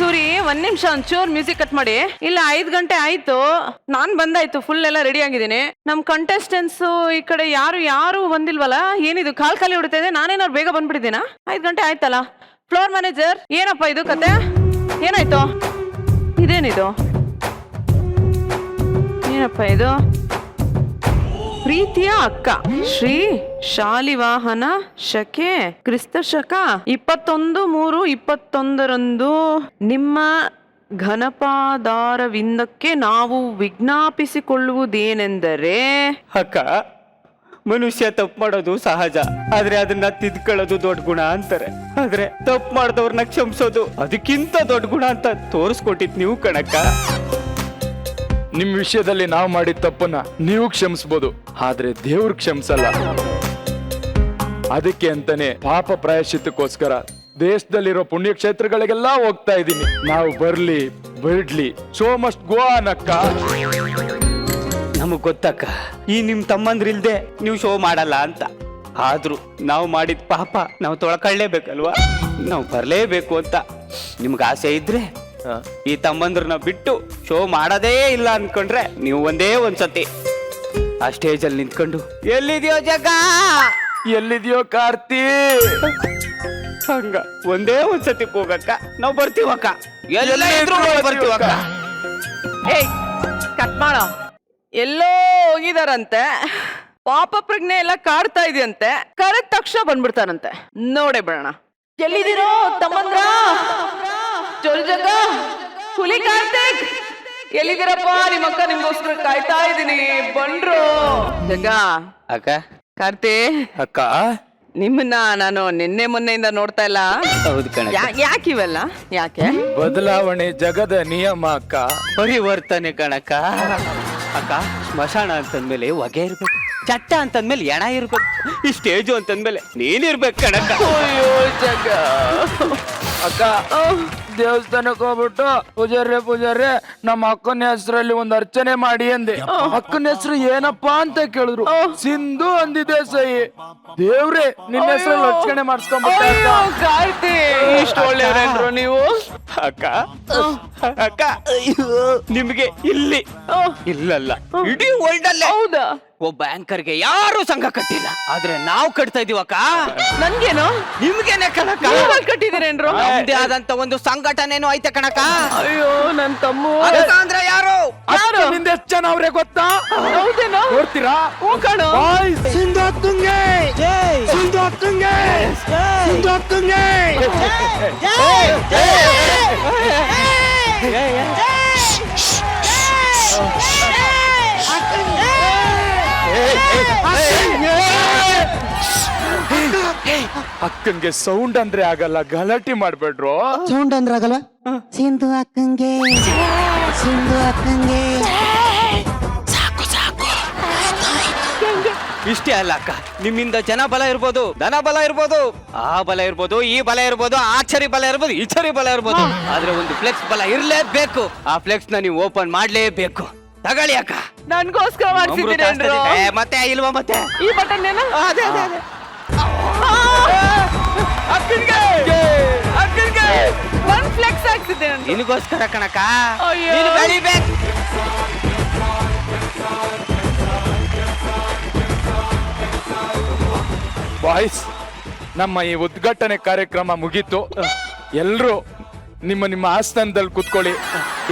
ಸೂರಿ ಒಂದ್ ನಿಮಿಷ ಒಂಚೂರ್ ಮ್ಯೂಸಿಕ್ ಕಟ್ ಮಾಡಿ. ಇಲ್ಲ 5 ಗಂಟೆ ಆಯ್ತು, ನಾನ್ ಬಂದಾಯ್ತು, ಫುಲ್ ಎಲ್ಲ ರೆಡಿ ಆಗಿದ್ದೀನಿ. ನಮ್ ಕಂಟೆಸ್ಟೆಂಟ್ಸ್ ಈ ಕಡೆ ಯಾರು ಬಂದಿಲ್ವಲ್ಲ, ಏನಿದು ಖಾಲಿ ಹೊಡಿತಾ ಇದೆ? ನಾನೇನಾದ್ರು ಬೇಗ ಬಂದ್ಬಿಟ್ಟಿದ್ದೀನಾ? 5 ಗಂಟೆ ಆಯ್ತಲ್ಲ. ಫ್ಲೋರ್ ಮ್ಯಾನೇಜರ್, ಏನಪ್ಪ ಇದು ಕತೆ? ಏನಾಯ್ತು? ಇದೇನಿದು? ಏನಪ್ಪ ಇದು? ಪ್ರೀತಿಯ ಅಕ್ಕ ಶ್ರೀ ಶಾಲಿವಾಹನ ಶಕೆ ಕ್ರಿಸ್ತ ಶಕ 21/3/21 ನಿಮ್ಮ ಘನಪಾದಾರವಿಂದಕ್ಕೆ ನಾವು ವಿಜ್ಞಾಪಿಸಿಕೊಳ್ಳುವುದೇನೆಂದರೆ, ಅಕ್ಕ, ಮನುಷ್ಯ ತಪ್ಪು ಮಾಡೋದು ಸಹಜ, ಆದ್ರೆ ಅದನ್ನ ತಿದ್ಕೊಳ್ಳೋದು ದೊಡ್ಡ ಗುಣ ಅಂತಾರೆ. ಆದ್ರೆ ತಪ್ಪು ಮಾಡಿದವ್ರನ್ನ ಕ್ಷಮಿಸೋದು ಅದಕ್ಕಿಂತ ದೊಡ್ಡ ಗುಣ ಅಂತ ತೋರಿಸ್ಕೊಟ್ಟಿದ್ ನೀವು ಕಣಕ್ಕ. ನಿಮ್ ವಿಷಯದಲ್ಲಿ ನಾವು ಮಾಡಿದ ತಪ್ಪನ್ನ ನೀವು ಕ್ಷಮಿಸ್ಬೋದು, ಆದ್ರೆ ದೇವ್ರು ಕ್ಷಮಿಸಲ್ಲ. ಅದಕ್ಕೆ ಅಂತಾನೆ ಪಾಪ ಪ್ರಾಯಶ್ಚಿತ್ತಕ್ಕೋಸ್ಕರ ದೇಶದಲ್ಲಿರೋ ಪುಣ್ಯಕ್ಷೇತ್ರಗಳಿಗೆಲ್ಲ ಹೋಗ್ತಾ ಇದ್ದೀನಿ. ನಾವು ಬರ್ಲಿ ಬಿಡ್ಲಿ, ಶೋ ಮಸ್ಟ್ ಗೋ ಅಕ್ಕ. ನಮಗ್ ಗೊತ್ತಕ್ಕ, ಈ ನಿಮ್ ತಮ್ಮಂದ್ರಿಲ್ದೆ ನೀವು ಶೋ ಮಾಡಲ್ಲ ಅಂತ. ಆದ್ರೂ ನಾವು ಮಾಡಿದ ಪಾಪ ನಾವು ತೊಳ್ಕೊಳ್ಳೇಬೇಕಲ್ವಾ? ನಾವು ಬರ್ಲೇಬೇಕು ಅಂತ ನಿಮ್ಗೆ ಆಸೆ ಇದ್ರೆ ಈ ತಮ್ಮಂದ್ರನ್ನ ಬಿಟ್ಟು ಶೋ ಮಾಡೋದೇ ಇಲ್ಲ ಅನ್ಕೊಂಡ್ರೆ ನೀವು ಒಂದ್ಸತಿ ಆ ಸ್ಟೇಜ್ ಅಲ್ಲಿ ನಿಂತ್ಕೊಂಡು ಎಲ್ಲಿದ್ಯೋ ಜಗ, ಎಲ್ಲಿದ್ಯೋ ಕಾರ್ತಿ ಹಂಗ ಒಂದ್ಸತಿ ಹೋಗಕ್ಕ, ನಾವು ಬರ್ತೀವಕ್ಕ, ಎಲ್ಲ ಇದ್ರೂ ಬರ್ತೀವಕ್ಕ. ಏಯ್ ಕಟ್ ಮಾಡೋ. ಎಲ್ಲೋ ಹೋಗಿದಾರಂತೆ, ಪಾಪ ಪ್ರಜ್ಞೆ ಎಲ್ಲ ಕಾಡ್ತಾ ಇದೆಯಂತೆ, ಕರೆದ ತಕ್ಷಣ ಬಂದ್ಬಿಡ್ತಾರಂತೆ. ನೋಡೇ ಬಿಡೋಣ. ಎಲ್ಲಿದ್ದೀರೋ ತಮ್ಮಂದ್ರ? ಜೋಲ್ ಜಗ, ಹುಲಿ ಕಾರ್ತಿಕ್, ಎಲ್ಲಿದ್ದೀರಪ್ಪ? ನಿಮ್ಮ ಅಕ್ಕ ನಿಮ್ಗೋಸ್ಕರ ಕಾಯ್ತಾ ಇದ್ದೀನಿ, ಬಂದ್ರು. ಜಗ, ಅಕ್ಕ, ಕಾರ್ತಿ ಅಕ್ಕ, ನಿಮ್ಮನ್ನ ನಾನು ನಿನ್ನೆ ಮೊನ್ನೆಯಿಂದ ನೋಡ್ತಾ ಇಲ್ಲ. ಹೌದು ಕಣ. ಯಾಕಿವೆಲ್ಲ? ಯಾಕೆ? ಬದಲಾವಣೆ ಜಗದ ನಿಯಮ ಅಕ್ಕ. ಪರಿವರ್ತನೆ ಕಣಕ್ಕ. ಅಕ್ಕ, ಸ್ಮಶಾನ ಅಂತಂದ್ಮೇಲೆ ಹೊಗೆ ಇರ್ಬೇಕು, ಚಟ್ಟ ಅಂತಂದ್ಮೇಲೆ ಎಣ ಇರ್ಬೇಕು, ಈ ಸ್ಟೇಜು ಅಂತಂದ್ಮೇಲೆ ನೀನಿರ್ಬೇಕು ಕಣಕ್ಕ. ಅಯ್ಯೋ ಜಗ. ಅಕ್ಕ, ದೇವಸ್ಥಾನಕ್ಕೆ ಹೋಗ್ಬಿಟ್ಟು ಪೂಜಾರ್ರೆ ನಮ್ಮ ಅಕ್ಕನ ಹೆಸರಲ್ಲಿ ಒಂದು ಅರ್ಚನೆ ಮಾಡಿ ಅಂದೆ. ಅಕ್ಕನ ಹೆಸರು ಏನಪ್ಪಾ ಅಂತ ಕೇಳಿದ್ರು. ಸಿಂಧು ಅಂದಿದೆ. ಸಹಿ ದೇವ್ರೆ, ನಿನ್ನ ಹೆಸರಲ್ಲಿ ಅರ್ಚನೆ ಮಾಡಿಸ್ಕೊಂಡ್ಬಿಟ್ಟೆ. ಕಾರ್ತಿ, ಇಷ್ಟು ಒಳ್ಳೆಯವ್ರೇನ್ರು ನೀವು? ಅಕ್ಕ, ಅಕ್ಕ, ನಿಮ್ಗೆ ಇಲ್ಲಿ ಇಲ್ಲಲ್ಲ, ಇಡೀ ವರ್ಲ್ಡ್ ಅಲ್ಲೇ ಹೌದಾ? ಒಬ್ಬ ಆಂಕರ್ಗೆ ಯಾರು ಸಂಘ ಕಟ್ಟಿಲ್ಲ, ಆದ್ರೆ ನಾವು ಕಟ್ತಾ ಇದೀವಕ್ಕ. ನನ್ಗೇನು? ನಿಮ್ಗೇನೆ ಕಣಕ್ಕ. ಕಟ್ಟಿದಿರೇನ್ರು? ನಮ್ದೇ ಆದಂತ ಒಂದು ಸಂಘಟನೆನೂ ಐತೆ ಕಣಕ್ಕ. ಅಯ್ಯೋ ನನ್ ತಮ್ಮ. ಅಂದ್ರೆ ಯಾರು? ನಿಂದ ಎಷ್ಟು ಜನ ಅವ್ರೆ ಗೊತ್ತಾ? ಹೌದೇನೋ? ನೋಡ್ತೀರಾ? ಹೂ ಕಣೋ. ಸಿಂಧು ಅಕ್ಕಂಗೆ, ಸಿಂಧು ಅಕ್ಕಂಗೆ, ಸಿಂಧು ಅಕ್ಕಂಗೆ. ಅಕ್ಕನ್ಗೆ ಸೌಂಡ್ ಅಂದ್ರೆ ಆಗಲ್ಲ, ಗಲಾಟೆ ಮಾಡ್ಬೇಡ್ರು. ಸೌಂಡ್ ಅಂದ್ರೆ ಆಗಲ್ಲ. ಸಿಂಧು ಅಕ್ಕಂಗೆ, ಸಿಂಧು ಅಕ್ಕಂಗೆ. ಇಷ್ಟೇ ಅಲ್ಲ ಅಕ್ಕ, ನಿಮ್ಮಿಂದ ಜನ ಬಲ ಇರ್ಬೋದು, ಧನ ಬಲ ಇರ್ಬೋದು, ಆ ಬಲ ಇರ್ಬೋದು, ಈ ಬಲ ಇರ್ಬೋದು, ಆಚರಿ ಬಲ ಇರ್ಬೋದು, ಈಚರಿ ಬಲ ಇರ್ಬೋದು, ಆದ್ರೆ ಒಂದು ಫ್ಲೆಕ್ಸ್ ಬಲ ಇರ್ಲೇಬೇಕು. ಆ ಫ್ಲೆಕ್ಸ್ ನ ನೀವು ಓಪನ್ ಮಾಡ್ಲೇಬೇಕು. ತಗೊಳ್ಳಿ ಅಕ್ಕ. ನನ್ಗೋಸ್ಕರ ಮಾಡ್ಸಿದ್ದೀರೇನ್ರು? ಮತ್ತೆ ಇಲ್ವಾ? ಮತ್ತೆ ಈ ಬಟನ್ ಏನೋ? ಅದೇ ಅದೇ ಅದೇ. ಅಕ್ಕನ್ಗೆ, ಅಕ್ಕನ್ಗೆ ಒಂದ್ ಫ್ಲೆಕ್ಸ್ ಹಾಕ್ಸಿದ್ದೆ ನಾನು. ನಿನಗೋಸ್ಕರ ಕಣಕ್ಕ. ಅಯ್ಯೋ. ನೀನು ಬೆಳಿಬೇಕು. ಬಾಯ್ಸ್, ನಮ್ಮ ಈ ಉದ್ಘಾಟನೆ ಕಾರ್ಯಕ್ರಮ ಮುಗೀತು. ಎಲ್ರು ನಿಮ್ಮ ಆಸ್ಥಾನದಲ್ಲಿ ಕುತ್ಕೊಳ್ಳಿ.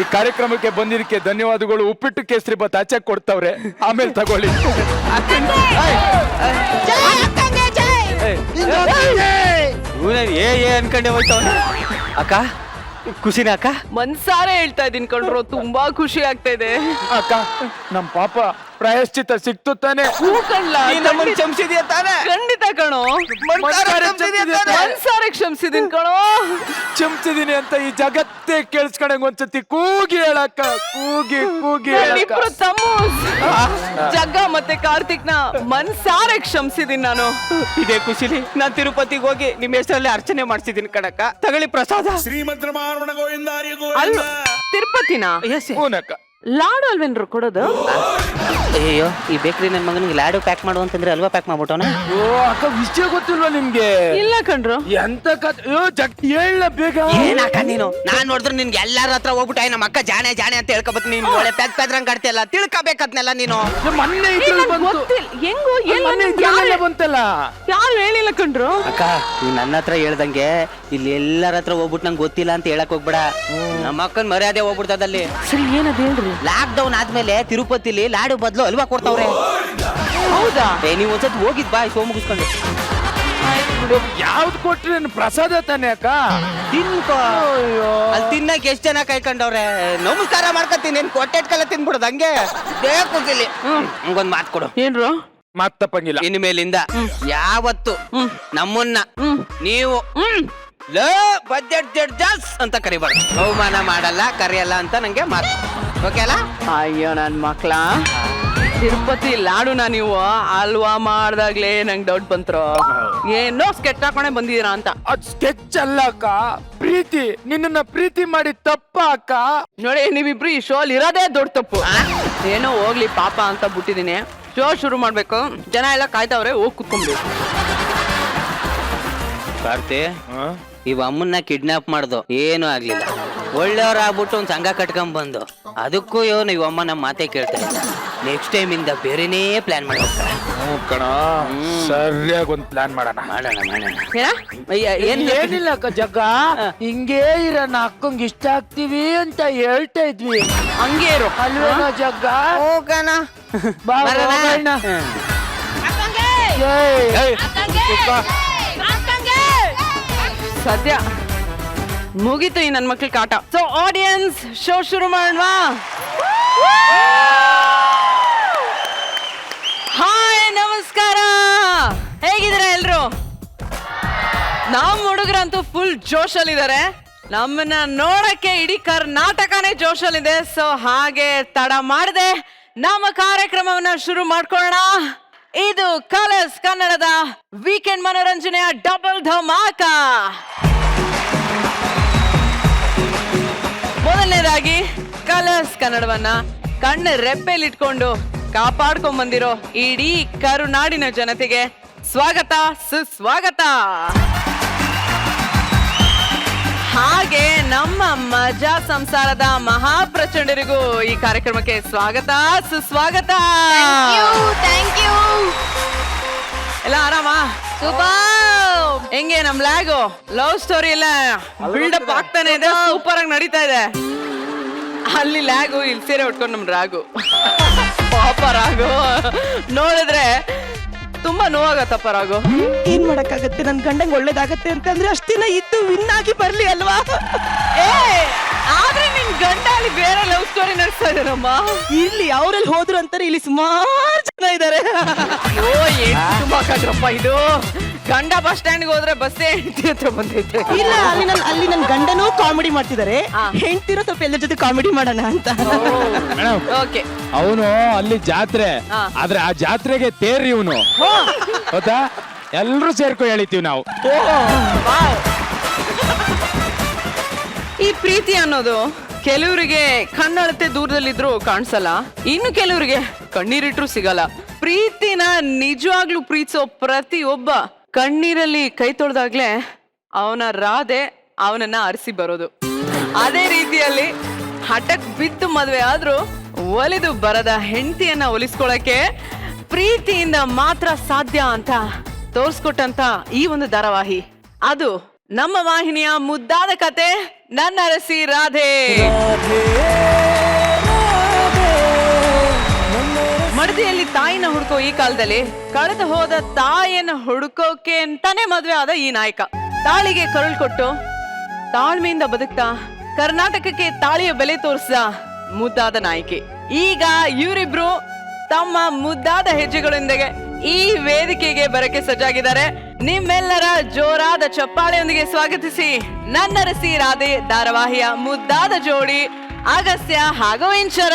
ಈ ಕಾರ್ಯಕ್ರಮಕ್ಕೆ ಬಂದಿದ್ದಕ್ಕೆ ಧನ್ಯವಾದಗಳು. ಉಪ್ಪಿಟ್ಟು ಕೇಸರಿ ಬತ್ ಆಚೆ ಕೊಡ್ತಾವ್ರೆ, ಆಮೇಲೆ ತಗೊಳ್ಳಿ. ಅನ್ಕೊಂಡೆ ಹೋಯ್ತವ ಅಕ್ಕ. ಖುಷಿನ ಅಕ್ಕ? ಮನ್ಸಾರೆ ಹೇಳ್ತಾ ಇದೀನಿ ಕಣ್ರು, ತುಂಬಾ ಖುಷಿ ಆಗ್ತಾ ಇದೆ. ಅಕ್ಕ, ನಮ್ ಪಾಪ ಪ್ರಾಯಶ್ಚಿತ್ತ ಸಿಕ್ತು ತಾನೆ? ನಮ್ಮನ್ನು ಕ್ಷಮಿಸಿದ್ಯಾ ತಾನೆ? ಖಂಡಿತ ಕಣೋ, ಮನ್ಸಾರೆ ಕ್ಷಮಿಸಿದೀನಿ ಕಣೋ. ಕ್ಷಮಿಸಿದೀನಿ ಅಂತ ಈ ಜಗತ್ತೇ ಕೇಳಿಸ್ಕೊಂಡಂಗ ಒಂದ್ಸತಿ ಕೂಗಿ ಹೇಳಕ್ಕ, ಕೂಗಿ ಕೂಗಿ ಇಬ್ರು ತಮ್ಮ ಜಗ್ಗ ಮತ್ತೆ ಕಾರ್ತಿಕ್ ನ ಮನ್ಸಾರೆ ಕ್ಷಮಿಸಿದೀನಿ ನಾನು. ಇದೇ ಖುಷಿಲಿ ನಾನ್ ತಿರುಪತಿಗೆ ಹೋಗಿ ನಿಮ್ಮ ಹೆಸರಲ್ಲಿ ಅರ್ಚನೆ ಮಾಡ್ಸಿದೀನಿ ಕಣಕ್ಕ. ತಗೊಳ್ಳಿ ಪ್ರಸಾದ. ಶ್ರೀಮಂತರಮಾರಣ ಗೋವಿಂದ ಅಲ್ಲ, ತಿರುಪತಿನ ಹೂನಕ್ಕ. ಲಾಡು ಅಲ್ವೇನ್ರು ಕೊಡೋದು? ಅಯ್ಯೋ ಈ ಬೇಕ್ರಿ ನನ್ನ ಮಗನಿಗೆ ಲಾಡು ಪ್ಯಾಕ್ ಮಾಡು ಅಂತಂದ್ರೆ ಅಲ್ವಾ ಪ್ಯಾಕ್ ಮಾಡ್ಬಿಟ್ಟವನ. ಓ ಅಕ್ಕ ವಿಷಯ ಗೊತ್ತಿಲ್ವಾ ನಿಮ್ಗೆ? ಇಲ್ಲ ಕಣ್ರು. ಎಂತ ಕಥೆ? ಅಯ್ಯೋ ಜಗ್ ಹೇಳ ಬೇಗ. ಏನಕ್ಕ ನೀನು? ನಾನ್ ನೋಡಿದ್ರೆ ನಿನ್ಗೆ ಎಲ್ಲಾರ ಹತ್ರ ಹೋಗ್ಬಿಟ್ಟು ನಮ್ಮ ಅಕ್ಕ ಜಾಣೆ ಜಾಣೆ ಅಂತ ಹೇಳ್ಕೊಬತ್ ನೀನು ಒಳ್ಳೆ ಪೆದ್ರಂಗ್ ಕಾಡ್ತಿಯಲ್ಲ, ತಿಳ್ಕೊಬೇಕದ್ನೆಲ್ಲ ನೀನು. ಮೊನ್ನೆ ಏ, ಇದ್ರಲ್ಲಿ ನಂಗ್ ಬಂತು. ಗೊತ್ತಿಲ್ಲ. ಹೆಂಗು ಎಲ್ಲ ಮೊನ್ನೆ ನಿಮ್ಗೆ ಇದ್ರಲ್ಲೇ ಬಂತಲ್ಲ. ಯಾರು ಹೇಳಿಲ್ಲ ಕಣ್ರು. ಅಕ್ಕ ನೀನ್ ನನ್ನ ಹತ್ರ ಹೇಳ್ದಂಗೆ ಇಲ್ಲಿ ಎಲ್ಲಾರ ಹತ್ರ ಹೋಗ್ಬಿಟ್ಟು ನಂಗೆ ಗೊತ್ತಿಲ್ಲ ಅಂತ ಹೇಳಕ್ ಹೋಗ್ಬೇಡ. ನಮ್ಮ ಅಕ್ಕನ್ ಮರ್ಯಾದೆ ಹೋಗ್ಬಿಡ್ತದಲ್ಲಿ. ಸರಿ ಏನದ್ ಹೇಳ್ರಿ. ಲಾಕ್ ಡೌನ್ ಆದ್ಮೇಲೆ ತಿರುಪತಿಲಿ ಲಾಡು ಬದಲು ಅಲ್ವಾ ಕೊಡ್ತಾವ್ರೆ. ಹೌದಾ? ನೀವ್ ಒಂದ್ಸತಿ ಹೋಗಿದ್ ಬಾ ಶೋ ಮುಗಿಸ್ಕೊಂಡು. ಯಾವ್ದು ಕೊಟ್ರಿ ಪ್ರಸಾದ ತಾನೆ ಅಕ್ಕ? ತಿನ್ಕೋ. ಅಲ್ಲಿ ತಿನ್ನಕ್ ಎಷ್ಟ್ ಜನ ಕಾಯ್ಕೊಂಡವ್ರೆ. ನಮಸ್ಕಾರ ಮಾಡ್ಕೊತೀನಿ, ಕೊಟ್ಟೆಟ್ಕಲ್ಲ ತಿನ್ಬಿಡೋದು ಹಂಗೆ. ಕೂತಿಲಿ ಹಂಗೊಂದ್ ಮಾತ್ ಕೊಡು. ಏನ್ರು? ಮಾತಪ್ಪಂಗಿಲ್ಲ. ಇನ್ನು ಮೇಲಿಂದ ಯಾವತ್ತು ನಮ್ಮನ್ನ ನೀವು ಬಜೆಟ್ ಜಡ್ಜಸ್ ಅಂತ ಕರಿಬಾರ್ದು. ಬಹುಮಾನ ಮಾಡಲ್ಲ ಕರೆಯಲ್ಲ ಅಂತ ನಂಗೆ ಮಾತು. ಓಕೆ ಅಲ್ಲ? ಅಯ್ಯೋ ನನ್ ಮಕ್ಳ, ತಿರುಪತಿ ಲಾಡುನ ನೀವು ಹಲ್ವಾ ಮಾಡ್ದಾಗ್ಲೇ ನಂಗೆ ಡೌಟ್ ಬಂತ್ರು. ಏನೋ ಸ್ಕೆಚ್ ಹಾಕೊಂಡೆ ಬಂದಿದ್ದೀರಾ ಅಂತ. ಅದ್ ಸ್ಕೆಚ್ ಅಲ್ಲ ಅಕ್ಕ, ಪ್ರೀತಿ. ನಿನ್ನ ಪ್ರೀತಿ ಮಾಡಿ ತಪ್ಪ ಅಕ್ಕ. ನೋಡಿ ನೀವಿಬ್ರು ಈ ಶೋ ಅಲ್ಲಿ ಇರೋದೇ ದೊಡ್ಡ ತಪ್ಪು. ಏನೋ ಹೋಗ್ಲಿ ಪಾಪ ಅಂತ ಬಿಟ್ಟಿದೀನಿ. ಶೋ ಶುರು ಮಾಡ್ಬೇಕು, ಜನ ಎಲ್ಲ ಕಾಯ್ತಾವ್ರೆ, ಹೋಗಿ ಕುತ್ಕೊಂಡ್ಬೇಕು. ಕಾರ್ತಿ ಇವ ಅಮ್ಮನ್ನ ಕಿಡ್ನಾಪ್ ಮಾಡ್ದು ಏನು ಆಗ್ಲಿಲ್ಲ. ಒಳ್ಳೆಯವ್ರ ಆಗ್ಬಿಟ್ಟು ಒಂದ್ ಸಂಘ ಕಟ್ಕೊಂಡ್ ಬಂದು ಅದಕ್ಕೂ ಇವನು ಇವ ಅಮ್ಮ ನಮ್ಮ ಮಾತೆ ಕೇಳ್ತಾ ಇಲ್ಲ. ನೆಕ್ಸ್ಟ್ ಟೈಮ್ ಇಂದ ಬೇರೆನೇ ಪ್ಲಾನ್ ಮಾಡ್ಬೇಕಾರ. ಕಣ ಸರಿಯಾಗಿ ಒಂದ್ ಪ್ಲಾನ್ ಮಾಡೋಣ. ಏನಿಲ್ಲ ಅಕ್ಕ ಜಗ್ಗ, ಹಿಂಗೇ ಇರೋಣ. ಅಕ್ಕಂಗ್ ಇಷ್ಟ ಆಗ್ತೀವಿ ಅಂತ ಹೇಳ್ತಾ ಇದ್ವಿ. ಹಂಗೆ ಇರು ಅಲ್ವೇನೋ ಜಗ್ಗ? ಹೋಗೋಣ ಬಾ ಹೋಗೋಣ. ಸದ್ಯ ಮುಗೀತು ಈ ನನ್ ಮಕ್ಳ ಕಾಟ. ಸೊ ಆಡಿಯನ್ಸ್, ಶೋ ಶುರು ಮಾಡೋಣವಾ? ಹಾಯ್ ನಮಸ್ಕಾರ, ಹೇಗಿದ್ದೀರಾ ಎಲ್ರು? ನಮ್ ಹುಡುಗರಂತೂ ಫುಲ್ ಜೋಶಲ್ಲಿದ್ದಾರೆ. ನಮ್ಮನ್ನ ನೋಡಕ್ಕೆ ಇಡೀ ಕರ್ನಾಟಕನೇ ಜೋಶಲ್ಲಿದೆ. ಸೊ ಹಾಗೆ ತಡ ಮಾಡದೆ ನಮ್ಮ ಕಾರ್ಯಕ್ರಮವನ್ನ ಶುರು ಮಾಡ್ಕೊಳ್ಳೋಣ. ಇದು ಕಲರ್ಸ್ ಕನ್ನಡದ ವೀಕೆಂಡ್ ಮನೋರಂಜನೆಯ ಡಬಲ್ ಧಮಾಕ. ಮೊದಲನೇದಾಗಿ ಕಲರ್ಸ್ ಕನ್ನಡವನ್ನ ಕಣ್ಣ ರೆಪ್ಪೆಲಿಟ್ಕೊಂಡು ಕಾಪಾಡ್ಕೊಂಡ್ ಬಂದಿರೋ ಇಡೀ ಕರುನಾಡಿನ ಜನತೆಗೆ ಸ್ವಾಗತ, ಸುಸ್ವಾಗತ. ಹಾಗೆ ನಮ್ಮ ಮಜಾ ಸಂಸಾರದ ಮಹಾಪ್ರಚಂಡರಿಗೂ ಈ ಕಾರ್ಯಕ್ರಮಕ್ಕೆ ಸ್ವಾಗತ, ಸುಸ್ವಾಗತ. ಎಲ್ಲ ಆರಾಮ? ಹೆಂಗೆ ನಮ್ ಲ್ಯಾಗು ಲವ್ ಸ್ಟೋರಿ ಎಲ್ಲ ಬಿಲ್ಡಪ್ ಆಗ್ತಾನೆ ಇದೆ, ಸೂಪರ್ ಆಗಿ ನಡೀತಾ ಇದೆ. ಅಲ್ಲಿ ಲ್ಯಾಗು, ಇಲ್ಲಿ ಸೀರೆ ಉಟ್ಕೊಂಡು ನಮ್ ರಾಗು. ಪಾಪ ರಾಗು ನೋಡಿದ್ರೆ ತುಂಬಾ ನೋವಾಗತ್ತಪ್ಪ ರಾಗು. ಏನ್ ಮಾಡಕ್ಕಾಗತ್ತೆ, ನನ್ ಗಂಡಂಗ್ ಒಳ್ಳೇದಾಗತ್ತೆ ಅಂತಂದ್ರೆ ಅಷ್ಟ್ ದಿನ ಇದ್ದು ವಿನ್ ಆಗಿ ಬರ್ಲಿ ಅಲ್ವಾ? ಆದ್ರೆ ನಿನ್ ಗಂಡ ಅಲ್ಲಿ ಬೇರೆ ಲವ್ ಸ್ಟೋರಿ ನಡೆಸ್ತಾ ಇದಾರಮ್ಮ. ಇರ್ಲಿ, ಅವ್ರಲ್ಲಿ ಹೋದ್ರು ಅಂತಾರೆ, ಇಲ್ಲಿ ಸುಮಾರು ಜನ ಇದಾರೆ. ಓ ಏನ್ ತುಂಬಾ ಕಡ್ರಪ್ಪ ಇದು. ಗಂಡ ಬಸ್ ಸ್ಟ್ಯಾಂಡ್ಗೆ ಹೋದ್ರೆ ಬಸ್ಸೇ ಹೆಂಡತಿ ಹತ್ರ ಬಂದೈತೆ. ಇಲ್ಲ, ಅಲ್ಲಿ ನನ್ ಗಂಡನೂ ಕಾಮಿಡಿ ಮಾಡ್ತಿದ್ದಾರೆ, ಹೆಂಡ್ತಿರೋ ಸ್ವಲ್ಪ ಎಲ್ಲರ ಜೊತೆ ಕಾಮಿಡಿ ಮಾಡೋಣ ಅಂತ. ಓಕೆ, ಅವನು ಅಲ್ಲಿ ಜಾತ್ರೆ, ಆದ್ರೆ ಆ ಜಾತ್ರೆಗೆ ತೇರಿ ಇವನು. ಗೊತ್ತಾ? ಎಲ್ರು ಸೇರ್ಕೊ ಹೇಳಿತೀವಿ ನಾವು. ಈ ಪ್ರೀತಿ ಅನ್ನೋದು ಕೆಲವರಿಗೆ ಕಣ್ಣಳತೆ ದೂರದಲ್ಲಿದ್ರು ಕಾಣಿಸಲ್ಲ, ಇನ್ನು ಕೆಲವರಿಗೆ ಕಣ್ಣೀರಿಟ್ರು ಸಿಗಲ್ಲ. ಪ್ರೀತಿನ ನಿಜವಾಗ್ಲೂ ಪ್ರೀತಿಸೋ ಪ್ರತಿಯೊಬ್ಬ ಕಣ್ಣೀರಲ್ಲಿ ಕೈ ತೊಳೆದಾಗ್ಲೇ ಅವನ ರಾಧೆ ಅವನನ್ನ ಅರಸಿ ಬರೋದು. ಅದೇ ರೀತಿಯಲ್ಲಿ ಹಠಕ್ ಬಿದ್ದು ಮದ್ವೆ ಆದ್ರೂ ಒಲಿದು ಬರದ ಹೆಂಡತಿಯನ್ನ ಒಲಿಸ್ಕೊಳಕ್ಕೆ ಪ್ರೀತಿಯಿಂದ ಮಾತ್ರ ಸಾಧ್ಯ ಅಂತ ತೋರ್ಸ್ಕೊಟ್ಟಂತ ಈ ಒಂದು ಧಾರಾವಾಹಿ, ಅದು ನಮ್ಮ ವಾಹಿನಿಯ ಮುದ್ದಾದ ಕತೆ ನನ್ನ ಅರಸಿ ರಾಧೆ. ಮಡದಿಯಲ್ಲಿ ತಾಯಿನ ಹುಡುಕೋ ಈ ಕಾಲದಲ್ಲಿ ಕಳೆದು ಹೋದ ತಾಯಿಯನ್ನ ಹುಡುಕೋಕೆ ಅಂತಾನೆ ಮದ್ವೆ ಆದ ಈ ನಾಯಕ. ತಾಳಿಗೆ ಕರುಳು ಕೊಟ್ಟು ತಾಳ್ಮೆಯಿಂದ ಬದುಕ್ತಾ ಕರ್ನಾಟಕಕ್ಕೆ ತಾಳಿಯ ಬೆಲೆ ತೋರಿಸಿದ ಮುದ್ದಾದ ನಾಯಕಿ. ಈಗ ಇವರಿಬ್ರು ತಮ್ಮ ಮುದ್ದಾದ ಹೆಜ್ಜೆಗಳೊಂದಿಗೆ ಈ ವೇದಿಕೆಗೆ ಬರಕ್ಕೆ ಸಜ್ಜಾಗಿದ್ದಾರೆ. ನಿಮ್ಮೆಲ್ಲರ ಜೋರಾದ ಚಪ್ಪಾಳೆಯೊಂದಿಗೆ ಸ್ವಾಗತಿಸಿ ನನ್ನರಸಿ ರಾಧೆ ಧಾರಾವಾಹಿಯ ಮುದ್ದಾದ ಜೋಡಿ ಅಗಸ್ತ್ಯ ಹಾಗೂ ಇಂಚರ.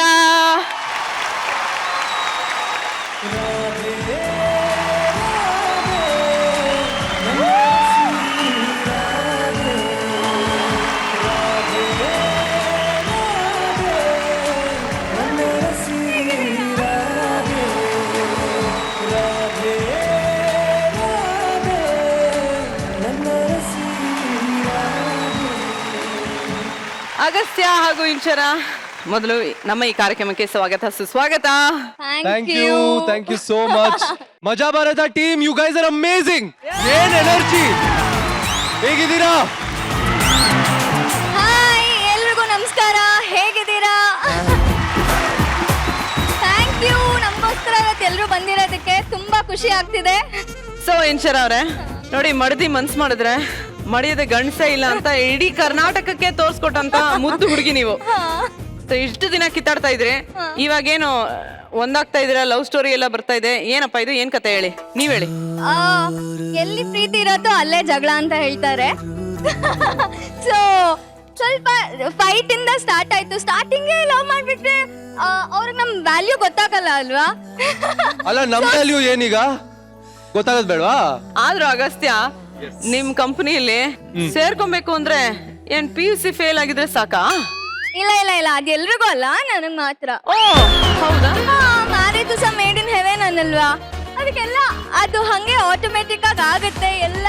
ಅಗಸ್ತ್ಯ ಹಾಗೂ ಇಂಚರ ಮೊದಲು ನಮ್ಮ ಈ ಕಾರ್ಯಕ್ರಮಕ್ಕೆ ಸ್ವಾಗತ ಸುಸ್ವಾಗತ. Thank you so much. Maja Bharatha team, you guys are amazing. ಏನ್ ಎನರ್ಜಿ, ಹೇಗಿದ್ದೀರಾ? ಹಾಯ್, ಎಲ್ರಿಗೂ ನಮಸ್ಕಾರ. ಹೇಗಿದ್ದೀರಾ? Thank you. ನಮಗೋಸ್ಕರ ಇವತ್ತು ಎಲ್ಲರೂ ಬಂದಿರೋದಕ್ಕೆ ತುಂಬಾ ಖುಷಿ ಆಗ್ತಿದೆ. ಸೊ ಇಂಚರ ಅವ್ರೆ ನೋಡಿ, ಮಡದಿ ಮನ್ಸ್ ಮಾಡಿದ್ರೆ ಮಡಿಯದ ಗಂಡಸೇ ಇಲ್ಲ ಅಂತ ಇಡೀ ಕರ್ನಾಟಕಕ್ಕೆ ತೋರ್ಸ್ಕೊಟ್ಟಂತ ಮುದ್ದು ಹುಡುಗಿ ನೀವು. ಸೊ ಇಷ್ಟು ದಿನ ಕಿತ್ತಾಡ್ತಾ ಇದ್ರಿ, ಇವಾಗೇನು ಒಂದಾಗ್ತಾ ಇದೀರಾ, ಲವ್ ಸ್ಟೋರಿ ಎಲ್ಲ ಬರ್ತಾ ಇದೆ. ಏನಪ್ಪ ಇದು, ಏನ್ ಕತೆ ಹೇಳಿ, ನೀವ್ ಹೇಳಿ. ಆ, ಎಲ್ಲಿ ಪ್ರೀತಿ ಇರತ್ತೋ ಅಲ್ಲೇ ಜಗಳ ಅಂತ ಹೇಳ್ತಾರೆ. ಸೊ ಸ್ವಲ್ಪ ಫೈಟ್ ಇಂದ ಸ್ಟಾರ್ಟ್ ಆಯ್ತು. ಸ್ಟಾರ್ಟಿಂಗ್ ಲವ್ ಮಾಡ್ಬಿಟ್ರೆ ಅವ್ರಿಗೆ ನಮ್ ವ್ಯಾಲ್ಯೂ ಗೊತ್ತಾಗಲ್ಲ ಅಲ್ವಾ? ಅಲ್ಲ, ನಮ್ ವ್ಯಾಲ್ಯೂ ಏನೀಗ ಗೊತ್ತಾಗದ್ ಬೇಡವಾ? ಆದ್ರೂ ಅಗಸ್ತ್ಯ, ನಿಮ್ ಕಂಪನಿಯಲ್ಲಿ ಸೇರ್ಕೊಬೇಕು ಅಂದ್ರೆ ಏನ್ PUC ಫೇಲ್ ಆಗಿದ್ರೆ ಸಾಕಾ? ಇಲ್ಲ ಇಲ್ಲ ಇಲ್ಲ, ಅದು ಎಲ್ರಿಗೂ ಅಲ್ಲ, ನನಗ್ ಮಾತ್ರ. ಓ ಹೌದಾ? ಮ್ಯಾರೇಜ್ ಸಹ ಮೇಡ್ ಇನ್ ಹೆವೆನ್ ಅನ್ನಲ್ವಾ, ಅದಕ್ಕೆಲ್ಲ ಅದು ಹಂಗೆ ಆಟೋಮೆಟಿಕ್ ಆಗಿ ಆಗುತ್ತೆ. ಎಲ್ಲ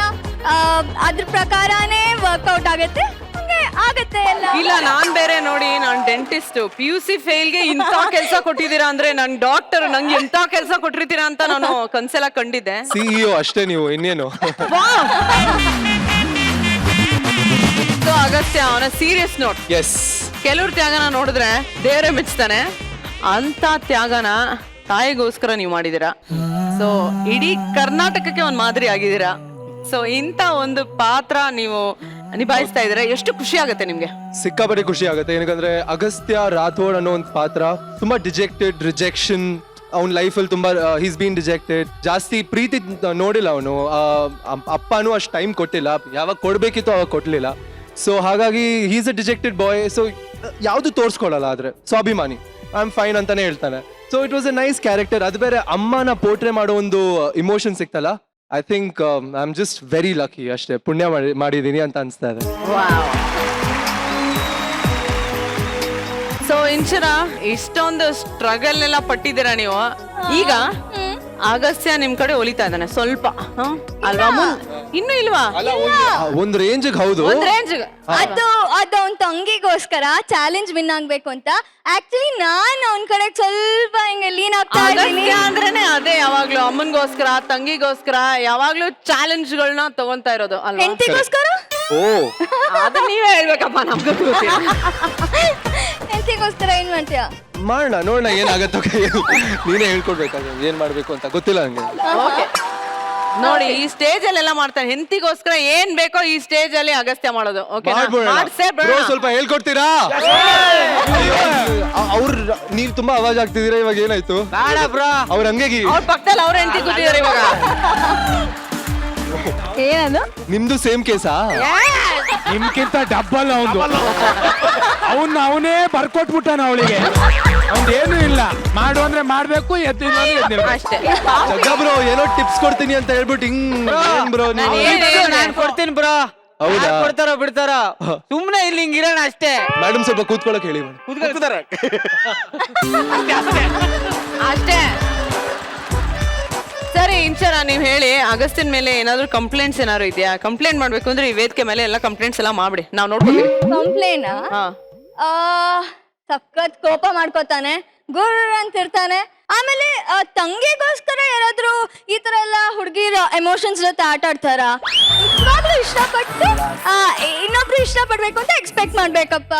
ಅದ್ರ ಪ್ರಕಾರನೇ ವರ್ಕೌಟ್ ಆಗುತ್ತೆ, ಹಂಗೆ ಆಗತ್ತೆ ಎಲ್ಲ. ಇಲ್ಲ, ನಾನ್ ಬೇರೆ ನೋಡಿ, ನಾನ್ ಡೆಂಟಿಸ್ಟ್. PUC ಫೇಲ್ಗೆ ಇಂಥ ಕೆಲಸ ಕೊಟ್ಟಿದ್ದೀರಾ ಅಂದ್ರೆ, ನನ್ ಡಾಕ್ಟರ್ ನಂಗೆ ಎಂತ ಕೆಲಸ ಕೊಟ್ಟಿರ್ತೀರಾ ಅಂತ ನಾನು ಕನ್ಸೆಲ್ಲ ಕಂಡಿದ್ದೆ. CEO ಅಷ್ಟೇ ನೀವು, ಇನ್ನೇನು? ಸೊ ಅಗಸ್ತ್ಯ, ಅವನ ಸೀರಿಯಸ್ ನೋಟ್. ಎಸ್, ಕೆಲವ್ರ ತ್ಯಾಗನ ನೋಡಿದ್ರೆ ದೇವರೇ ಮೆಚ್ತಾನೆ, ಅಂತ ತ್ಯಾಗನ ತಾಯಿಗೋಸ್ಕರ ನೀವು ಮಾಡಿದೀರಾ. ಸೊ ಇಡೀ ಕರ್ನಾಟಕಕ್ಕೆ ಒಂದ್ ಮಾದರಿ ಆಗಿದ್ದೀರಾ. ಸೊ ಇಂತ ಒಂದು ಪಾತ್ರ ನೀವು ನಿಭಾಯಿಸ್ತಾ ಇದ್ರೆ ಎಷ್ಟು ಖುಷಿ ಆಗುತ್ತೆ ನಿಮ್ಗೆ? ಸಿಕ್ಕಾಪಟ್ಟೆ ಖುಷಿ ಆಗುತ್ತೆ. ಏನಕ್ಕಂದ್ರೆ ಅಗಸ್ತ್ಯ ರಾಥೋಡ್ ಅನ್ನೋ ಒಂದು ಪಾತ್ರ ತುಂಬಾ ಡಿಜೆಕ್ಟೆಡ್, ರಿಜೆಕ್ಷನ್, ಅವ್ನ ಲೈಫಲ್ಲಿ ತುಂಬಾ ಹೀಸ್ ಬೀನ್ ಡಿಜೆಕ್ಟೆಡ್. ಜಾಸ್ತಿ ಪ್ರೀತಿ ನೋಡಿಲ್ಲ ಅವನು, ಅಪ್ಪನೂ ಅಷ್ಟು ಟೈಮ್ ಕೊಟ್ಟಿಲ್ಲ, ಯಾವಾಗ ಕೊಡ್ಬೇಕಿತ್ತು ಅವಾಗ ಕೊಡ್ಲಿಲ್ಲ. ಸೊ ಹಾಗಾಗಿ he's a dejected boy. So ಯಾವುದು ತೋರಿಸ್ಕೊಳ್ಳಲ್ಲ, ಆದ್ರೆ ಸ್ವಾಭಿಮಾನಿ, ಐ ಆಮ್ ಫೈನ್ ಅಂತಾನೆ ಹೇಳ್ತಾನೆ. So it was a nice character. ಅದು ಬೇರೆ ಅಮ್ಮನ ಪೋರ್ಟ್ರೇ ಮಾಡೋ ಒಂದು ಇಮೋಷನ್ ಸಿಕ್ತಲ್ಲ, I think I am just very lucky. ಅಷ್ಟೇ, ಪುಣ್ಯ ಮಾಡಿದೀನಿ ಅಂತ ಅನ್ಸ್ತಾ ಇದೆ. ಸೊ ಇಂಚರ, ಇಷ್ಟೊಂದು ಸ್ಟ್ರಗಲ್ ಎಲ್ಲ ಪಟ್ಟಿದ್ದೀರಾ ನೀವು. ಈಗ ಅಗಸ್ತ್ಯ ನಿಮ್ ಕಡೆ ಒಲಿತಾ ಇದ್ದಾನೆ ಸ್ವಲ್ಪ, ಅಲ್ವಾ? ಇನ್ನು ಇಲ್ವಾ? ಒಂದ್ ರೇಂಜ್ ಹೌದು, ಒಂದ್ ರೇಂಜ್. ಅದು ಅದು ಅವ್ನ ತಂಗಿಗೋಸ್ಕರ ಚಾಲೆಂಜ್ ವಿನ್ ಆಗ್ಬೇಕು ಅಂತ ಆಕ್ಚುಲಿ ನಾನು ಅವ್ನ ಕಡೆ ಸ್ವಲ್ಪ ಹಿಂಗೆ ಲೀನ್ ಆಗ್ತಾ ಇದ್ದೀನಿ. ಅಗಸ್ತ್ಯ ಅಂದ್ರೇನೆ ಅದೇ, ಯಾವಾಗ್ಲೂ ಅಮ್ಮನ್ಗೋಸ್ಕರ, ತಂಗಿಗೋಸ್ಕರ ಯಾವಾಗ್ಲೂ ಚಾಲೆಂಜ್ ಗಳನ್ನ ತಗೊಂತಾ ಇರೋದು ಅಲ್ವಾ? ಹೆಂಡತಿಗೋಸ್ಕರ ಓ ಅದು ನೀವೇ ಹೇಳ್ಬೇಕಪ್ಪ, ನಮ್ಗೆ ಗೊತ್ತಿಲ್ಲ. ಹೆಂಡತಿಗೋಸ್ಕರ ಏನ್ ಮಾಡ್ತೀಯ? ಮಾಡೋಣ, ನೋಡೋಣ ಏನಾಗತ್ತೋ. ನೀನೇ ಹೇಳ್ಕೊಡ್ಬೇಕಾದ್ರೆ ಏನ್ ಮಾಡ್ಬೇಕು ಅಂತ ಗೊತ್ತಿಲ್ಲ ನಂಗೆ. ಓಕೆ ನೋಡಿ, ಈ ಸ್ಟೇಜ್ ಅಲ್ಲೆಲ್ಲ ಮಾಡ್ತಾನೆ, ಹೆಂಡತಿಗೋಸ್ಕರ ಏನ್ ಬೇಕೋ ಈ ಸ್ಟೇಜ್ ಅಲ್ಲಿ ಅಗಸ್ತ್ಯ ಮಾಡೋದು. ಓಕೆ, Bro, ಸ್ವಲ್ಪ ಹೇಳ್ಕೊಡ್ತೀರಾ? ಅವ್ರ ನೀವ್ ತುಂಬಾ ಅವಾಜ್ ಆಗ್ತಿದೀರಾ, ಇವಾಗ ಏನಾಯ್ತು? ಬೇಡ ಬ್ರೋ, ಅವ್ರ ಹಂಗಾಗಿ ಅವ್ರ ಪಕ್ಕದಲ್ಲಿ ಅವ್ರ ಹೆಂಡತಿ ಕೂತಿದ್ದಾರೆ ಇವಾಗ. ಏನದು? ನಿಮ್ದು ಸೇಮ್ ಕೇಸಾ? ನಿಮ್ಗಿಂತ ಡಬ್ಬಲ್ ಅವನು ಅವನೇ ಬರ್ಕೊಟ್ಬಿಟ್ಟಾನ ಅವಳಿಗೆ. ಅವ್ನೇನು ಇಲ್ಲ, ಮಾಡು ಅಂದ್ರೆ ಮಾಡ್ಬೇಕು, ಎತ್ತಿನ ಅಷ್ಟೇ. ಜಗ್ಗ ಬ್ರೋ, ಏನೋ ಟಿಪ್ಸ್ ಕೊಡ್ತೀನಿ ಅಂತ ಹೇಳ್ಬಿಟ್ಟು ಹಿಂಗ್ ಏನ್ ಬ್ರೋ ನೀವು? ನಾನು ಕೊಡ್ತೀನಿ ಬ್ರೋ. ಹೌದಾ? ಕೊಡ್ತಾರೋ ಬಿಡ್ತಾರೋ, ಸುಮ್ನೆ ಇಲ್ಲಿ ಹಿಂಗಿರೋಣ ಅಷ್ಟೇ. ಮೇಡಮ್ ಸ್ವಲ್ಪ ಕೂತ್ಕೊಳಕ್ ಹೇಳಿ. ಅಷ್ಟೇ. ಸರಿ ಇಂಚರ, ನೀವ್ ಹೇಳಿ, ಅಗಸ್ತ್ಯನ್ ಮೇಲೆ ಏನಾದ್ರು ಕಂಪ್ಲೇಂಟ್ಸ್ ಏನಾದ್ರು ಇದೆಯಾ? ಕಂಪ್ಲೇಂಟ್ ಮಾಡ್ಬೇಕು ಅಂದ್ರೆ ಈ ವೇದಿಕೆ ಮೇಲೆ ಎಲ್ಲ ಕಂಪ್ಲೇಂಟ್ಸ್ ಎಲ್ಲ ಮಾಡ್ಬಿಡಿ, ನಾವ್ ನೋಡ್ಕೊತೀವಿ. ಕಂಪ್ಲೇನ? ಹಾ, ಸಖತ್ ಕೋಪ ಮಾಡ್ಕೋತಾನೆ, ಗುರ್ರ ಅಂತಿರ್ತಾನೆ. ಆಮೇಲೆ ತಂಗಿಗೋಸ್ಕರ ಯಾರಾದ್ರೂ ಈ ತರ ಎಲ್ಲ ಹುಡುಗಿರ ಎಮೋಷನ್ಸ್ ಜೊತೆ ಆಟ ಆಡ್ತಾರ? ನಿಜವಾಗ್ಲೂ ಇಷ್ಟಪಟ್ಟು ಇನ್ನೊಬ್ರು ಇಷ್ಟಪಡ್ಬೇಕು ಅಂತ ಎಕ್ಸ್ಪೆಕ್ಟ್ ಮಾಡ್ಬೇಕಪ್ಪ.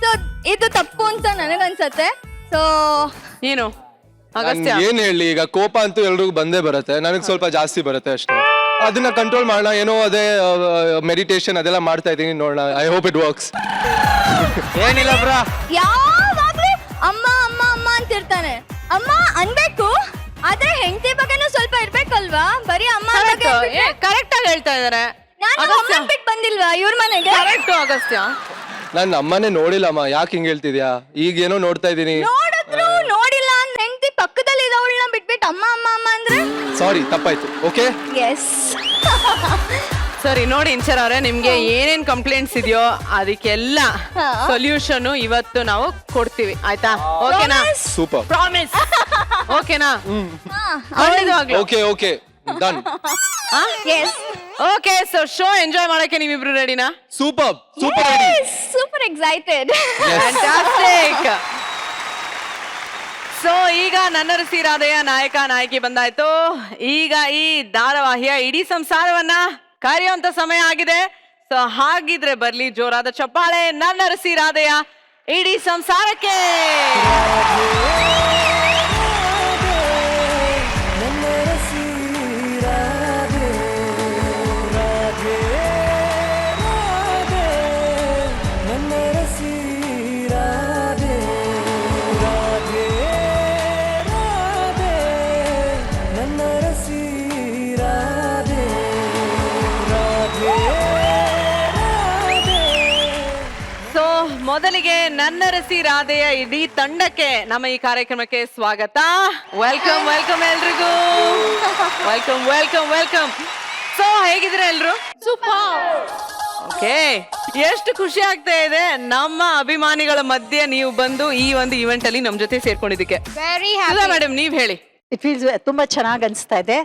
ಸೊ ಇದು ತಪ್ಪು ಅಂತ ನನಗನ್ಸತ್ತೆ. ಸೊ ಏನು ಅಗಸ್ತ್ಯ? ಏನ್ ಹೇಳಿ, ಈಗ ಕೋಪ ಅಂತೂ ಎಲ್ರಿಗೂ ಬಂದೇ ಬರುತ್ತೆ, ನನಗ್ ಸ್ವಲ್ಪ ಜಾಸ್ತಿ ಬರುತ್ತೆ ಅಷ್ಟೇ. ಅದನ್ನ ಕಂಟ್ರೋಲ್ ಮಾಡೋಣ, ಏನೋ ಅದೇ ಮೆಡಿಟೇಷನ್ ಅದೆಲ್ಲ ಮಾಡ್ತಾ ಇದೀನಿ, ನೋಡೋಣ. I hope it works. ಏನಿಲ್ಲ ಬ್ರೋ, ಯಾವಾಗ್ಲೂ ಅಮ್ಮ ಅಮ್ಮ ಅಮ್ಮ ಅಂತಿರ್ತಾನೆ. ಅಮ್ಮ ಅನ್ಬೇಕು, ಆದ್ರೆ ಹೆಂಡತಿ ಬಗ್ಗೆನೂ ಸ್ವಲ್ಪ ಇರ್ಬೇಕಲ್ವಾ? ಬರೀ ಅಮ್ಮ ಕರೆಕ್ಟ್ ಆಗಿ ಹೇಳ್ತಾ ಇದಾರೆ. ನಾನು ಅಮ್ಮನ್ ಬಿಟ್ಟು ಬಂದಿಲ್ವಾ ಇವ್ರ ಮನೆಗೆ? ಕರೆಕ್ಟ್ ಅಗಸ್ತ್ಯ. ನಾನು ಅಮ್ಮನೇ ನೋಡಿಲ್ಲಮ್ಮ, ಯಾಕೆ ಹಿಂಗ್ ಹೇಳ್ತಿದ್ಯಾ? ಈಗ ಏನೋ ನೋಡ್ತಾ ಇದೀನಿ. ನೋಡಿದ್ರು ನೋಡಿಲ್ಲ ಅಂದ್ರೆ ಹೆಂಡತಿ ಪಕ್ಕದಲ್ಲಿ ಇದ್ದವಳನ್ನ ಬಿಟ್ಬಿಟ್ಟು ಅಮ್ಮ ಅಮ್ಮ ಅಮ್ಮ ಅಂದ್ರೆ ಸಾರಿ, ತಪ್ಪಾಯ್ತು. Okay, yes. ಸರಿ ನೋಡಿ ಇಂಚರ ಅವ್ರೆ, ನಿಮ್ಗೆ ಏನೇನ್ ಕಂಪ್ಲೇಂಟ್ಸ್ ಇದೆಯೋ ಅದಕ್ಕೆಲ್ಲ ಸೊಲ್ಯೂಷನ್ ಇವತ್ತು ನಾವು ಕೊಡ್ತೀವಿ, ಆಯ್ತಾ? ಓಕೆನಾ? Super, promise. ಓಕೆನಾ? Okay okay, done. Yes. Okay so show enjoy ಮಾಡಕ್ಕೆ ನೀವಿಬ್ರು ರೆಡಿನಾ? Super super ready. Super excited. Fantastic. So ಈಗ ನನ್ನ ರಸಿ ರಾಧೆಯ ನಾಯಕ ನಾಯಕಿ ಬಂದಾಯ್ತು. ಈಗ ಈ ಧಾರಾವಾಹಿಯ ಇಡೀ ಸಂಸಾರವನ್ನ ಕರೆಯುವಂತ ಸಮಯ ಆಗಿದೆ. ಸೊ ಹಾಗಿದ್ರೆ ಬರ್ಲಿ ಜೋರಾದ ಚಪ್ಪಾಳೆ ನನ್ನ ರಸಿ ರಾಧೆಯ ಇಡೀ ಸಂಸಾರಕ್ಕೆ. ಸೊ ಮೊದಲಿಗೆ ನನ್ನ ರಸಿ ರಾಧೆಯ ಇಡೀ ತಂಡಕ್ಕೆ ನಮ್ಮ ಈ ಕಾರ್ಯಕ್ರಮಕ್ಕೆ ಸ್ವಾಗತ. ವೆಲ್ಕಮ್ ವೆಲ್ಕಮ್ ಎಲ್ರಿಗೂ. Welcome welcome welcome. ಸೊ ಹೇಗಿದ್ರೆ ಎಲ್ರು? ಓಕೆ, ಎಷ್ಟು ಖುಷಿ ಆಗ್ತಾ ಇದೆ ನಮ್ಮ ಅಭಿಮಾನಿಗಳ ಮಧ್ಯೆ ನೀವು ಬಂದು ಈ ಒಂದು ಇವೆಂಟ್ ಅಲ್ಲಿ ನಮ್ ಜೊತೆ ಸೇರ್ಕೊಂಡಿದ್ದಕ್ಕೆ. ವೆರಿ ಮೇಡಮ್ ನೀವ್ ಹೇಳಿ. ಇಟ್ ಫೀಲ್ಸ್ ತುಂಬಾ ಚೆನ್ನಾಗಿ ಅನಿಸ್ತಾ ಇದೆ.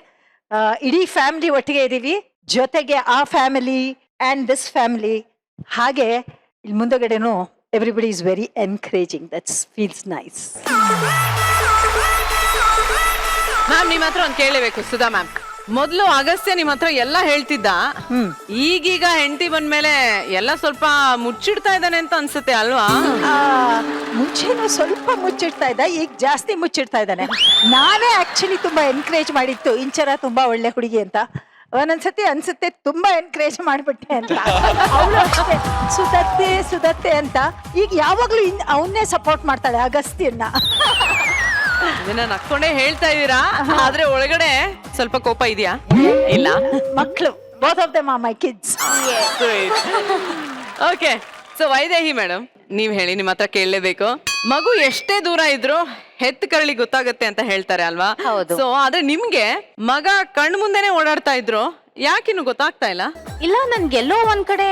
ಇಡೀ ಫ್ಯಾಮಿಲಿ ಒಟ್ಟಿಗೆ ಇದ್ದೀವಿ, ಜೊತೆಗೆ ಆ ಫ್ಯಾಮಿಲಿ ಅಂಡ್ ದಿಸ್ ಫ್ಯಾಮಿಲಿ. ಹಾಗೆ ಇಲ್ಲಿ ಮುಂದಗಡೆನು everybody is very encouraging. That's feels nice. Ma'am ನಿಮ್ಮ ಹತ್ರ ಒಂದು ಕೇಳಬೇಕು ಸುಧಾ ಮ್ಯಾಮ್. ಮೊದ್ಲು ಅಗಸ್ತ್ಯ ನಿಮ್ ಹತ್ರ ಎಲ್ಲ ಹೇಳ್ತಿದ್ದ, ಈಗೀಗ ಹೆಂಡತಿ ಬಂದ್ಮೇಲೆ ಎಲ್ಲ ಸ್ವಲ್ಪ ಮುಚ್ಚಿಡ್ತಾ ಇದ್ದಾನೆ ಅಂತ ಅನ್ಸುತ್ತೆ ಅಲ್ವಾ? ಮುಂಚೆನೂ ಸ್ವಲ್ಪ ಮುಚ್ಚಿಡ್ತಾ ಇದ್ದ, ಈಗ ಜಾಸ್ತಿ ಮುಚ್ಚಿಡ್ತಾ ಇದ್ದಾನೆ. ನಾನೇ ಆಕ್ಚುಲಿ ತುಂಬಾ ಎನ್ಕರೇಜ್ ಮಾಡಿತ್ತು, ಇಂಚರ ತುಂಬಾ ಒಳ್ಳೆ ಹುಡುಗಿ ಅಂತ. ಒಂದೊಂದ್ಸತಿ ಅನ್ಸುತ್ತೆ ತುಂಬಾ ಎನ್ಕರೇಜ್ ಮಾಡ್ಬಿಟ್ಟೆ ಅಂತ. ಅವಳು ಅಷ್ಟೇ ಸುಧತ್ತೆ ಸುಧತ್ತೆ ಅಂತ. ಈಗ ಯಾವಾಗ್ಲೂ ಅವನ್ನೇ ಸಪೋರ್ಟ್ ಮಾಡ್ತಾಳೆ, ಅಗಸ್ತ್ಯನ್ನ. ಇದನ್ನ ನಕ್ಕೊಂಡೇ ಹೇಳ್ತಾ ಇದೀರಾ, ಆದ್ರೆ ಒಳಗಡೆ ಸ್ವಲ್ಪ ಕೋಪ ಇದೆಯಾ? ಇಲ್ಲ, ಮಕ್ಕಳು both of them are my kids. Okay, so Vaidehi madam ನೀವ್ ಹೇಳಿ, ನಿಮ್ ಹತ್ರ ಕೇಳಲೇಬೇಕು. ಮಗು ಎಷ್ಟೇ ದೂರ ಇದ್ರು ಹೆತ್ ಕರಳಿ ಗೊತ್ತಾಗತ್ತೆ ಅಂತ ಹೇಳ್ತಾರೆ ಅಲ್ವಾ? ಸೊ ಆದ್ರೆ ನಿಮ್ಗೆ ಮಗ ಕಣ್ ಮುಂದೆನೆ ಓಡಾಡ್ತಾ ಇದ್ರು, ಯಾಕಿನ್ನು ಗೊತ್ತಾಗ್ತಾ ಇಲ್ಲ? ಇಲ್ಲ, ನನ್ಗೆಲ್ಲೋ ಒಂದ್ ಕಡೆ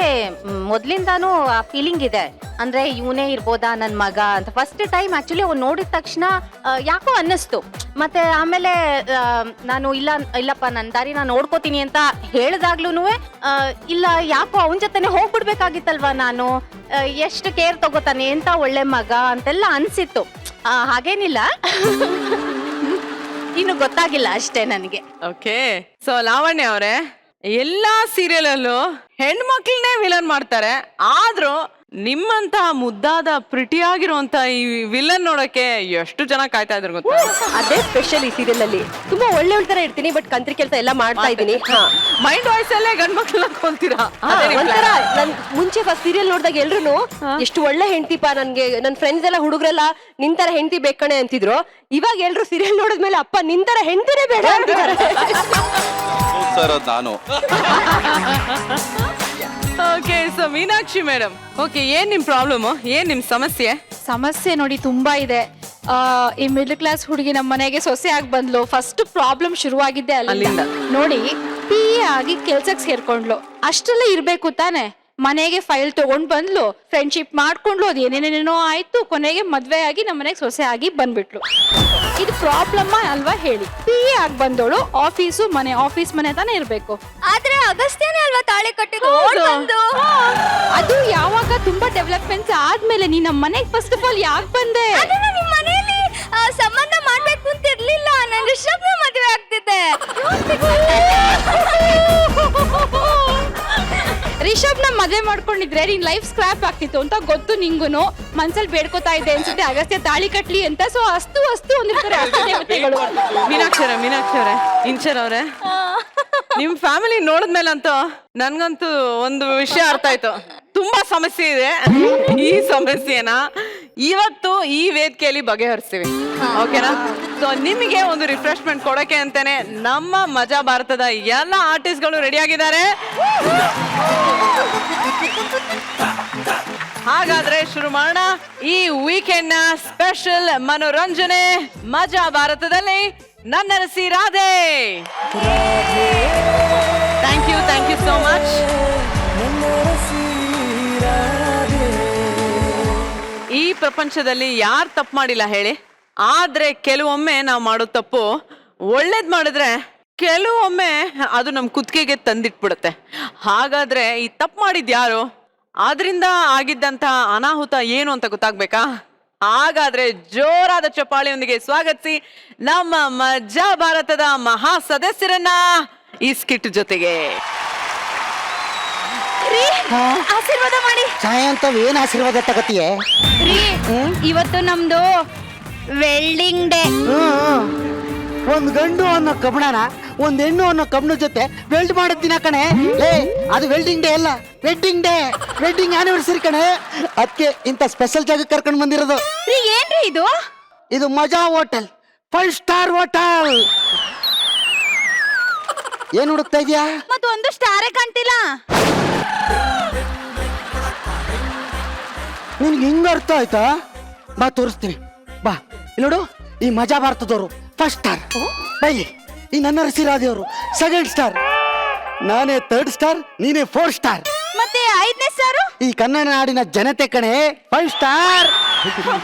ಮೊದ್ಲಿಂದಾನು ಆ ಫೀಲಿಂಗ್ ಇದೆ. ಅಂದ್ರೆ ಇವನೇ ಇರ್ಬೋದಾ ನನ್ ಮಗ ಅಂತ. ಫಸ್ಟ್ ಟೈಮ್ ಆಕ್ಚುಲಿ ಅವ್ನು ನೋಡಿದ ತಕ್ಷಣ ಯಾಕೋ ಅನ್ನಿಸ್ತು. ಮತ್ತೆ ಆಮೇಲೆ ನಾನು ಇಲ್ಲಪ್ಪ ನನ್ ದಾರಿ ನಾನು ನೋಡ್ಕೋತೀನಿ ಅಂತ ಹೇಳಿದಾಗ್ಲೂ ಇಲ್ಲ ಯಾಕೋ ಅವನ ಜೊತೆನೆ ಹೋಗ್ಬಿಡ್ಬೇಕಾಗಿತ್ತಲ್ವಾ ನಾನು. ಎಷ್ಟು ಕೇರ್ ತಗೋತಾನೆ, ಎಂತ ಒಳ್ಳೆ ಮಗ ಅಂತೆಲ್ಲ ಅನ್ಸಿತ್ತು. ಹಾಗೇನಿಲ್ಲ, ಇನ್ನು ಗೊತ್ತಾಗಿಲ್ಲ ಅಷ್ಟೇ ನನಗೆ. ಓಕೆ, ಸೊ ಲಾವಣ್ಯ ಅವರೇ, ಎಲ್ಲಾ ಸೀರಿಯಲ್ ಅಲ್ಲೂ ಹೆಣ್ಮಕ್ಳನ್ನೇ ವಿಲನ್ ಮಾಡ್ತಾರೆ, ಆದ್ರೂ ನಿಮ್ಮಂತಹ ಮುದ್ದಾದ ಪ್ರಿಟಿಯಾಗಿರುವಂತ ಈ ವಿಲನ್ ನೋಡಕ್ಕೆ ಎಷ್ಟು ಜನ ಕಾಯ್ತಾ ಇದ್ರು ಗೊತ್ತಾ? ಅದೇ ಸ್ಪೆಷಲ್ ಈ ಸೀರಿಯಲ್ ಅಲ್ಲಿ. ತುಂಬಾ ಒಳ್ಳೆ ತರ ಇರ್ತೀನಿ, ಬಟ್ ಕಂತ್ರಿ ಕೆಲಸ ಎಲ್ಲ ಮಾಡ್ತಾ ಇದ್ದೀನಿ. ಮೈಂಡ್ ವಾಯ್ಸ್ ಅಲ್ಲೇ ಗಂಡ್ ಮಕ್ಳನ್ನ ಕೊಂತೀರಾ? ಒಂಥರ ನನ್ ಮುಂಚೆ ಫಸ್ಟ್ ಸೀರಿಯಲ್ ನೋಡಿದಾಗ ಎಲ್ರು ಎಷ್ಟು ಒಳ್ಳೆ ಹೆಂಡತಿಪ್ಪ, ನನ್ಗೆ ನನ್ ಫ್ರೆಂಡ್ಸ್ ಎಲ್ಲ ಹುಡುಗರೆಲ್ಲ ನಿಂತರ ಹೆಂಡತಿ ಬೇಕಣೆ ಅಂತಿದ್ರು. ಇವಾಗ ಎಲ್ರು ಸೀರಿಯಲ್ ನೋಡಿದ್ಮೇಲೆ ಅಪ್ಪ ನಿಂತರ ಹೆಂಡತಿನೇ ಬೇಡ ಅಂತಿದ್ದಾರೆ. ನಾನು okay, so Meenakshi madam, okay ಏನ್ ನಿಮ್ ಪ್ರಾಬ್ಲಮ್, ಏನ್ ನಿಮ್ ಸಮಸ್ಯೆ? ಸಮಸ್ಯೆ ನೋಡಿ ತುಂಬಾ ಇದೆ. ಈ ಮಿಡ್ಲ್ ಕ್ಲಾಸ್ ಹುಡುಗಿ ನಮ್ಮ ಮನೆಗೆ ಸೊಸೆ ಆಗಿ ಬಂದ್ಲು. ಫಸ್ಟ್ ಪ್ರಾಬ್ಲಮ್ ಶುರುವಾಗಿದ್ದೆ ಅಲ್ಲಿಂದ. ನೋಡಿ, PA ಆಗಿ ಕೆಲ್ಸಕ್ಕೆ ಸೇರ್ಕೊಂಡ್ಲು, ಅಷ್ಟೆಲ್ಲ ಇರ್ಬೇಕು ತಾನೆ. ಮನೆಗೆ ಫೈಲ್ ತಗೊಂಡ್ ಬಂದ್ಲು, ಫ್ರೆಂಡ್ಶಿಪ್ ಮಾಡ್ಕೊಂಡ್ಲು, ಅದು ಏನೇನೇನೋ ಆಯ್ತು, ಕೊನೆಗೆ ಮದ್ವೆ ಆಗಿ ನಮ್ಮ ಮನೆಗೆ ಸೊಸೆ ಆಗಿ ಬಂದ್ಬಿಟ್ಲು. ಇದು ಪ್ರಾಬ್ಲಮ್ ಅಲ್ವಾ ಹೇಳಿ? PA ಆಗಿ ಬಂದೋಳು ಆಫೀಸು ಮನೆ, ಆಫೀಸ್ ಮನೆ ತಾನೇ ಇರ್ಬೇಕು. ಆದ್ರೆ ಅಗಸ್ತ್ಯನೇ ಅಲ್ವಾ ತಾಳಿ ಕಟ್ಟಿದ್ದು? ಅದು ಯಾವಾಗ ತುಂಬಾ ಡೆವಲಪ್ಮೆಂಟ್ಸ್ ಆದ್ಮೇಲೆ. ನೀ ನಮ್ಮ ಮನೆಗೆ ಫಸ್ಟ್ ಆಫ್ ಆಲ್ ಯಾಕೆ ಬಂದೆ? ನಿಮ್ ಮನೆಯಲ್ಲಿ ಸಂಬಂಧ ಮಾಡ್ಬೇಕು ಅಂತ ಇರ್ಲಿಲ್ಲ, ನಾನು ರಿಷಬ್ನ ಮದುವೆ ಆಗ್ತಿದ್ದೆ. ರಿಷಬ್ನ ಮದುವೆ ಮಾಡ್ಕೊಂಡಿದ್ರೆ ನಿನ್ ಲೈಫ್ ಸ್ಕ್ರಾಪ್ ಆಗ್ತಿತ್ತು ಅಂತ ಗೊತ್ತು ನಿಂಗುನು. ಮನ್ಸಲ್ಲಿ ಬೇಡ್ಕೋತಾ ಇದ್ದೆ ಅನ್ಸುತ್ತೆ ಅಗಸ್ತ್ಯ ತಾಳಿ ಕಟ್ಲಿ ಅಂತ. ಸೊ ಅಷ್ಟು ಒಂದಿರ್ತಾರೆ ದೇವತೆಗಳು. ಮೀನಾಕ್ಷಿ ಅವರೇ, ಇಂಚರ್ ಅವರೇ, ನಿಮ್ ಫ್ಯಾಮಿಲಿ ನೋಡಿದ್ಮೇಲಂತೂ ನನ್ಗಂತೂ ಒಂದು ವಿಷಯ ಅರ್ಥ ಆಯ್ತು. ತುಂಬಾ ಸಮಸ್ಯೆ ಇದೆ. ಈ ಸಮಸ್ಯೆನ ಇವತ್ತು ಈ ವೇದಿಕೆಯಲ್ಲಿ ಬಗೆಹರಿಸ್ತೀವಿ, ಓಕೆನಾ? ಸೊ ನಿಮಗೆ ಒಂದು ರಿಫ್ರೆಶ್ಮೆಂಟ್ ಕೊಡಕ್ಕೆ ಅಂತಾನೆ ನಮ್ಮ ಮಜಾ ಭಾರತದ ಎಲ್ಲ ಆರ್ಟಿಸ್ಟ್ಗಳು ರೆಡಿ ಆಗಿದ್ದಾರೆ. ಹಾಗಾದ್ರೆ ಶುರು ಮಾಡೋಣ ಈ ವೀಕೆಂಡ್ ನ ಸ್ಪೆಷಲ್ ಮನೋರಂಜನೆ ಮಜಾ ಭಾರತದಲ್ಲಿ ನನ್ನ ರಸಿ ರಾಧೆ. Thank you so much. ಈ ಪ್ರಪಂಚದಲ್ಲಿ ಯಾರು ತಪ್ಪು ಮಾಡಿಲ್ಲ ಹೇಳಿ, ಆದ್ರೆ ಕೆಲವೊಮ್ಮೆ ನಾವು ಮಾಡೋ ತಪ್ಪು ಒಳ್ಳೇದ್ ಮಾಡಿದ್ರೆ ಕೆಲವೊಮ್ಮೆ ಅದು ನಮ್ ಕುತ್ತಿಗೆಗೆ ತಂದಿಟ್ಬಿಡುತ್ತೆ. ಹಾಗಾದ್ರೆ ಈ ತಪ್ಪು ಮಾಡಿದ್ ಯಾರು, ಆದ್ರಿಂದ ಆಗಿದ್ದಂತ ಅನಾಹುತ ಏನು ಅಂತ ಗೊತ್ತಾಗ್ಬೇಕಾ? ಹಾಗಾದ್ರೆ ಜೋರಾದ ಚಪ್ಪಾಳೆಯೊಂದಿಗೆ ಸ್ವಾಗತಿಸಿ ನಮ್ಮ ಮಜಾ ಭಾರತದ ಮಹಾ ಸದಸ್ಯರನ್ನ ಈ ಸ್ಕಿಟ್ ಜೊತೆಗೆ. ಆಶೀರ್ವಾದ ಮಾಡಿ ಸಾಯಂತವ್ ಏನ್ ಆಶೀರ್ವಾದ ತಗತಿಯೇ? ರೀ. ಇವತ್ತು ನಮ್ದು ವೆಲ್ಡಿಂಗ್ ಡೇ. ಒಂದ್ ಗಂಡು ಅನ್ನೋ ಕಬ್ಬಣನ ಒಂದ್ ಹೆಣ್ಣು ಅನ್ನೋ ಕಬ್ಬಣ ಜೊತೆ ವೆಲ್ಡ್ ಮಾಡೋದ್ ದಿನ ಕಣೆ. ಲೇ, ಅದು ವೆಲ್ಡಿಂಗ್ ಡೇ ಅಲ್ಲ, ವೆಡ್ಡಿಂಗ್ ಡೇ, ವೆಡ್ಡಿಂಗ್ ಆನಿವರ್ಸರಿ ಕಣೆ. ಅದಕ್ಕೆ ಇಂಥ ಸ್ಪೆಷಲ್ ಜಾಗ ಕರ್ಕೊಂಡ್ ಬಂದಿರೋದು. ರೀ ಏನ್ರಿ ಇದು? ಇದು ಮಜಾ ಹೋಟೆಲ್, 5 ಸ್ಟಾರ್ ಹೋಟೆಲ್. ಏನ್ ಹುಡುಕ್ತಾ ಇದೀಯಾ? ಮತ್ ಒಂದು ಸ್ಟಾರೇ ಕಾಣ್ತಿಲ್ಲ. ನಿನ್ಗೆ ಹಿಂಗ ಅರ್ಥ ಆಯ್ತಾ? ಬಾ ತೋರಿಸ್ತೀನಿ, ಬಾ. ಇಲ್ಲಿ ನೋಡು, ಈ ಮಜಾ ಭಾರತದವರು 1 ಸ್ಟಾರ್, ಬೈಲಿ. ಈ ನನ್ನ ರಸಿರಾದಿಯವರು 2 ಸ್ಟಾರ್, ನಾನೇ 3 ಸ್ಟಾರ್, ನೀನೇ 4 ಸ್ಟಾರ್. ಮತ್ತೆ 5ನೇ ಸ್ಟಾರು? ಈ ಕನ್ನಡ ನಾಡಿನ ಜನತೆ ಕಣೆ 5 ಸ್ಟಾರ್.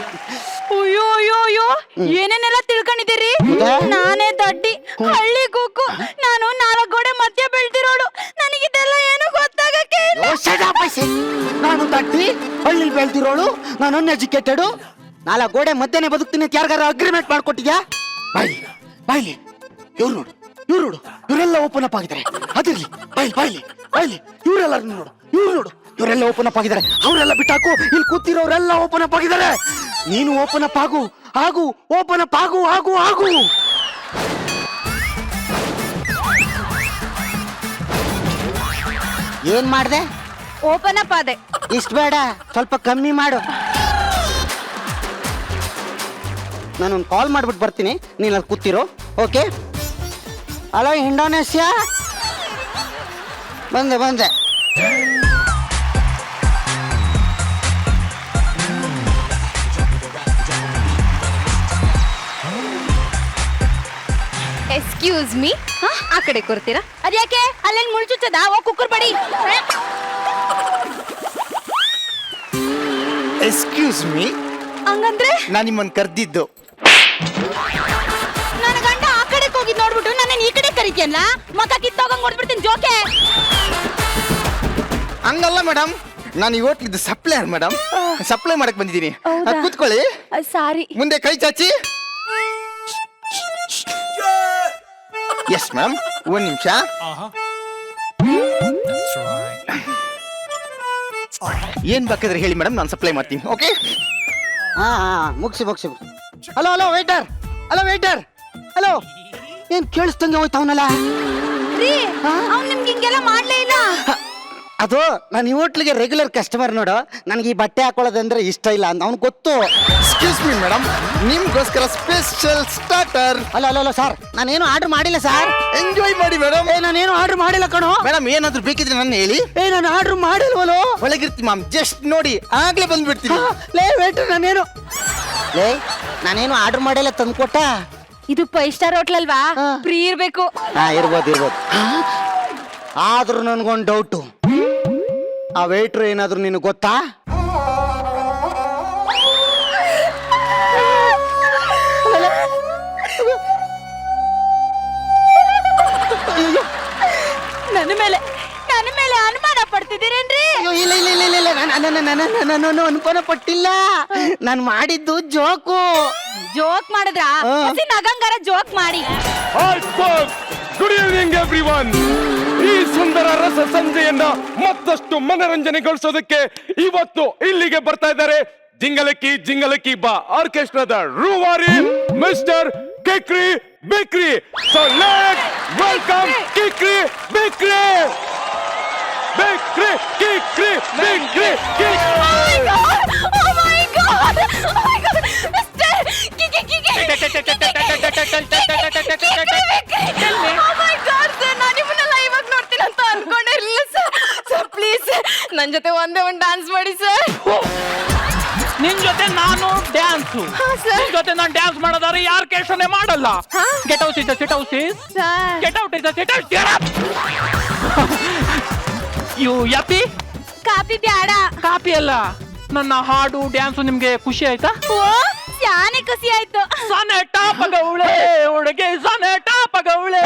ಅಯ್ಯೋ ಅಯ್ಯೋ ಅಯ್ಯೋ, ಏನೇನೆಲ್ಲ ತಿಳ್ಕೊಂಡಿದ್ದೀರಿ? ನಾನೇ ದಡ್ಡಿ, ಹಳ್ಳಿ ಕೂಕು. ನಾನು 4 ಗೋಡೆ ಮಧ್ಯ ಬೆಳ್ದಿರೋಳು. ನನಗಿದೆಲ್ಲ ಏನು ಗೊತ್ತಾಗಕ್ಕೆ ಇಲ್ಲ. ನಾನು ತಟ್ಟಿ ಹಳ್ಳಿ ಬೆಳ್ತಿರೋಳು, ನಾನು ಅನ್ಎಜುಕೇಟೆಡ್, 4 ಗೋಡೆ ಮಧ್ಯೆ ಬದುಕ್ತೀನಿ ಅಂತ ಯಾರಿಗಾರ ಅಗ್ರಿಮೆಂಟ್ ಮಾಡ್ಕೊಟ್ಟಿದ್ಯಾ? ಬಾಯ್ಲಿ ಬಾಯ್ಲಿ. ಇವ್ರು ನೋಡು, ಇವ್ರು ನೋಡು, ಇವರೆಲ್ಲ ಓಪನ್ ಅಪ್ ಆಗಿದ್ದಾರೆ. ಅದಿರ್ಲಿ, ಬಾಯ್ಲಿ ಬಾಯ್ಲಿ ಬಾಯ್ಲಿ. ಇವರೆಲ್ಲ ನೋಡು, ಇವ್ರು ನೋಡು, ಇವರೆಲ್ಲ ಓಪನ್ ಅಪ್ ಆಗಿದ್ದಾರೆ. ಅವರೆಲ್ಲ ಬಿಟ್ಟಾಕು, ಇಲ್ಲಿ ಕೂತಿರೋರೆಲ್ಲ ಓಪನ್ ಅಪ್ ಆಗಿದ್ದಾರೆ. ನೀನು ಓಪನ್ ಅಪ್ ಆಗು, ಆಗು, ಓಪನ್ ಅಪ್ ಆಗು, ಆಗು, ಆಗು. ಏನ್ ಮಾಡ್ದೆ? ಓಪನ್ ಅಪ್ ಆದೆ. ಇಷ್ಟು ಬೇಡ, ಸ್ವಲ್ಪ ಕಮ್ಮಿ ಮಾಡು. ನಾನೊಂದು ಕಾಲ್ ಮಾಡ್ಬಿಟ್ಟು ಬರ್ತೀನಿ, ನೀನು ಅಲ್ಲಿ ಕೂತಿರೋ. ಓಕೆ? ಹಲೋ ಇಂಡೋನೇಷ್ಯಾ, ಬಂದೆ ಬಂದೆ. ಎಕ್ಸ್ಕ್ಯೂಸ್ ಮೀ, ಆ ಕಡೆ ಕೊಡ್ತೀರಾ? ಅದ್ಯಾಕೆ ಅಲ್ಲೇನ್ ಮುಳ್ಚುಚ್ಚದ? ಓ ಕುಕ್ಕರ್ ಬಡಿ. ಎಕ್ಸ್ಕ್ಯೂಸ್ ಮೀ, ಹಂಗಂದ್ರೆ ನಾನು ನಿಮ್ಮನ್ನು ಕರೆದಿದ್ದು. ನನ್ನ ಗಂಡ ಆ ಕಡೆ ಹೋಗಿದ್ ನೋಡ್ಬಿಟ್ಟು ನನ್ನ ಈ ಕಡೆ ಕರಿತೀಯಲ್ಲ, ಮಕ್ಕ ಕಿತ್ತೋಗಂಗ್ ಹೊಡ್ಬಿಡ್ತೀನಿ ಜೋಕೆ. ಹಂಗಲ್ಲ ಮೇಡಮ್, ನಾನು ಈ ಹೋಟ್ಲಿದ್ದು ಸಪ್ಲೈಯರ್ ಮೇಡಮ್, ಸಪ್ಲೈ ಮಾಡಕ್ ಬಂದಿದ್ದೀನಿ. ಕೂತ್ಕೊಳ್ಳಿ. ಸಾರಿ. ಮುಂದೆ ಕೈ ಚಾಚಿ. ಎಸ್ ಮ್ಯಾಮ್, 1 ನಿಮಿಷ. ಏನ್ ಬೇಕಾದ್ರೆ ಹೇಳಿ ಮೇಡಮ್, ನಾನು ಸಪ್ಲೈ ಮಾಡ್ತೀನಿ. ಓಕೆ? ಹಾ ಹಾ, ಮುಗಿಸಿ ಮುಗಿಸಿ. Hello hello waiter, hello waiter, hello. ಏನ್ ಕೇಳಿಸ್ತಂಗೆ ಹೋಯ್ತವನಲ್ಲ? ರೀ, ಅವ್ನು ನಿಮ್ಗೆ ಹಿಂಗೆಲ್ಲ ಮಾಡ್ಲೇ ಇಲ್ಲ. ಅದು ನಾನು ಈ ಹೋಟ್ಲಿಗೆ ರೆಗ್ಯುಲರ್ ಕಸ್ಟಮರ್ ನೋಡು, ನನಗೆ ಈ ಬಟ್ಟೆ ಹಾಕೊಳ್ಳೋದಂದ್ರೆ ಇಷ್ಟ ಇಲ್ಲ ಅಂತ ಅವ್ನು ಗೊತ್ತು. ಎಕ್ಸ್ಕ್ಯೂಸ್ ಮೀ ಮೇಡಮ್, ನಿಮ್ಗೋಸ್ಕರ ಸ್ಪೆಷಲ್ ಸ್ಟಾರ್ಟರ್. ಅಲ್ಲ ಅಲ್ಲ ಅಲ್ಲ ಸರ್, ನಾನೇನು ಆರ್ಡರ್ ಮಾಡಿಲ್ಲ ಸರ್. ಎಂಜಾಯ್ ಮಾಡಿ ಮೇಡಮ್. ನಾನೇನು ಆರ್ಡರ್ ಮಾಡಿಲ್ಲ ಕಣೋ. ಮೇಡಮ್, ಏನಾದ್ರೂ ಬೇಕಿದ್ರೆ ನನ್ನ ಹೇಳಿ. ನಾನು ಆರ್ಡರ್ ಮಾಡಿಲ್ವಲ್ಲೋ. ಒಳಗಿರ್ತಿ ಮ್ಯಾಮ್, ಜಸ್ಟ್ ನೋಡಿ, ಆಗ್ಲೇ ಬಂದ್ಬಿಡ್ತೀನಿ. ಲೇ ವೇಟರ್, ನಾನೇನು ಆರ್ಡರ್ ಮಾಡಿಲ್ಲ, ತಂದ್ಕೊಟ್ಟ. ಇದು 5 ಸ್ಟಾರ್ ಹೋಟ್ಲ್ ಅಲ್ವಾ, ಫ್ರೀ ಇರ್ಬೇಕು. ಹಾ, ಇರ್ಬೋದು ಇರ್ಬೋದು. ಆದ್ರೂ ನನ್ಗೊಂದು ಡೌಟು, ಆ ವೇಟ್ರ್ ಏನಾದ್ರು ನಿನಗೆ ಗೊತ್ತಾ? ನನ್ನ ಮೇಲೆ ಅನುಮಾನ ಪಡ್ತಿದ್ದೀರೇನ್ರಿ? ಇಲ್ಲ ಇಲ್ಲ ಇಲ್ಲ ಇಲ್ಲ, ನಾನು ಅನುಮಾನ ಪಟ್ಟಿಲ್ಲ. ನಾನು ಮಾಡಿದ್ದು ಜೋಕು. ಜೋಕ್ ಮಾಡಿದ್ರ? ನಗಂಗಾರ ಜೋಕ್ ಮಾಡಿ. Good evening everyone. ಈ ಸುಂದರ ರಸ ಸಂಜೆಯನ್ನ ಮತ್ತಷ್ಟು ಮನರಂಜನೆಗೊಳಿಸೋದಕ್ಕೆ ಇವತ್ತು ಇಲ್ಲಿಗೆ ಬರ್ತಾ ಇದ್ದಾರೆ ಜಿಂಗಲಕ್ಕಿ ಜಿಂಗಲಕ್ಕಿ ಬಾ ಆರ್ಕೆಸ್ಟ್ರಾದ ರೂವಾರಿ ಮಿಸ್ಟರ್ ಕಿಕ್ರಿ ಬಿಕ್ರಿ. ಸೊ ಲೆಟ್ಸ್ ವೆಲ್ಕಮ್ ಕಿಕ್ರಿ ಬಿಕ್ರಿ. ಬಿಕ್ರಿ ಕಿಕ್ರಿ ಬಿಕ್ರಿ ಕಿಕ್ರಿ. Oh my god! Oh my god! Mister Kiki. Oh my god, sir, ನಾನು ನಿಮ್ಮನ್ನೆಲ್ಲ ಇವಾಗ ನೋಡ್ತೀನಿ ಅಂತ ಅನ್ಕೊಂಡಿರ್ಲಿಲ್ಲ ಸರ್. ಸರ್ ಪ್ಲೀಸ್ ನನ್ನ ಜೊತೆ ಒಂದೇ ಒಂದು ಡಾನ್ಸ್ ಮಾಡಿ ಸರ್. ನಿನ್ ಜೊತೆ ನಾನು ಡ್ಯಾನ್ಸ್, ನಿನ್ ಜೊತೆ ನಾನು ಡ್ಯಾನ್ಸ್ ಮಾಡೋದಾದ್ರೆ ಯಾರು ಕೆಲಸನೇ ಮಾಡಲ್ಲ. Get out is sit out is get out is sit out. ಯು ಯಪ್ಪಿ ಕಾಪಿ ಬ್ಯಾಡ. ಕಾಪಿ ಅಲ್ಲ, ನನ್ನ ಹಾಡು ಡ್ಯಾನ್ಸು ನಿಮ್ಗೆ ಖುಷಿ ಆಯ್ತಾ? ಓ ಸ್ಯಾನೆ ಖುಷಿ ಆಯ್ತು. ಸನೆ ಟಾಪಗೌಳೆ ಹುಡುಗಿ ಸನೆ ಟಾಪಗೌಳೆ.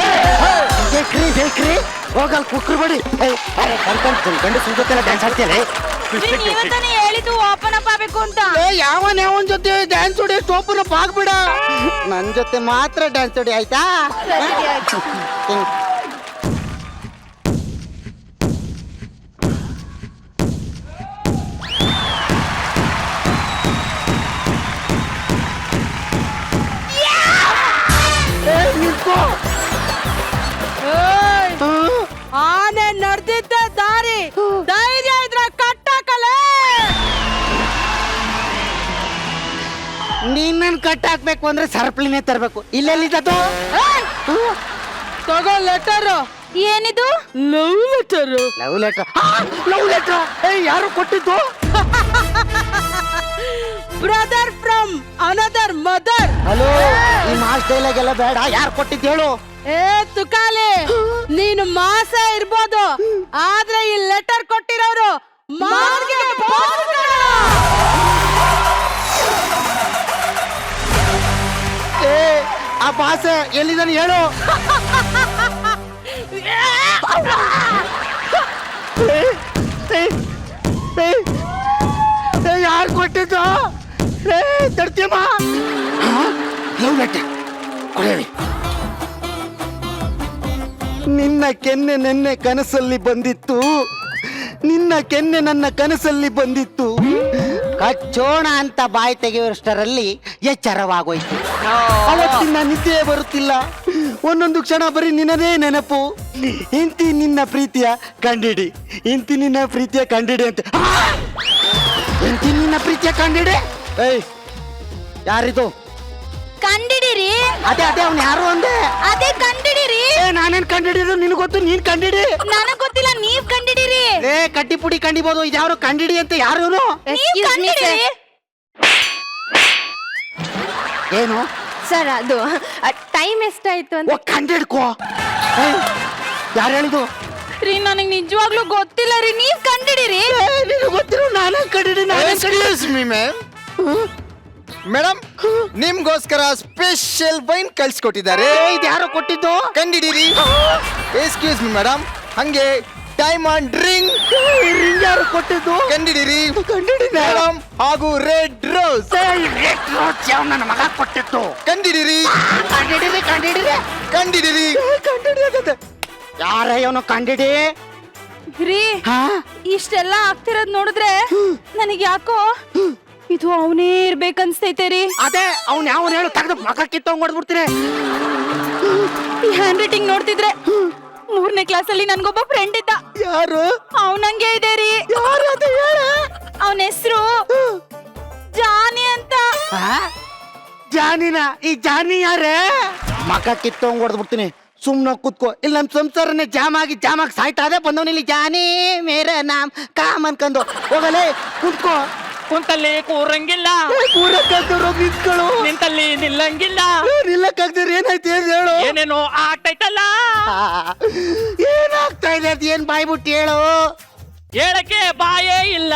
ಬೇಕ್ರಿ ಹೋಗಲ್ ಕುಕ್ರು ಬಡಿ ಗಂಡಸ ಜೊತೆ ಡ್ಯಾನ್ಸ್ ಆಡ್ತೀಯಲ್ಲ. ನೀವತ್ತಾನೆ ಹೇಳಿದ್ದು ಓಪನ್ ಅಪ್ ಆಗ್ಬೇಕು ಅಂತ. ಯಾವನ್ ಜೊತೆ ಡ್ಯಾನ್ಸ್ ಹೊಡಿ ಟೋಪನ ಪಾಗ್ಬಿಡ. ನನ್ ಜೊತೆ ಮಾತ್ರ ಡ್ಯಾನ್ಸ್ ಹೊಡಿ ಆಯ್ತಾ? ಆನೆ ನಡೆದಿದ್ದ ದಾರಿ ಧೈರ್ಯ ಇದ್ರೆ ಕಟ್ಟಾಕಲೇ. ನೀನ್ ಕಟ್ ಹಾಕ್ಬೇಕು ಅಂದ್ರೆ ಸರಪಳಿನೇ ತರ್ಬೇಕು. ಇಲ್ಲೆಲ್ಲಿದ್ದು ತಗೋ ಲೆಟರ್. ಏನಿದು? Love letter. ಲವ್ ಲೆಟರ್ ಯಾರು ಕೊಟ್ಟಿದ್ದು? Brother from another mother. Hello, ಈ ಮಾಸ್ ಡೈಲಾಗ್ ಎಲ್ಲ ಬೇಡ. ಯಾರು ಕೊಟ್ಟಿದ್ದು ಹೇಳು? ಏ ತುಕಾಲಿ, ನೀನು ಮಾಸ ಇರ್ಬೋದು, ಆದ್ರೆ ಈ ಲೆಟರ್ ಕೊಟ್ಟಿರೋರು ಮಾರ್ಗೆ ಬಾಸ್ಗಳು. ಏ ಆ ಬಾಸ ಎಲ್ಲಿದ್ದಾನೆ ಹೇಳು? ಯಾರು ಕೊಟ್ಟಿದ್ದು? ತಡ್ತೀಯಮ್ಮ. ಲವ್ ಲೆಟರ್ ಕೊಡೇಳಿ. ನಿನ್ನ ಕೆನ್ನೆ ನೆನ್ನೆ ಕನಸಲ್ಲಿ ಬಂದಿತ್ತು, ನಿನ್ನ ಕೆನ್ನೆ ನನ್ನ ಕನಸಲ್ಲಿ ಬಂದಿತ್ತು. ಕಚ್ಚೋಣ ಅಂತ ಬಾಯಿ ತೆಗೆಯುವಷ್ಟರಲ್ಲಿ ಎಚ್ಚರವಾಗೋಯ್ತು. ಅವತ್ತಿನ ನಿದ್ದೆ ಬರುತ್ತಿಲ್ಲ, ಒಂದೊಂದು ಕ್ಷಣ ಬರೀ ನಿನ್ನದೇ ನೆನಪು. ಇಂತಿ ನಿನ್ನ ಪ್ರೀತಿಯ ಕಂಡಿಡಿ, ಇಂತಿ ನಿನ್ನ ಪ್ರೀತಿಯ ಕಂಡಿಡಿ ಅಂತ. ಇಂತಿ ನಿನ್ನ ಪ್ರೀತಿಯ ಕಂಡಿಡಿ. ಏಯ್ ಯಾರಿದು? ಕಂಡಿಡಿರಿ. ಅದೇ ಅವ್ನು ಯಾರು ಅಂದೆ? ಅದೇ ಕಂಡಿಡಿರಿ. ನಾನೇನ್ ಕಂಡಿಡಿದ್ರು ನಿನ್ ಗೊತ್ತು, ನೀನ್ ಕಂಡಿಡಿ. ನನಗ್ ಗೊತ್ತಿಲ್ಲ, ನೀವ್ ಕಂಡಿಡಿರಿ. ಏ ಕಡ್ಡಿ ಪುಡಿ ಕಂಡಿಬೋದು, ಇದ್ಯಾರು ಕಂಡಿಡಿ ಅಂತ ಯಾರು? ನೀವ್ ಕಂಡಿಡಿರಿ. ಏನು ಸರ್ ಅದು ಟೈಮ್ ಎಷ್ಟಾಯ್ತು ಅಂತ. ಕಂಡಿಡ್ಕೋ. ಯಾರು ಹೇಳಿದು? ರೀ ನನಗ್ ನಿಜವಾಗ್ಲೂ ಗೊತ್ತಿಲ್ಲ ರೀ, ನೀವ್ ಕಂಡಿಡಿರಿ. ನಿನಗೆ ಗೊತ್ತಿರೋ ನಾನೇ ಕಂಡಿಡಿ. ಮೇಡಮ್ ನಿಮ್ಗೋಸ್ಕರ ಸ್ಪೆಷಲ್ ವೈನ್ ಕಳ್ಸಿಕೊಟ್ಟಿದ್ದಾರೆ. ಇದು ಯಾರು ಕೊಟ್ಟಿದ್ದು? ಕಂಡಿಡಿರಿ. ಎಕ್ಸ್ಕ್ಯೂಸ್ ಮಿ ಮೇಡಮ್, ಹಂಗೆ ಡೈಮಂಡ್ ರಿಂಗ್. ರಿಂಗ್ ಯಾರು ಕೊಟ್ಟಿದ್ದು? ಕಂಡಿಡಿರಿ. ಕಂಡಿಡಿ ಮೇಡಮ್ ಹಾಗೂ ರೆಡ್ ರೋಸ್. ನನ್ನ ಮಗ ಕೊಟ್ಟಿದ್ದು. ಕಂಡಿಡಿರಿ. ಕಂಡಿಡಿರಿ ಕಂಡಿಡಿರಿ ಕಂಡಿಡಿರಿ. ಕಂಡಿಡಿ. ಯಾರ ಇವನು ಕಂಡಿಡಿ? ರೀ ಇಷ್ಟೆಲ್ಲ ಆಗ್ತಿರೋದ್ ನೋಡಿದ್ರೆ ನನಗ್ ಯಾಕೋ ಇದು ಅವನೇ ಇರ್ಬೇಕನ್ಸ್ತೈತೆ ರೀ. ಅದೇ ಅವ್ನು ಯಾವನ್ ಹೇಳು, ತೆಗೆದು ಮಗ ಕಿತ್ತೊಂಡ್ಬಿಡ್ತೀನಿ. ಈ ಹ್ಯಾಂಡ್ ರೈಟಿಂಗ್ ನೋಡ್ತಿದ್ರೆ 3ನೇ ಕ್ಲಾಸಲ್ಲಿ ನನ್ಗೊಬ್ಬ ಫ್ರೆಂಡ್ ಇದ್ದ. ಯಾರು? ಅವನಂಗೆ ಇದೆ ರೀ. ಯಾರು ಅದು ಹೇಳ? ಅವನ ಹೆಸರು ಜಾನಿ ಅಂತ. ಜಾನಿನ? ಈ ಜಾನಿ ಯಾರೇ? ಮಗ ಕಿತ್ತೊಂಡ್ಬಿಡ್ತೀನಿ. ಸುಮ್ನ ಕೂತ್ಕೋ, ಇಲ್ಲ ನಮ್ ಸಂಸಾರನೇ ಜಾಮ್ ಆಗಿ ಸಾಯ್ತಾ ಇದೆ. ಬಂದವನ ಇಲ್ಲಿ ಜಾನಿ ಮೇರ ನಾಮ್ ಕಾಮ್ ಅನ್ಕೊಂಡು ಹೋಗಲೇ. ಕೂತ್ಕೋ. ಕುಂತಲ್ಲಿ ಕೂರಂಗಿಲ್ಲ, ಕೂರಕ್ಕಾಗ್ದವ್ರು ನಿಂತ್ಗಳು. ನಿಂತಲ್ಲಿ ನಿಲ್ಲಂಗಿಲ್ಲ. ನಿಲ್ಲಕ್ಕಾಗ್ದಿರ ಏನಾಯ್ತು ಏನೇಳು? ಏನೇನೋ ಆಗ್ತೈತಲ್ಲ. ಏನಾಗ್ತಾ ಇದೆ ಅದ್ ಏನ್ ಬಾಯ್ಬಿಟ್ಟು ಹೇಳು. ಹೇಳಕ್ಕೆ ಬಾಯೇ ಇಲ್ಲ.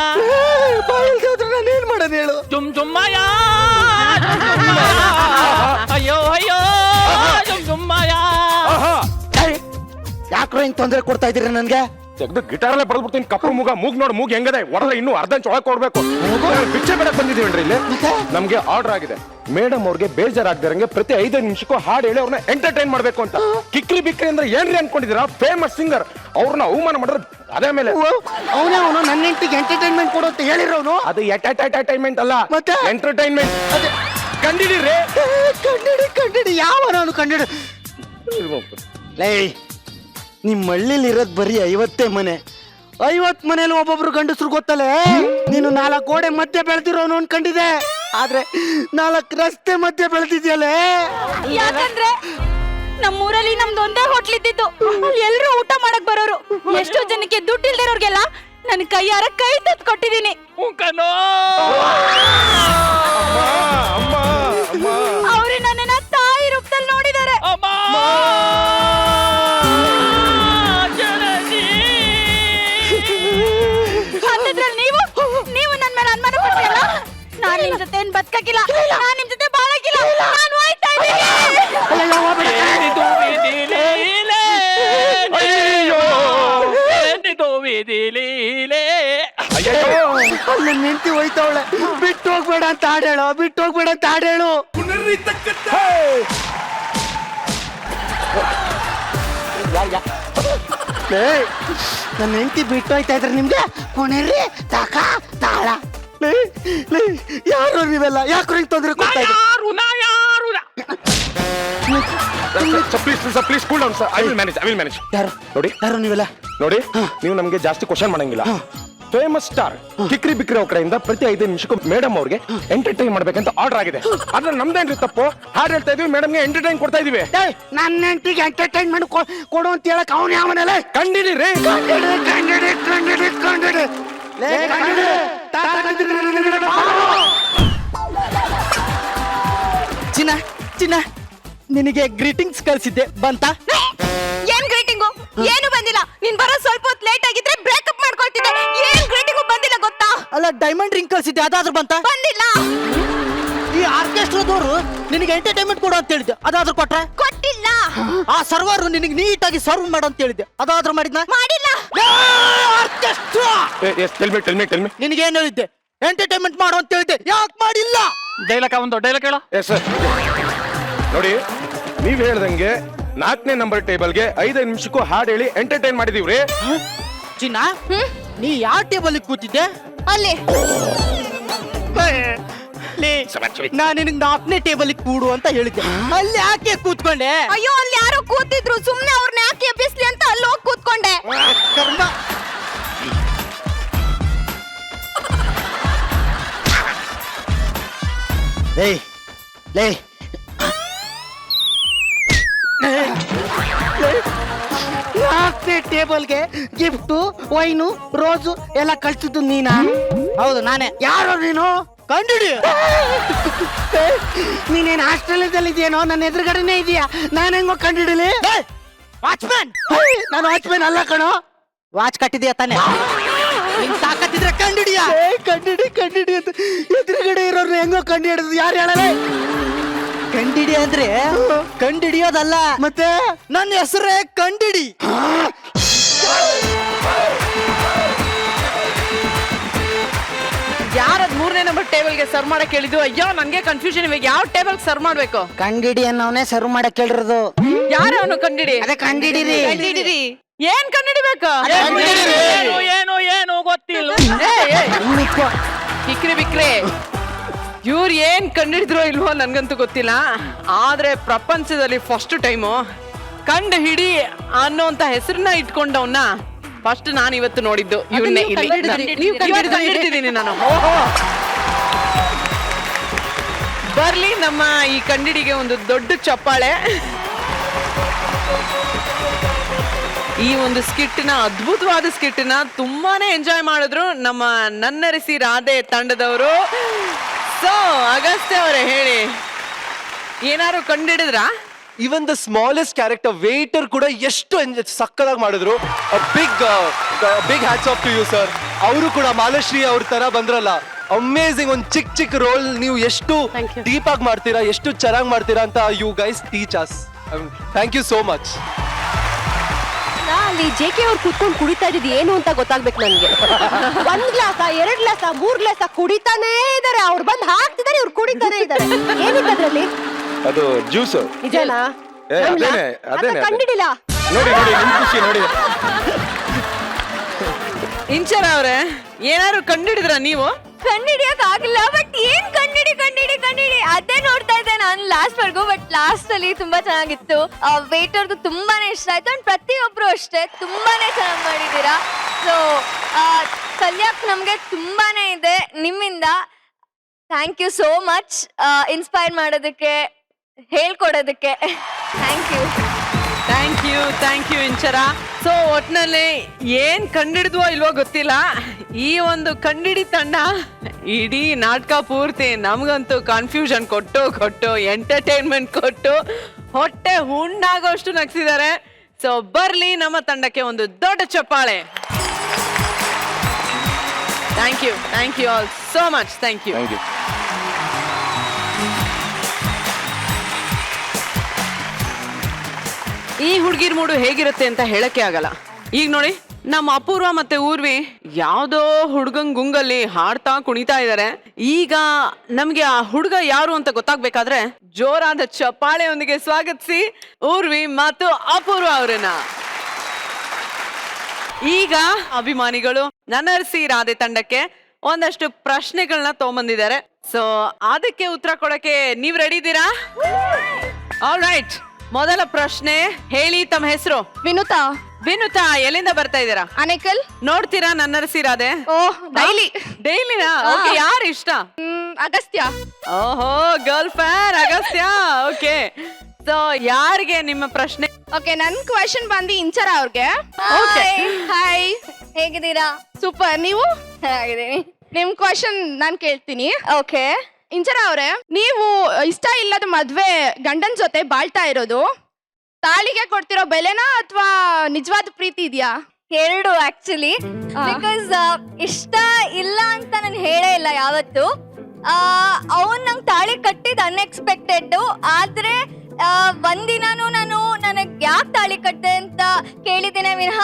ಬಾಯಿಲ್ದಾದ್ರೆ ನಾನು ಏನ್ ಮಾಡೋದು ಹೇಳು? ಜುಮ್ ಜುಮ್ಮಯ ಅಯ್ಯೋ ಅಯ್ಯೋ ಜುಮ್ ಜುಮ್ಮಯ. ಯಾಕ್ರೋ ಹಿಂಗ್ ತೊಂದರೆ ಕೊಡ್ತಾ ಇದೀರಿ ನನ್ಗೆ? ತೆಗ್ದು ಗಿಟಾರಲ್ಲೇ ಬಡ್ದ್ಬಿಡ್ತೀನಿ. ಕಪ್ಪು ಮೂಗ್ ನೋಡು, ಮೂಗ್ ಹೆಂಗದೆ ಹೊಡೆದ್ರೆ ಇನ್ನೂ ಅರ್ಧ ಒಳಗೆ ಕೊಡ್ಬೇಕು. ಭಿಕ್ಷೆ ಬೇಡಕ್ ಬಂದಿದೀವೇನ್ರಿ ಇಲ್ಲಿ. ನಮ್ಗೆ ಆರ್ಡರ್ ಆಗಿದೆ, ಮೇಡಮ್ ಅವ್ರಿಗೆ ಬೇಜಾರಾಗ್ದಿರಂಗೆ ಪ್ರತಿ 5 ನಿಮಿಷಕ್ಕೂ ಹಾಡು ಹೇಳಿ ಅವ್ರನ್ನ ಎಂಟರ್ಟೈನ್ ಮಾಡ್ಬೇಕು ಅಂತ. ಕಿಕ್ಲಿ ಬಿಕ್ಲಿ ಅಂದ್ರೆ ಏನ್ರಿ ಅನ್ಕೊಂಡಿದೀರಾ? ಫೇಮಸ್ ಸಿಂಗರ್, ಅವ್ರನ್ನ ಅವಮಾನ ಮಾಡಿದ್ರೆ ಅದೇ ಮೇಲೆ. ಅವನೇ ಅವನು ನನ್ನ ಹೆಂಡತಿಗೆ ಎಂಟರ್ಟೈನ್ಮೆಂಟ್ ಕೊಡು ಅಂತ ಹೇಳಿರೋನು. ಅದು ಎಂಟರ್ಟೈನ್ಮೆಂಟ್ ಅಲ್ಲ, ಮತ್ತೆ ಎಂಟರ್ಟೈನ್ಮೆಂಟ್. ಕಂಡಿಡಿರಿ. ಕಂಡಿಡಿ ಯಾವ ನಾನು ಕಂಡಿಡಿ. ಲೇ ನಿಮ್ ಹಳ್ಳಿಲಿ ಇರೋದ್ ಬರೀ 50 ಮನೆ. 50 ಮನೇಲಿ ಒಬ್ಬೊಬ್ರು ಗಂಡಸ್ರು ಗೊತ್ತಲ್ಲೇ. ನೀನು 4 ಗೋಡೆ ಮಧ್ಯೆ ಬೆಳೆದಿರೋನು ಅನ್ಕೊಂಡಿದೆ, ಆದ್ರೆ 4 ರಸ್ತೆ ಮಧ್ಯೆ ಬೆಳೆದಿದ್ಯಲ್ಲೇ. ಯಾಕಂದ್ರೆ ನಮ್ಮೂರಲ್ಲಿ ನಮ್ದು ಒಂದೇ ಹೋಟ್ಲ್ ಇದ್ದಿದ್ದು, ಅಲ್ಲಿ ಎಲ್ರು ಊಟ ಮಾಡಕ್ ಬರೋರು. ಎಷ್ಟೋ ಜನಕ್ಕೆ ದುಡ್ಡು ಇಲ್ದಿರೋರ್ಗೆಲ್ಲ ನನ್ ಕೈಯಾರ ಕೈ ತತ್ ಕೊಟ್ಟಿದೀನಿ. ಅವ್ರು ನನ್ನನ್ನ ತಾಯಿ ರೂಪದಲ್ಲಿ ನೋಡಿದ್ದಾರೆ. ನೀವು ನನ್ ಮೇಲೆ ಅನುಮಾನ ಪಡ್ತೀರಲ್ಲ? ನಾನ್ ನಿಮ್ ಜೊತೆ ಏನ್ ಬದುಕಕ್ಕಿಲ್ಲ, ನಾನ್ ನಿಮ್ ಜೊತೆ ಬೀದಿ ಲೀಲೆ. ಅಲ್ಲಿ ನಿಂತಿ ಹೋಯ್ತವಳೆ. ಬಿಟ್ಟು ಹೋಗ್ಬೇಡ ಅಂತ ಹಾಡೇಳು, ಬಿಟ್ಟು ಹೋಗ್ಬೇಡ ಅಂತ ಹಾಡೇಳು. ನನ್ನ ಹೆಂಡತಿ ಬಿಟ್ಟು ಹೋಯ್ತಾ ಇದ್ರೆ ನಿಮ್ಗೆ ಕೊನೆರ್ರಿ ತಾಕ ತಾಳ. ಯಾರು ನೀವೆಲ್ಲ ಯಾಕೆ ತೊಂದರೆ ಕೊಡ್ತಾ ಇದ್ದೀರಿ? Please cool down sir. I will manage. ಯಾರು ನೋಡಿ ಯಾರು ನೀವೆಲ್ಲ? ನೋಡಿ, ನೀವು ನಮ್ಗೆ ಜಾಸ್ತಿ ಕ್ವಶನ್ ಮಾಡಂಗಿಲ್ಲ. ಫೇಮಸ್ ಸ್ಟಾರ್ ಕಿಕ್ರಿ ಬಿಕ್ರಿ ಅವ್ರ ಕಡೆಯಿಂದ ಪ್ರತಿ 5 ನಿಮಿಷಕ್ಕೂ ಮೇಡಮ್ ಅವ್ರಿಗೆ ಎಂಟರ್ಟೈನ್ ಮಾಡ್ಬೇಕಂತ ಆರ್ಡರ್ ಆಗಿದೆ. ಅದ್ರಲ್ಲಿ ನಮ್ದೇನ್ರಿ ತಪ್ಪು? ಹಾಡು ಹೇಳ್ತಾ ಇದೀವಿ, ಮೇಡಮ್ಗೆ ಎಂಟರ್ಟೈನ್ ಕೊಡ್ತಾ ಇದೀವಿ. ನನ್ನ ಹೆಂಡತಿಗೆ ಎಂಟರ್ಟೈನ್ಮೆಂಟ್ ಕೊಡು ಅಂತ ಹೇಳಕ್ ಅವನು ಯಾವನಲ್ಲ? ಕಂಡಿರಿ ಚಿನ್ನ ಚಿನ್ನ, ನಿನಗೆ ಗ್ರೀಟಿಂಗ್ಸ್ ಕಳ್ಸಿದ್ದೆ, ಬಂತಾ? ಏನ್ ಗ್ರೀಟಿಂಗು? ಏನು ಬಂದಿಲ್ಲ. ನೀನ್ ಬರೋ ಸ್ವಲ್ಪ ಹೊತ್ತು ಲೇಟ್ ಆಗಿದ್ರೆ ಬ್ರೇಕಪ್ ಮಾಡ್ಕೊಳ್ತಿದ್ದೆ. ಏನ್ ಗ್ರೀಟಿಂಗು ಬಂದಿಲ್ಲ ಗೊತ್ತಾ? ಅಲ್ಲ, ಡೈಮಂಡ್ ರಿಂಗ್ ಕಳ್ಸಿದ್ದೆ, ಅದಾದ್ರೂ ಬಂತಾ? ಬಂದಿಲ್ಲ. ಈ ಆರ್ಕೆಸ್ಟ್ರಾದವರು ನಿನಗೆ ಎಂಟರ್ಟೈನ್ಮೆಂಟ್ ಕೊಡು ಅಂತ ಹೇಳಿದ್ದೆ, ಅದಾದ್ರೂ ಕೊಟ್ರೆ? ಕೊಟ್ಟಿಲ್ಲ. ಆ ಸರ್ವರ್ ನಿನಗೆ ನೀಟಾಗಿ ಸರ್ವ್ ಮಾಡು ಅಂತ ಹೇಳಿದ್ದೆ, ಅದಾದ್ರೂ ಮಾಡಿದ್ನ? ಮಾಡಿಲ್ಲ. ಆರ್ಕೆಸ್ಟ್ರಾ ಟೆಲ್ ಮಿ ನಿನಗೆ ಏನ್ ಹೇಳಿದ್ದೆ? ಎಂಟರ್ಟೈನ್ಮೆಂಟ್ ಮಾಡು ಅಂತ ಹೇಳಿದ್ದೆ, ಯಾಕೆ ಮಾಡಿಲ್ಲ? ಡೈಲಾಗ್ ಹೇಳೋ. Yes sir. ನೋಡಿ, ನೀವ್ ಹೇಳ್ದಂಗೆ 4ನೇ ನಂಬರ್ ಟೇಬಲ್ಗೆ 5 ನಿಮಿಷಕ್ಕೂ ಹಾಡು ಹೇಳಿ ಎಂಟರ್ಟೈನ್ ಮಾಡಿದೀವ್ರಿ. ಚಿನ್ನ, ನೀ ಯಾವ ಟೇಬಲ್ ಕೂತಿದ್ದೆ? ಅಲ್ಲಿ ನಾನು ನಿನಗೆ 4ನೇ ಟೇಬಲ್ ಕೂಡು ಅಂತ ಹೇಳಿದ್ದೆ, ಅಲ್ಲಿ ಯಾಕೆ ಕೂತ್ಕೊಂಡೆ? ಅಯ್ಯೋ, ಅಲ್ಲಿ ಯಾರೋ ಕೂತಿದ್ರು, ಸುಮ್ನೆ ಅವ್ರನ್ನ ಯಾಕೆ ಎಬ್ಬಿಸ್ಲಿ ಅಂತ ಅಲ್ಲಿ ಹೋಗಿ ಕೂತ್ಕೊಂಡೆ. ಕರ್ಮ. ಲೇ 4ನೇ ಟೇಬಲ್ಗೆ ಗಿಫ್ಟು, ವೈನು, ರೋಸು ಎಲ್ಲ ಕಳ್ಸಿದ್ದು ನೀನಾ? ಹೌದು, ನಾನೇ. ಯಾರು ನೀನು? ಕಂಡಿಡಿ. ನೀನೇನು ಆಸ್ಟ್ರೇಲಿಯಾದಲ್ಲಿ ಇದೆಯೇನೋ? ನನ್ನ ಎದುರುಗಡೆನೇ ಇದೆಯಾ? ನಾನು ಹೆಂಗೋ ಕಂಡಿಡಿಲಿ? ವಾಚ್ಮ್ಯಾನ್. ನಾನು ವಾಚ್ಮ್ಯಾನ್ ಅಲ್ಲ ಕಣೋ. ವಾಚ್ ಕಟ್ಟಿದ್ಯಾ ತಾನೆ? ತಾಕತ್ತಿದ್ರೆ ಕಂಡಿಡಿಯಾ? ಕಂಡಿಡಿ ಅಂತ ಎದುರುಗಡೆ ಇರೋರ್ನ ಹೆಂಗೋ ಕಂಡು ಹಿಡಿದು ಯಾರು ಹೇಳಲ್ಲ? ಕಂಡಿಡಿ ಅಂದ್ರೆ ಕಂಡಿಡಿಯೋದಲ್ಲ, ಮತ್ತೆ ನನ್ನ ಹೆಸರೇ ಕಂಡಿಡಿ. ಯಾರದ್ 3ನೇ ನಂಬರ್ ಟೇಬಲ್ಗೆ ಸರ್ವ್ ಮಾಡಕ್ ಹೇಳಿದ್ದು? ಅಯ್ಯೋ, ನನ್ಗೆ ಕನ್ಫ್ಯೂಷನ್. ಇವಾಗ ಯಾವ ಟೇಬಲ್ ಸರ್ವ್ ಮಾಡ್ಬೇಕು? ಕಂಡಿಡಿ ಅನ್ನೋನೇ ಸರ್ವ್ ಮಾಡಕ್ ಹೇಳಿರೋದು. ಯಾರು ಅವನು? ಕಂಡಿಡಿ. ಅದೇ ಕಂಡಿಡಿರಿ. ಏನ್ ಕಂಡಿಡಿಬೇಕು? ಏನು ಗೊತ್ತಿಲ್ಲ. ಬಿಕ್ರಿ ಇವ್ರು ಏನ್ ಕಂಡಿಡಿದ್ರೋ ಇಲ್ವೋ ನನ್ಗಂತೂ ಗೊತ್ತಿಲ್ಲ. ಆದ್ರೆ ಪ್ರಪಂಚದಲ್ಲಿ ಫಸ್ಟ್ ಟೈಮು ಕಂಡು ಹಿಡಿ ಅನ್ನೋಂತ ಹೆಸರನ್ನ ಇಟ್ಕೊಂಡವನ್ನ ಫಸ್ಟ್ ನಾನು ಇವತ್ತು ನೋಡಿದ್ದು. ಇವನ್ನೇ ಕಂಡಿಡಿದೀನಿ ನಾನು. ಬರ್ಲಿ ನಮ್ಮ ಈ ಕಂಡಿಡಿಗೆ ಒಂದು ದೊಡ್ಡ ಚಪ್ಪಾಳೆ. ಈ ಒಂದು ಸ್ಕಿಟ್ನ, ಅದ್ಭುತವಾದ ಸ್ಕಿಟ್ನ ತುಂಬಾನೇ ಎಂಜಾಯ್ ಮಾಡಿದ್ರು ನಮ್ಮ ನನ್ನರಿಸಿ ರಾಧೆ ತಂಡದವರು. ಸೊ ಅಗಸ್ತ್ಯ ಅವರೇ, ಹೇಳಿ, ಏನಾರು ಕಂಡಿಡಿದ್ರಾ? Even the smallest character waiter ಕೂಡ ಎಷ್ಟು ಸಕ್ಕದಾಗಿ ಮಾಡಿದ್ರು. Big hats off to you sir. ಅವರು ಕೂಡ ಮಾಲಶ್ರೀ ಅವ್ರ ತರ ಬಂದ್ರಲ್ಲ, ಅಮೇಸಿಂಗ್. ಒಂದು ಚಿಕ್ಕ ರೋಲ್ ನೀವು ಎಷ್ಟು ಡೀಪ್ ಆಗಿ ಮಾಡ್ತೀರಾ, ಎಷ್ಟು ಚೆನ್ನಾಗಿ ಮಾಡ್ತೀರಾ ಅಂತ you guys teach us. Thank you so much. ಅಲ್ಲಿ ಜೆಕೆ ಅವ್ರು ಕುತ್ಕೊಂಡು ಕುಡಿತಾ ಇದ್ದಿದ್ದು ಏನು ಅಂತ ಗೊತ್ತಾಗ್ಬೇಕು ನನ್ಗೆ. 1 ಗ್ಲಾಸ 2 ಗ್ಲಾಸ 3 ಗ್ಲಾಸ ಕುಡಿತಾನೇ ಇದಾರೆ. ಅವ್ರು ಬಂದು ಹಾಕ್ತಿದಾರೆ, ಇವ್ರು ಕುಡಿತಾನೆ ಇದಾರೆ. ಏನಿದೆ ಅದ್ರಲ್ಲಿ? ಅದು ಜ್ಯೂಸ್. ನಿಜನಾ? ಅದೇನೆ ಕಂಡಿಡಿಲ್ಲ. ನೋಡಿ ನಿಮ್ ಖುಷಿ ನೋಡಿ. ಇಂಚರ ಅವ್ರೆ, ಏನಾರು ಕಂಡಿಡಿದ್ರ ನೀವು? ಕಂಡಿಡಿಯಕ್ ಆಗಿಲ್ಲ, ಬಟ್ ಏನ್ ಕಂಡಿಡಿ ಅದೇ ನೋಡ್ತಾ ಇದ್ದೆ ನಾನು ಲಾಸ್ಟ್ ವರ್ಗು. ಬಟ್ ಲಾಸ್ಟ್ ಅಲ್ಲಿ ತುಂಬಾ ಚೆನ್ನಾಗಿತ್ತು. ವೇಟರ್ದು ತುಂಬಾನೇ ಇಷ್ಟ ಆಯ್ತು. ಅಂಡ್ ಪ್ರತಿಯೊಬ್ರು ಅಷ್ಟೇ ತುಂಬಾನೇ ಚೆನ್ನಾಗಿ ಮಾಡಿದೀರಾ. ಸೊ ಕಲ್ಯಾಕ್ ನಮ್ಗೆ ತುಂಬಾನೇ ಇದೆ ನಿಮ್ಮಿಂದ. Thank you so much inspire ಮಾಡೋದಕ್ಕೆ, ಹೇಳ್ಕೊಡೋದಕ್ಕೆ. Thank you Inchara. ಸೊ ಒಟ್ನಲ್ಲಿ ಏನ್ ಕಂಡಿಡಿದ್ವೋ ಇಲ್ವೋ ಗೊತ್ತಿಲ್ಲ, ಈ ಒಂದು ಕಂಡಿಡಿ ತಂಡ ಇಡೀ ನಾಟಕ ಪೂರ್ತಿ ನಮ್ಗಂತೂ ಕನ್ಫ್ಯೂಷನ್ ಕೊಟ್ಟು ಎಂಟರ್ಟೈನ್ಮೆಂಟ್ ಕೊಟ್ಟು ಹೊಟ್ಟೆ ಹುಣ್ಣಾಗೋಷ್ಟು ನಗ್ಸಿದ್ದಾರೆ. ಸೊ ಬರ್ಲಿ ನಮ್ಮ ತಂಡಕ್ಕೆ ಒಂದು ದೊಡ್ಡ ಚಪ್ಪಾಳೆ. Thank you all so much. Thank you. ಈ ಹುಡುಗಿರ್ ಮೂಡು ಹೇಗಿರುತ್ತೆ ಅಂತ ಹೇಳಕ್ಕೆ ಆಗಲ್ಲ. ಈಗ ನೋಡಿ, ನಮ್ಮ ಅಪೂರ್ವ ಮತ್ತೆ ಊರ್ವಿ ಯಾವ್ದೋ ಹುಡ್ಗನ್ ಗುಂಗಲ್ಲಿ ಹಾಡ್ತಾ ಕುಣಿತಾ ಇದಾರೆ. ಈಗ ನಮ್ಗೆ ಆ ಹುಡುಗ ಯಾರು ಅಂತ ಗೊತ್ತಾಗ್ಬೇಕಾದ್ರೆ ಜೋರಾದ ಚಪ್ಪಾಳೆಯೊಂದಿಗೆ ಸ್ವಾಗತಿಸಿ ಊರ್ವಿ ಮತ್ತು ಅಪೂರ್ವ ಅವರನ್ನ. ಈಗ ಅಭಿಮಾನಿಗಳು ನನ್ನರಸಿ ರಾಧೆ ತಂಡಕ್ಕೆ ಒಂದಷ್ಟು ಪ್ರಶ್ನೆಗಳನ್ನ ತಗೊಂಬಂದಿದ್ದಾರೆ. ಸೊ ಅದಕ್ಕೆ ಉತ್ತರ ಕೊಡಕ್ಕೆ ನೀವ್ ರೆಡಿ ಇದ್ದೀರಾ? ಆಲ್ ರೈಟ್, ಮೊದಲ ಪ್ರಶ್ನೆ ಹೇಳಿ, ತಮ್ಮ ಹೆಸರು? ವಿನುತಾ. ವಿನುತಾ, ಎಲ್ಲಿಂದ ಬರ್ತಾ ಇದ್ದೀರಾ? ಅನೇಕಲ್. ನೋಡ್ತೀರಾ ನನ್ನರಸಿ ರಾಧೆ? ಓಹ್, ಡೈಲಿ. ಡೈಲಿನಾ? ಓಕೆ, ಯಾರು ಇಷ್ಟ? ಅಗಸ್ತ್ಯ. ಓಹೋ, girl fan Agastya. Okay, so ಯಾರಿಗೆ ನಿಮ್ಮ ಪ್ರಶ್ನೆ? ಓಕೆ, ನನ್ ಕ್ವೆಶನ್ ಬಂದು ಇಂಚರ ಅವ್ರಿಗೆ. ಹಾಯ್, ಹೇಗಿದ್ದೀರಾ? ಸೂಪರ್. ನೀವು? ಚೆನ್ನಾಗಿದ್ದೀನಿ. ನಿಮ್ ಕ್ವೆಶನ್ ನಾನ್ ಕೇಳ್ತೀನಿ. ಓಕೆ. ಇಂಚರ ಅವ್ರೆ, ನೀವು ಇಷ್ಟ ಇಲ್ಲದ ಮದ್ವೆ ಗಂಡನ್ ಜೊತೆ ಬಾಳ್ತಾ ಇರೋದು ತಾಳಿಗೆ ಕೊಡ್ತಿರೋ ಬೆಲೆನಾ ಅಥವಾ ನಿಜವಾದ ಪ್ರೀತಿ ಇದೆಯಾ? ಎರಡು ಆಕ್ಚುಲಿ. ಬಿಕಾಸ್ ಇಷ್ಟ ಇಲ್ಲ ಅಂತ ನಾನು ಹೇಳೇ ಇಲ್ಲ ಯಾವತ್ತು. ಅವನ್ ನಂಗೆ ತಾಳಿ ಕಟ್ಟಿದ್ ಅನ್ಎಕ್ಸ್ಪೆಕ್ಟೆಡ್. ಆದ್ರೆ ಒಂದಿನಾನು ನಾನು ನನಗ್ ಯಾಕೆ ತಾಳಿ ಕಟ್ಟಿದೆ ಅಂತ ಕೇಳಿದ್ದೇನೆ ವಿನಃ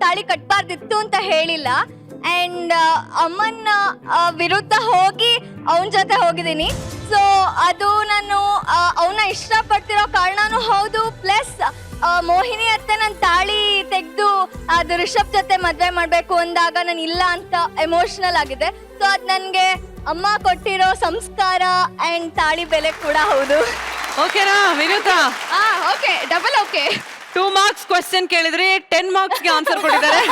ತಾಳಿ ಕಟ್ಬಾರ್ದಿತ್ತು ಅಂತ ಹೇಳಿಲ್ಲ. ಅಂಡ್ ಅಮ್ಮನ ವಿರುದ್ಧ ಹೋಗಿ ಅವನ ಜೊತೆ ಹೋಗಿದ್ದೀನಿ. ಸೊ ಅದು ನಾನು ಅವನ್ನ ಇಷ್ಟಪಡ್ತಿರೋ ಕಾರಣನೂ ಹೌದು. ಪ್ಲಸ್ ಮೋಹಿನಿ ಅತ್ತೆ ನನ್ನ ತಾಳಿ ತೆಗೆದು ಅದು ರಿಷಬ್ ಜೊತೆ ಮದ್ವೆ ಮಾಡ್ಬೇಕು ಅಂದಾಗ ನಾನು ಇಲ್ಲ ಅಂತ ಎಮೋಷನಲ್ ಆಗಿದೆ. ಸೊ ಅದ್ ನನ್ಗೆ ಅಮ್ಮ ಕೊಟ್ಟಿರೋ ಸಂಸ್ಕಾರ ಅಂಡ್ ತಾಳಿ ಬೆಲೆ ಕೂಡ ಹೌದು. ಓಕೆನಾ Vinutha? Okay, double okay. 2 marks question ಕೇಳಿದ್ರಿ, 10 marks ಗೆ ಆನ್ಸರ್ ಕೊಟ್ಟಿದ್ದಾರೆ.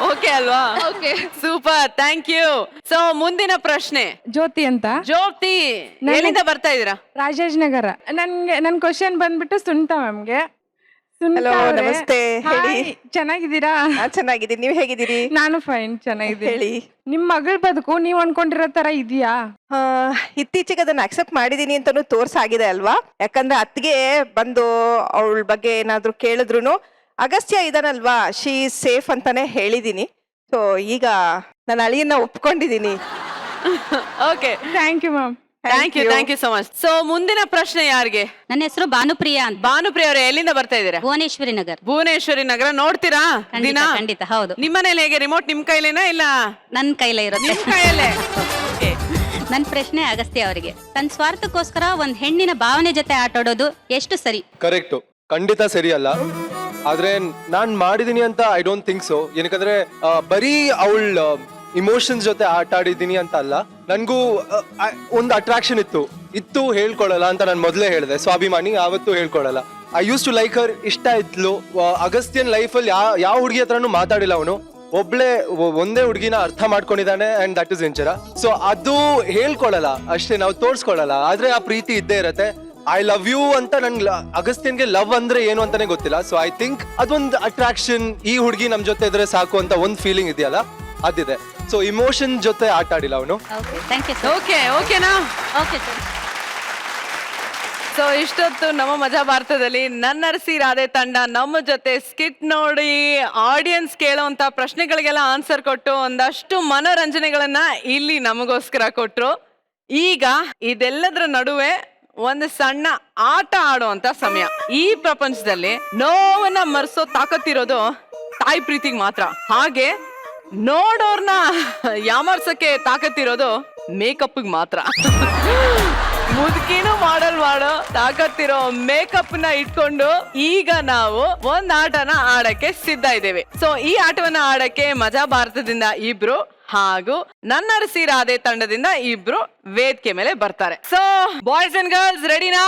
ಓಕೆ ಅಲ್ವಾ? Okay, super, thank you. So ಮುಂದಿನ ಪ್ರಶ್ನೆ. ಜ್ಯೋತಿ ಅಂತ, ಜ್ಯೋತಿ, ಎಲ್ಲಿಂದ ಬರ್ತಾ ಇದೀರಾ? ರಾಜೇಶ್ ನಗರ. ನನ್ ಕ್ವಶನ್ ಬಂದ್ಬಿಟ್ಟು ಸುನಿತಾ ಮ್ಯಾಮ್ಗೆ. Hello, ನಮಸ್ತೆ. ಹೇಳಿ. ಚೆನ್ನಾಗಿದ್ದೀರಾ? ಚೆನ್ನಾಗಿದ್ದೀನಿ, ನೀವು ಹೇಗಿದ್ದೀರಿ? ನಾನು ಫೈನ್, ಚೆನ್ನಾಗಿದ್ದೀನಿ. ಹೇಳಿ. ನಿಮ್ ಮಗಳ ಬದುಕು ನೀವ್ ಅನ್ಕೊಂಡಿರೋ ತರ ಇದೆಯಾ? ಇತ್ತೀಚೆಗೆ ಅದನ್ನ ಅಕ್ಸೆಪ್ಟ್ ಮಾಡಿದೀನಿ ಅಂತಾನು ತೋರ್ಸಾಗಿದೆ ಅಲ್ವಾ? ಯಾಕಂದ್ರೆ ಅತ್ತಿಗೆ ಬಂದು ಅವಳ ಬಗ್ಗೆ ಏನಾದ್ರು ಕೇಳಿದ್ರು ಅಗಸ್ತ್ಯ ಇದಾನಲ್ವಾ, ಶಿ ಸೇಫ್ ಅಂತಾನೆ ಹೇಳಿದೀನಿ. ಸೊ ಈಗ ನನ್ನ ಅಳಿಯನ್ನ ಒಪ್ಕೊಂಡಿದೀನಿ. Okay, thank you ma'am. Thank you so much. So ಮುಂದಿನ ಪ್ರಶ್ನೆ ಯಾರಿಗೆ? ನನ್ನ ಹೆಸರು ಭಾನುಪ್ರಿಯಾ ಅಂತ. ಭಾನುಪ್ರಿಯ ಅವರೇ, ಎಲ್ಲಿಂದ ಬರ್ತಾ ಇದ್ದೀರಾ? ಭುವನೇಶ್ವರಿ ನಗರ್. ಭುವನೇಶ್ವರಿ ನಗರ. ನೋಡ್ತೀರಾ ದಿನ? ಖಂಡಿತ, ಹೌದು. ನಿಮ್ಮನೇಲಿ ಹೇಗೆ, ರಿಮೋಟ್ ನಿಮ್ ಕೈಲೇನಾ ಇಲ್ಲ ನನ್ನ ಕೈಲೇ ಇರುತ್ತೆ. ನಿಮ್ ಕೈಯಲ್ಲೇ? ನನ್ನ ಪ್ರಶ್ನೆ ಅಗಸ್ತ್ಯ ಅವರಿಗೆ. ತನ್ನ ಸ್ವಾರ್ಥಕ್ಕೋಸ್ಕರ ಒಂದ್ ಹೆಣ್ಣಿನ ಭಾವನೆ ಜೊತೆ ಆಟಾಡೋದು ಎಷ್ಟು ಸರಿ? ಕರೆಕ್ಟು, ಖಂಡಿತ ಸರಿ ಅಲ್ಲ. ಆದ್ರೆ ನಾನ್ ಮಾಡಿದೀನಿ ಅಂತ ಐ ಡೋಂಟ್ ಥಿಂಕ್ ಸೊ. ಏನಕ್ಕಂದ್ರೆ ಬರೀ ಅವಳ ಇಮೋಷನ್ಸ್ ಜೊತೆ ಆಟ ಆಡಿದ್ದೀನಿ ಅಂತ ಅಲ್ಲ, ನನ್ಗೂ ಒಂದು ಅಟ್ರಾಕ್ಷನ್ ಇತ್ತು ಹೇಳ್ಕೊಳಲ್ಲ ಅಂತ ನಾನು ಮೊದಲೇ ಹೇಳಿದೆ. ಸ್ವಾಭಿಮಾನಿ, ಯಾವತ್ತೂ ಹೇಳ್ಕೊಳಲ್ಲ. I used to like her, ಇಷ್ಟ ಇದ್ಲು. ಅಗಸ್ತ್ಯನ್ ಲೈಫಲ್ಲಿ ಯಾವ ಹುಡುಗಿ ಹತ್ರನೂ ಮಾತಾಡಿಲ್ಲ ಅವನು. ಒಂದೇ ಹುಡುಗಿನ ಅರ್ಥ ಮಾಡ್ಕೊಂಡಿದ್ದಾನೆ, and that is Inchara. So ಅದು ಹೇಳ್ಕೊಳಲ್ಲ ಅಷ್ಟೇ, ನಾವು ತೋರ್ಸ್ಕೊಳಲ್ಲ. ಆದ್ರೆ ಆ ಪ್ರೀತಿ ಇದ್ದೇ ಇರತ್ತೆ. ಐ ಲವ್ ಯು ಅಂತ ನನ್ಗೆ ಅಗಸ್ತ್ಯನ್ಗೆ ಲವ್ ಅಂದ್ರೆ ಏನು ಅಂತಾನೆ ಗೊತ್ತಿಲ್ಲ. ಸೊ ಐ ಥಿಂಕ್ ಅದೊಂದು ಅಟ್ರಾಕ್ಷನ್, ಈ ಹುಡುಗಿ ನಮ್ ಜೊತೆ ಇದ್ರೆ ಸಾಕು ಅಂತ ಒಂದು ಫೀಲಿಂಗ್ ಇದೆಯಲ್ಲ, ಅದಿದೆ. ಸೊ ಇಮೋಷನ್ ಜೊತೆ ಆಟ ಆಡಿಲ್ಲ ಅವನು. ಓಕೆನಾ? Okay sir. ಸೊ ಇಷ್ಟೊತ್ತು ನಮ್ಮ ಮಜಾ ಭಾರತದಲ್ಲಿ ನನ್ನರಸಿ ರಾಧೆ ತಂಡ ನಮ್ಮ ಜೊತೆ ಸ್ಕಿಟ್ ನೋಡಿ ಆಡಿಯನ್ಸ್ ಕೇಳೋಂತ ಪ್ರಶ್ನೆಗಳಿಗೆಲ್ಲ ಆನ್ಸರ್ ಕೊಟ್ಟು ಒಂದಷ್ಟು ಮನೋರಂಜನೆಗಳನ್ನ ಇಲ್ಲಿ ನಮಗೋಸ್ಕರ ಕೊಟ್ರು. ಈಗ ಇದೆಲ್ಲದರ ನಡುವೆ ಒಂದು ಸಣ್ಣ ಆಟ ಆಡುವಂತ ಸಮಯ. ಈ ಪ್ರಪಂಚದಲ್ಲಿ ನೋವನ್ನ ಮರೆಸೋ ತಾಕತ್ತಿರೋದು ತಾಯಿ ಪ್ರೀತಿಗೆ ಮಾತ್ರ. ಹಾಗೆ ನೋಡೋರ್ನ ಯಾಮರ್ಸಕ್ಕೆ ತಾಕತ್ತಿರೋದು ಮೇಕಪ್ ಮಾತ್ರ. ಮುದುಕಿನೂ ಮಾಡೋ ತಾಕತ್ತಿರೋ ಮೇಕಪ್ ನ ಇಟ್ಕೊಂಡು ಈಗ ನಾವು ಒಂದ್ ಆಟನ ಆಡಕ್ಕೆ ಸಿದ್ಧ ಇದ್ದೇವೆ. ಸೊ ಈ ಆಟವನ್ನ ಆಡಕ್ಕೆ ಮಜಾ ಭಾರತದಿಂದ ಇಬ್ರು ಹಾಗೂ ನನ್ನರಸಿ ರಾಧೆ ತಂಡದಿಂದ ಇಬ್ರು ವೇದಿಕೆ ಮೇಲೆ ಬರ್ತಾರೆ. ಸೊ ಬಾಯ್ಸ್ ಅಂಡ್ ಗರ್ಲ್ಸ್ ರೆಡಿನಾ?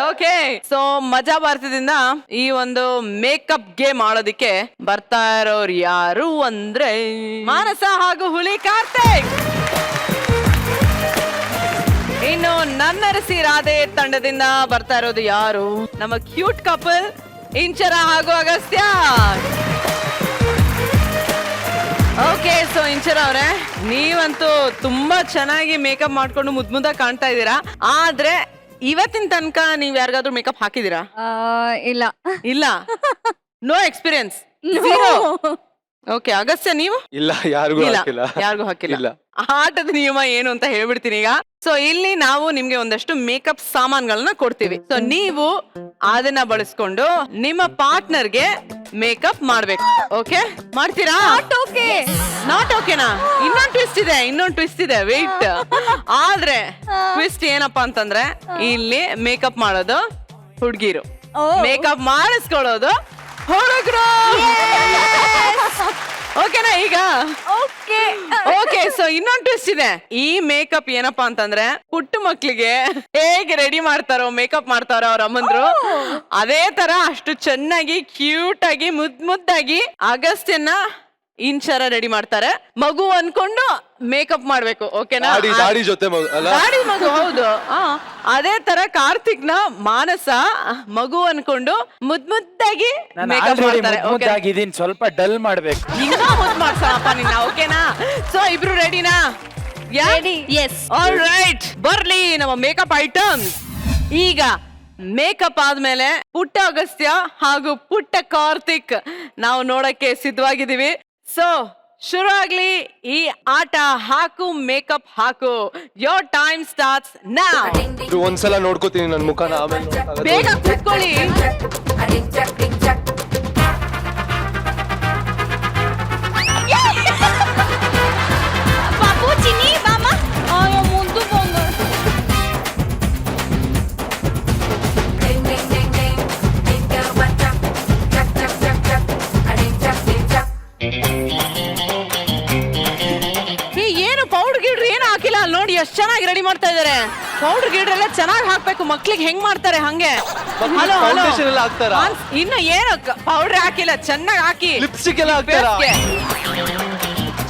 ಓಕೆ, ಸೊ ಮಜಾ ಭಾರತದಿಂದ ಈ ಒಂದು ಮೇಕಪ್ ಗೇಮ್ ಆಡೋದಿಕ್ಕೆ ಬರ್ತಾ ಇರೋರು ಯಾರು ಅಂದ್ರೆ ಮಾನಸ ಹಾಗೂ ಹುಲಿ ಕಾರ್ತಿಕ್. ಇನ್ನು ನನ್ನರಸಿ ರಾಧೆ ತಂಡದಿಂದ ಬರ್ತಾ ಇರೋದು ಯಾರು? ನಮ್ಮ ಕ್ಯೂಟ್ ಕಪಲ್ ಇಂಚರ ಹಾಗೂ ಅಗಸ್ತ್ಯ. ಓಕೆ, ಸೊ ಇಂಚರ ಅವ್ರೆ, ನೀವಂತೂ ತುಂಬಾ ಚೆನ್ನಾಗಿ ಮೇಕಪ್ ಮಾಡ್ಕೊಂಡು ಮುದ್ದಾಗಿ ಕಾಣ್ತಾ ಇದ್ದೀರಾ. ಆದ್ರೆ ಇವತ್ತಿನ ತನಕ ನೀವ್ ಯಾರಿಗಾದ್ರೂ ಮೇಕಪ್ ಹಾಕಿದೀರಾ? ಇಲ್ಲ. ಇಲ್ಲ, ನೋ ಎಕ್ಸ್ಪೀರಿಯನ್ಸ್. ಓಕೆ, ಅಗಸ್ತ್ಯ ನೀವು? ಇಲ್ಲ, ಯಾರಿಗೂ ಇಲ್ಲ, ಹಾಕಿಲ್ಲ. ಯಾರಿಗೂ ಹಾಕಿಲ್ಲ. ಆಟದ ನಿಯಮ ಏನು ಅಂತ ಹೇಳ್ಬಿಡ್ತೀನಿ ಈಗ. ಸೊ ಇಲ್ಲಿ ನಾವು ನಿಮ್ಗೆ ಒಂದಷ್ಟು ಮೇಕಪ್ ಸಾಮಾನ್ಗಳನ್ನ ಕೊಡ್ತೀವಿ. ಸೊ ನೀವು ಅದನ್ನ ಬಳಸ್ಕೊಂಡು ನಿಮ್ಮ ಪಾರ್ಟ್ನರ್ಗೆ ಮೇಕಪ್ ಮಾಡ್ಬೇಕು. ಓಕೆ, ಮಾಡ್ತೀರಾ? ನಾಟ್ ಓಕೆನಾ? ಇನ್ನೊಂದು ಟ್ವಿಸ್ಟ್ ಇದೆ ವೇಟ್. ಆದ್ರೆ ಟ್ವಿಸ್ಟ್ ಏನಪ್ಪಾ ಅಂತಂದ್ರೆ ಇಲ್ಲಿ ಮೇಕಪ್ ಮಾಡೋದು ಹುಡುಗಿರು, ಮೇಕಪ್ ಮಾಡಿಸ್ಕೊಳ್ಳೋದು ಹುಡುಗರು. ಓಕೆನಾ? ಈಗ ಓಕೆ. ಸೊ ಇನ್ನೊಂದು ಟ್ವಿಸ್ಟ್ ಇದೆ. ಈ ಮೇಕಪ್ ಏನಪ್ಪಾ ಅಂತಂದ್ರೆ ಪುಟ್ಟ ಮಕ್ಳಿಗೆ ಹೇಗೆ ರೆಡಿ ಮಾಡ್ತಾರೋ, ಮೇಕಪ್ ಮಾಡ್ತಾರೋ ಅವ್ರ ಅಮ್ಮಂದ್ರು, ಅದೇ ತರ ಅಷ್ಟು ಚೆನ್ನಾಗಿ ಕ್ಯೂಟ್ ಆಗಿ ಮುದ್ದಾಗಿ ಅಗಸ್ತ್ಯನ್ನ ಇಂಚರ ರೆಡಿ ಮಾಡ್ತಾರೆ. ಮಗು ಅನ್ಕೊಂಡು ಮೇಕಪ್ ಮಾಡ್ಬೇಕು. ಓಕೆನಾ? ದಾಡಿ ಜೊತೆ ಅಲ್ಲ, ದಾಡಿ ಮಗು. ಹೌದು. ಅದೇ ತರ ಕಾರ್ತಿಕ್ ನ ಮಾನಸ ಮಗು ಅನ್ಕೊಂಡು ಮುದ್ದಾಗಿ ಮೇಕಪ್ ಮಾಡ್ತಾರೆ. ಮುದ್ದಾಗಿದ್ದೀನಿ, ಸ್ವಲ್ಪ ಡಲ್ ಮಾಡ್ಬೇಕು. ಇನ್ನ ಮುದ್ದು ಮಾಡ್ಸೋಣಪ್ಪ ನಿನ್ನ. ಓಕೆನಾ? ಸೊ ಇಬ್ರು ರೆಡಿನಾ? ಆಲ್ರೈಟ್, ಬರ್ಲಿ ನಮ್ಮ ಮೇಕಪ್ ಐಟಮ್ಸ್. ಈಗ ಮೇಕಪ್ ಆದ್ಮೇಲೆ ಪುಟ್ಟ ಅಗಸ್ತ್ಯ ಹಾಗೂ ಪುಟ್ಟ ಕಾರ್ತಿಕ್ ನಾವು ನೋಡಕ್ಕೆ ಸಿದ್ಧವಾಗಿದ್ದೀವಿ. ಸೊ ಶುರು ಆಗ್ಲಿ ಈ ಆಟ. ಹಾಕು ಮೇಕಪ್ ಹಾಕು. Your time starts now. ಒಂದ್ಸಲ ನೋಡ್ಕೋತೀನಿ ನನ್ನ ಮುಖನ, ಆಮೇಲೆ ಬೇಗ ಕೂತ್ಕೊಳ್ಳಿ. ಬಾಬು ಚಿನ್ನಿ ಬಾಮ ಮುಂದು ಬಂಗ. ಏನು ಪೌಡರ್ ಗಿಡ್ರಿ ಏನು ಹಾಕಿಲ್ಲ ಅಲ್ಲಿ ನೋಡಿ, ಎಷ್ಟು ಚೆನ್ನಾಗಿ ರೆಡಿ ಮಾಡ್ತಾ ಇದಾರೆ. ಪೌಡರ್ ಗಿಡ್ರ್ ಎಲ್ಲ ಚೆನ್ನಾಗಿ ಹಾಕ್ಬೇಕು. ಮಕ್ಳಿಗೆ ಹೆಂಗ್ ಮಾಡ್ತಾರೆ ಹಂಗೆ. ಹಲೋ ಫೌಂಡೇಶನ್ ಎಲ್ಲ ಹಾಕ್ತಾರಾ? ಇನ್ನು ಏನು ಪೌಡರ್ ಹಾಕಿಲ್ಲ, ಚೆನ್ನಾಗಿ ಹಾಕಿ. ಲಿಪ್ಸ್ಟಿಕ್ ಎಲ್ಲ ಹಾಕ್ತಾರಾ?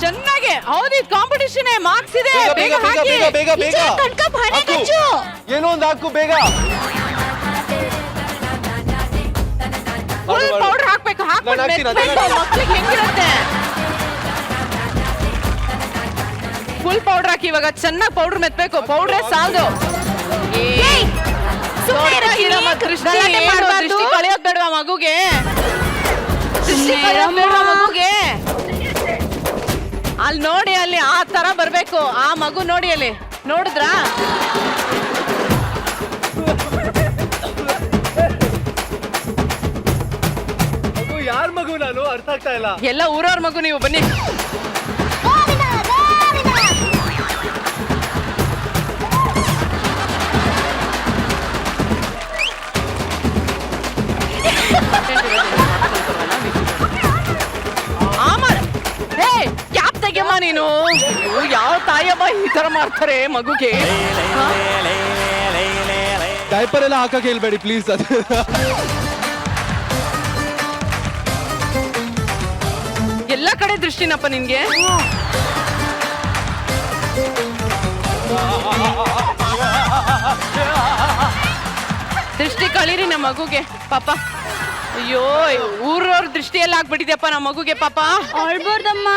ಚೆನ್ನಾಗಿ. ಹೌದು, ಇದು ಕಾಂಪಿಟೇಷನ್, ಮಾರ್ಕ್ಸ್ ಇದೆ. ಬೇಗ ಹಾಕಿ. ಏನೋ ಒಂದು ಹಾಕು ಬೇಗ. ಫುಲ್ ಪೌಡರ್ ಹಾಕ್ಬೇಕು. ಮಕ್ಳಿಗೆ ಹೆಂಗಿರುತ್ತೆ? ಫುಲ್ ಪೌಡರ್ ಹಾಕಿ. ಇವಾಗ ಚೆನ್ನಾಗಿ ಪೌಡರ್ ಮೆತ್ಬೇಕು. ಪೌಡ್ರೇ ಸಾಲದು. ದೃಷ್ಟಿ ಕಳೆಯೋದ್ ಬೇಡವಾ ಮಗುಗೆ? ಮಗುಗೆ ಅಲ್ಲಿ ನೋಡಿ, ಅಲ್ಲಿ ಆ ತರ ಬರ್ಬೇಕು. ಆ ಮಗು ನೋಡಿ, ಅಲ್ಲಿ ನೋಡಿದ್ರಾ? ಯಾರ ಮಗು? ನಾನು ಅರ್ಥ ಆಗ್ತಾ ಇಲ್ಲ. ಎಲ್ಲ ಊರವ್ರ ಮಗು. ನೀವು ಬನ್ನಿ. ಕ್ಯಾಪ್ ತೆಗೆಯಮ್ಮ ನೀನು. ಯಾವ ತಾಯಮ್ಮ ಈ ತರ ಮಾಡ್ತಾರೆ ಮಗುಗೆ? ಡೈಪರ್ ಎಲ್ಲ ಹಾಕಕ್ಕೆ ಹೇಳ್ಬೇಡಿ ಪ್ಲೀಸ್. ಅದು ಎಲ್ಲ ಕಡೆ ದೃಷ್ಟಿನಪ್ಪ ನಿನ್ಗೆ. ದೃಷ್ಟಿ ಕಳೀರಿ ನಮ್ಮ ಮಗುಗೆ ಪಾಪ. ಅಯ್ಯೋ, ಊರವ್ರ ದೃಷ್ಟಿ ಎಲ್ಲ ಆಗ್ಬಿಟ್ಟಿದ್ಯಪ್ಪ ನಮ್ಮ ಮಗುಗೆ ಪಾಪ. ಅಳ್ಬೋದಮ್ಮ.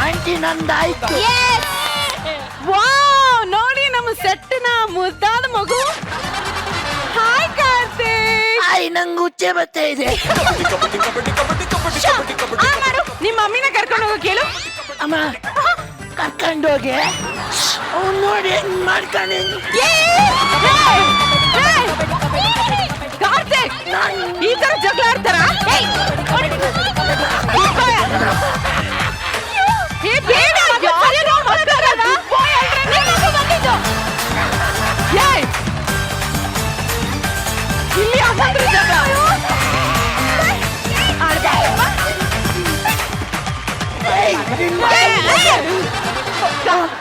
ಆಂಟಿ ನಂದಾಯ್ತು. ವಾವ್, ನೋಡಿ ನಮ್ಮ ಸೆಟ್ನ ಮುದ್ದಾದ ಮಗು. ಹಾಯ್ ಕಾರ್ತಿಕ್. ಆಯ್, ನಂಗೆ ಹುಚ್ಚೆ ಬರ್ತಾ ಇದೆ. ನಿಮ್ಮ ಮಮ್ಮಿನ ಕರ್ಕೊಂಡು ಹೋಗೋ ಕೇಳು. ಅಮ್ಮ ಕರ್ಕೊಂಡೋಗಿ ಅವ್ನು ನೋಡಿ ಹೆಂಗ್ ಮಾಡ್ತಾನೆ. ಕಾರ್ತಿಕ್, ಈ ತರ ಜಗಳ ಆಡ್ತಾರ? ಇಲ್ಲಿ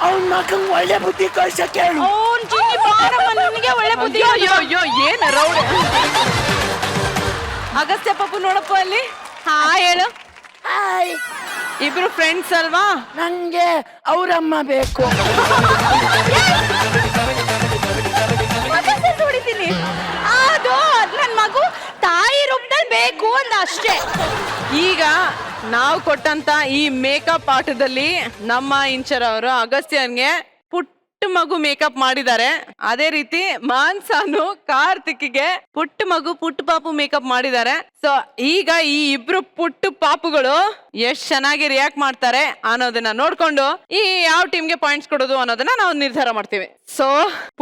ಅವ್ನ ಮಗಂಗ್ ಒಳ್ಳೆ ಬುದ್ಧಿ ಕಳ್ಸಕ್ಕೆ ಹೇಳು. ಒಳ್ಳೆ ಬುದ್ಧಿ. ಅಯ್ಯೋ, ಏನ್ ರೌಡ್. ಅಗಸ್ತ್ಯ ಪಪ್ಪು ನೋಡಪ್ಪ ಅಲ್ಲಿ. ಹಾಯ್ ಹೇಳು. ಹಾಯ್. ಇಬ್ರು ಫ್ರೆಂಡ್ಸ್ ಅಲ್ವಾ? ನಂಗೆ ಅವ್ರಮ್ಮ ಬೇಕು. ಹೊಡಿತೀನಿ. ಅದು ನನ್ ಮಗು ತಾಯಿ ರೂಪದಲ್ಲಿ ಬೇಕು ಅಂದ ಅಷ್ಟೇ. ಈಗ ನಾವು ಕೊಟ್ಟಂತ ಈ ಮೇಕಪ್ ಆಟದಲ್ಲಿ ನಮ್ಮ ಇಂಚರ್ ಅವರು ಅಗಸ್ತ್ಯನ್ಗೆ ಪುಟ್ಟ ಮಗು ಮೇಕಪ್ ಮಾಡಿದ್ದಾರೆ, ಅದೇ ರೀತಿ ಮಾನ್ಸಾನು ಕಾರ್ತಿಕ್ಗೆ ಪುಟ್ಟ ಮಗು ಪುಟ್ಟ ಪಾಪು ಮೇಕಪ್ ಮಾಡಿದ್ದಾರೆ. ಸೊ ಈಗ ಈ ಇಬ್ರು ಪುಟ್ಟ ಪಾಪುಗಳು ಎಷ್ಟ್ ಚೆನ್ನಾಗಿ ರಿಯಾಕ್ಟ್ ಮಾಡ್ತಾರೆ ಅನ್ನೋದನ್ನ ನೋಡ್ಕೊಂಡು ಈ ಯಾವ ಟೀಮ್ಗೆ ಪಾಯಿಂಟ್ಸ್ ಕೊಡೋದು ಅನ್ನೋದನ್ನ ನಾವು ನಿರ್ಧಾರ ಮಾಡ್ತೀವಿ. ಸೊ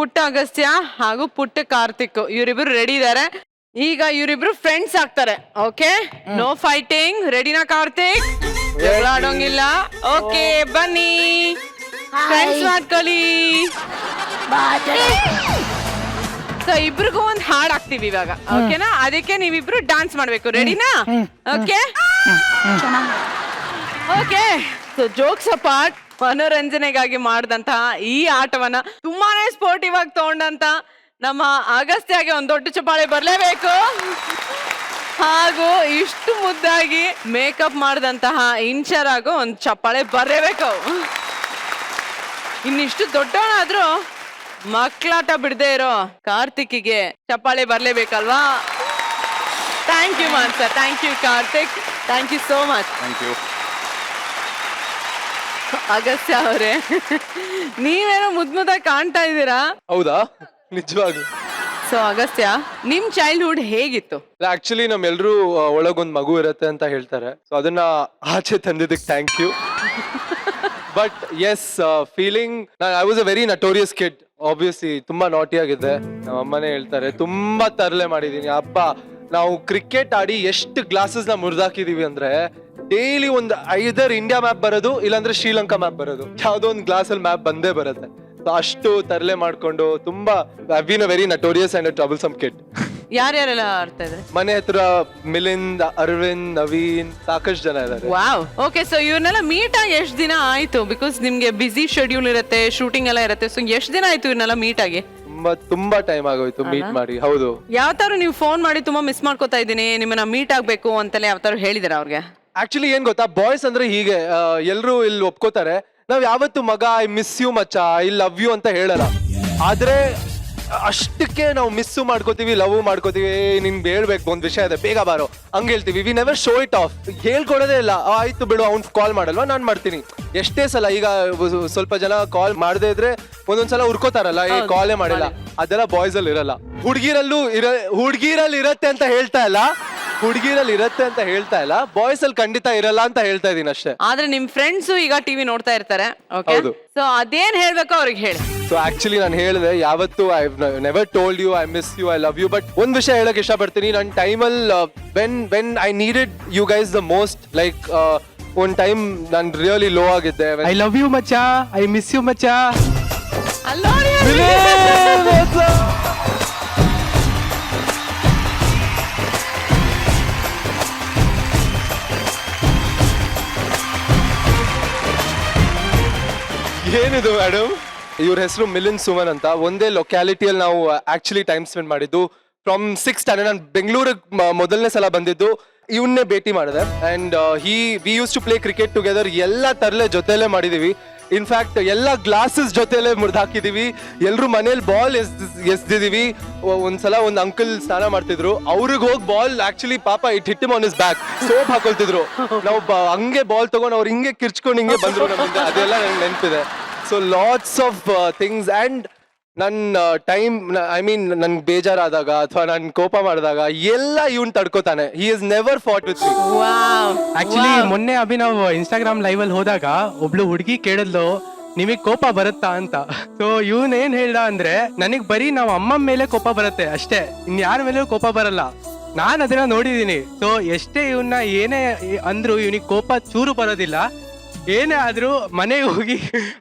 ಪುಟ್ಟ ಅಗಸ್ತ್ಯ ಹಾಗೂ ಪುಟ್ಟ ಕಾರ್ತಿಕ್ ಇವರಿಬ್ರು ರೆಡಿ ಇದ್ದಾರೆ. ಈಗ ಇವರಿಬ್ರು ಫ್ರೆಂಡ್ಸ್ ಆಗ್ತಾರೆ. Okay, no fighting. ರೆಡಿನಾ ಕಾರ್ತಿಕ್? ಜಗಳ ಆಡೋಂಗಿಲ್ಲ. ಓಕೆ, ಬನ್ನಿ ಫ್ರೆಂಡ್ಸ್ ಮಾಡ್ಕೊಳ್ಳಿ. ಸೊ ಇಬ್ರಿಗೂ ಒಂದ್ ಹಾಡ್ ಹಾಕ್ತಿವಿ ಇವಾಗ. ಓಕೆನಾ? ಅದಕ್ಕೆ ನೀವಿಬ್ರು ಡಾನ್ಸ್ ಮಾಡ್ಬೇಕು. ರೆಡಿನಾ? Okay okay. So jokes apart, ಮನೋರಂಜನೆಗಾಗಿ ಮಾಡಿದಂತಹ ಈ ಆಟವನ್ನ ತುಂಬಾನೇ ಸ್ಪೋರ್ಟಿವ್ ಆಗಿ ತಗೊಂಡಂತ ನಮ್ಮ ಅಗಸ್ತ್ಯಗೆ ಒಂದ್ ದೊಡ್ಡ ಚಪ್ಪಾಳೆ ಬರ್ಲೇಬೇಕು. ಹಾಗೂ ಇಷ್ಟು ಮುದ್ದಾಗಿ ಮೇಕಪ್ ಮಾಡಿದಂತಹ ಇಂಚರಾಗೂ ಒಂದ್ ಚಪ್ಪಾಳೆ ಬರಲೇಬೇಕು. ಇನ್ನಿಷ್ಟು ದೊಡ್ಡವನಾದ್ರೂ ಮಕ್ಕಳಾಟ ಬಿಡದೆ ಇರೋ ಕಾರ್ತಿಕ್ಗೆ ಚಪ್ಪಾಳೆ ಬರ್ಲೇಬೇಕಲ್ವಾ? ಥ್ಯಾಂಕ್ ಯು ಮಾನ್ಸರ್, thank you Karthik, thank you so much. Thank you. Agastya ಅವರೇ, ನೀವೇನೋ ಮುದ್ದಾಗಿ ಕಾಣ್ತಾ ಇದ್ದೀರಾ. ಹೌದಾ? ನಿಜವಾಗ್ಲು. ಸೊ ಅಗಸ್ತ್ಯ, ನಿಮ್ ಚೈಲ್ಡ್ಹುಡ್ ಹೇಗಿತ್ತು? ಆಕ್ಚುಲಿ ನಮ್ಮೆಲ್ರೂ ಒಳಗೊಂದ್ ಮಗು ಇರತ್ತೆ ಅಂತ ಹೇಳ್ತಾರೆ. ಸೊ ಅದನ್ನ ಆಚೆ ತಂದಿದ್ದಕ್ಕೆ thank you. But yes, feeling, I was a very notorious kid. Obviously ತುಂಬಾ ನಾಟಿ ಆಗಿದ್ದೆ. ನಮ್ಮ ಅಮ್ಮನೇ ಹೇಳ್ತಾರೆ, ತುಂಬಾ ತರಲೆ ಮಾಡಿದೀನಿ. ಅಪ್ಪ, ನಾವು ಕ್ರಿಕೆಟ್ ಆಡಿ ಎಷ್ಟು ಗ್ಲಾಸಸ್ ನ ಮುರಿದಾಕಿದೀವಿ ಅಂದ್ರೆ ಡೈಲಿ ಒಂದು ಐದರ್ ಇಂಡಿಯಾ ಮ್ಯಾಪ್ ಬರೋದು, ಇಲ್ಲಾಂದ್ರೆ ಶ್ರೀಲಂಕಾ ಮ್ಯಾಪ್ ಬರೋದು. ಯಾವ್ದೋ ಒಂದು ಗ್ಲಾಸ್ ಅಲ್ಲಿ ಮ್ಯಾಪ್ ಬಂದೇ ಬರುತ್ತೆ. ಅಷ್ಟು ತರಲೆ ಮಾಡ್ಕೊಂಡು ತುಂಬಾ I been a very notorious and troublesome kid. ಯಾರ್ಯಾರೆಲ್ಲ ಆಡ್ತಾ ಇದ್ರೆ? ಮನೆ ಹತ್ರ ಮಿಲಿಂದ್, ಅರವಿಂದ್, ನವೀನ್, ಸಾಕಷ್ಟು ಜನ ಇದ್ದಾರೆ. ವಾವ್. ಓಕೆ, ಸೊ ಇವ್ರನ್ನೆಲ್ಲ ಮೀಟ್ ಆಗಿ ಎಷ್ಟು ದಿನ ಆಯ್ತು? ಬಿಕಾಸ್ ನಿಮ್ಗೆ ಬಿಸಿ ಶೆಡ್ಯೂಲ್ ಇರುತ್ತೆ, ಶೂಟಿಂಗ್ ಎಲ್ಲ ಇರುತ್ತೆ. ಸೊ ಎಷ್ಟು ದಿನ ಆಯ್ತು ಇವ್ರನ್ನೆಲ್ಲ ಮೀಟ್ ಆಗಿ? ತುಂಬಾ ಟೈಮ್ ಆಗೋಯ್ತು ಮೀಟ್ ಮಾಡಿ. ಹೌದು. ಯಾವ ತರ ನೀವು ಫೋನ್ ಮಾಡಿ ತುಂಬಾ ಮಿಸ್ ಮಾಡ್ಕೋತಾ ಇದ್ದೀನಿ, ನಿಮ್ಮನ್ನ ಮೀಟ್ ಆಗ್ಬೇಕು ಅಂತೆಲ್ಲ ಯಾವ ತರ ಹೇಳಿದಾರೆ ಅವ್ರಿಗೆ? ಆಕ್ಚುಲಿ ಏನ್ ಗೊತ್ತಾ, ಬಾಯ್ಸ್ ಅಂದ್ರೆ ಹೀಗೆ, ಎಲ್ರು ಇಲ್ಲಿ ಒಪ್ಕೋತಾರೆ. ನಾವ್ ಯಾವತ್ತು ಮಗ ಐ ಮಿಸ್ ಯು ಮಚ್ಚ, ಐ ಲವ್ ಯು ಅಂತ ಹೇಳಲ್ಲ. ಆದ್ರೆ ಅಷ್ಟಕ್ಕೆ ನಾವು ಮಿಸ್ಸು ಮಾಡ್ಕೋತೀವಿ, ಲವ್ ಮಾಡ್ಕೋತೀವಿ. ನಿನ್ಗೆ ಹೇಳ್ಬೇಕು ಒಂದ್ ವಿಷಯ ಇದೆ, ಬೇಗ ಬಾರೋ ಹಂಗ ಹೇಳ್ತೀವಿ. We never show it off. ಹೇಳ್ಕೊಡೋದೇ ಇಲ್ಲ. ಆಯ್ತು ಬಿಡು, ಅವ್ನ್ ಕಾಲ್ ಮಾಡಲ್ವಾ, ನಾನ್ ಮಾಡ್ತೀನಿ. ಎಷ್ಟೇ ಸಲ, ಈಗ ಸ್ವಲ್ಪ ಜನ ಕಾಲ್ ಮಾಡದೇ ಇದ್ರೆ ಒಂದೊಂದ್ಸಲ ಉರ್ಕೋತಾರಲ್ಲ, ಏ ಕಾಲೇ ಮಾಡಿಲ್ಲ. ಅದೆಲ್ಲ ಬಾಯ್ಸ್ ಅಲ್ಲಿ ಇರಲ್ಲ. ಹುಡ್ಗಿರಲ್ಲಿ ಇರತ್ತೆ ಅಂತ ಹೇಳ್ತಾ ಇಲ್ಲ, ಹುಡುಗಿರಲ್ಲಿ ಇರತ್ತೆ ಅಂತ ಹೇಳ್ತಾ ಇಲ್ಲ. ಬಾಯ್ಸ್ ಅಲ್ಲಿ ಖಂಡಿತ ಇರಲ್ಲ ಅಂತ ಹೇಳ್ತಾ ಇದೀನಿ ಅಷ್ಟೇ. ಆದ್ರೆ ನಿಮ್ ಫ್ರೆಂಡ್ಸ್ ಈಗ ಟಿವಿ ನೋಡ್ತಾ ಇರ್ತಾರೆ. ಓಕೆ, ಸೊ ಅದೇನ್ ಹೇಳ್ಬೇಕು ಅವ್ರಿಗೆ ಹೇಳಿ. ಸೊ ಆಕ್ಚುಲಿ ನಾನು ಹೇಳಿದೆ, ಯಾವತ್ತು I never told you I miss you, I love you. But ಒಂದ್ ವಿಷಯ ಹೇಳಕ್ ಇಷ್ಟಪಡ್ತೀನಿ. ನನ್ನ ಟೈಮಲ್ಲಿ when I needed you guys the most, like ಒಂದ್ ಟೈಮ್ ನಾನು ರಿಯಲಿ ಲೋ ಆಗಿದ್ದೆ. ಐ ಲವ್ ಯು ಮಚ್ಚ, ಐ ಮಿಸ್ ಯು ಮಚ್ಚ. ಏನಿದು ಮೇಡಮ್? ಇವ್ರ ಹೆಸರು ಮಿಲಿಂದ್ ಸುಮನ್ ಅಂತ. ಒಂದೇ ಲೊಕ್ಯಾಲಿಟಿಯಲ್ಲಿ ನಾವು ಆಕ್ಚುಲಿ ಟೈಮ್ ಸ್ಪೆಂಡ್ ಮಾಡಿದ್ದು. ಫ್ರಮ್ 6th ಸ್ಟ್ಯಾಂಡರ್ಡ್ ನಾನು ಬೆಂಗಳೂರಿಗೆ ಮೊದಲನೇ ಸಲ ಬಂದಿದ್ದು, ಇವನ್ನೇ ಭೇಟಿ ಮಾಡಿದೆ. And we use to play cricket together. ಎಲ್ಲ ತರಲೆ ಜೊತೆಲೇ ಮಾಡಿದೀವಿ. ಇನ್ಫ್ಯಾಕ್ಟ್ ಎಲ್ಲ ಗ್ಲಾಸಸ್ ಜೊತೆಲೆ ಮುರಿದಾಕಿದೀವಿ. ಎಲ್ರು ಮನೇಲಿ ಬಾಲ್ ಎಸ್ದಿದೀವಿ. ಒಂದ್ಸಲ ಒಂದ್ ಅಂಕಲ್ ಸ್ನಾನ ಮಾಡ್ತಿದ್ರು, ಅವ್ರಿಗೆ ಹೋಗಿ ಬಾಲ್ ಆಕ್ಚುಲಿ ಪಾಪ it hit him on his back. Soap ಹಾಕೊಳ್ತಿದ್ರು. ನಾವು ಹಂಗೆ ಬಾಲ್ ತಗೊಂಡು ಅವ್ರು ಹಿಂಗೆ ಕಿರ್ಚ್ಕೊಂಡು ಹಿಂಗೆ ಬಂದ್ರು ನಮ್ಮಿಂದ. ಅದೆಲ್ಲ ನಂಗೆ ನೆನಪಿದೆ. So lots of things. And ನನ್ನ ಟೈಮ್, ಐ ಮೀನ್ ನನ್ ಬೇಜಾರಾದಾಗ ಅಥವಾ ನನ್ ಕೋಪ ಮಾಡಿದಾಗ ಎಲ್ಲ ಇವನ್ ತಡ್ಕೋತಾನೆ. He is never fought with me. Actually ಮೊನ್ನೆ ಅಭಿನವ್ ಇನ್ಸ್ಟಾಗ್ರಾಮ್ ಲೈವ್ ಅಲ್ಲಿ ಹೋದಾಗ ಒಬ್ಳು ಹುಡುಗಿ ಕೇಳಿದ್ಲು, ನಿಮಗ್ ಕೋಪ ಬರುತ್ತಾ ಅಂತ. ಸೊ ಇವನ್ ಏನ್ ಹೇಳ್ದ ಅಂದ್ರೆ, ನನಗ್ ಬರೀ ನಾವ್ ಅಮ್ಮ ಮೇಲೆ ಕೋಪ ಬರುತ್ತೆ ಅಷ್ಟೇ, ಇನ್ಯಾರ ಮೇಲೂ ಕೋಪ ಬರಲ್ಲ. ನಾನ್ ಅದನ್ನ ನೋಡಿದೀನಿ. ಸೊ ಎಷ್ಟೇ ಇವನ್ನ ಏನೇ ಅಂದ್ರು ಇವನಿಗೆ ಕೋಪ ಚೂರು ಬರೋದಿಲ್ಲ. ಏನೇ ಆದ್ರೂ ಮನೆಗೆ ಹೋಗಿ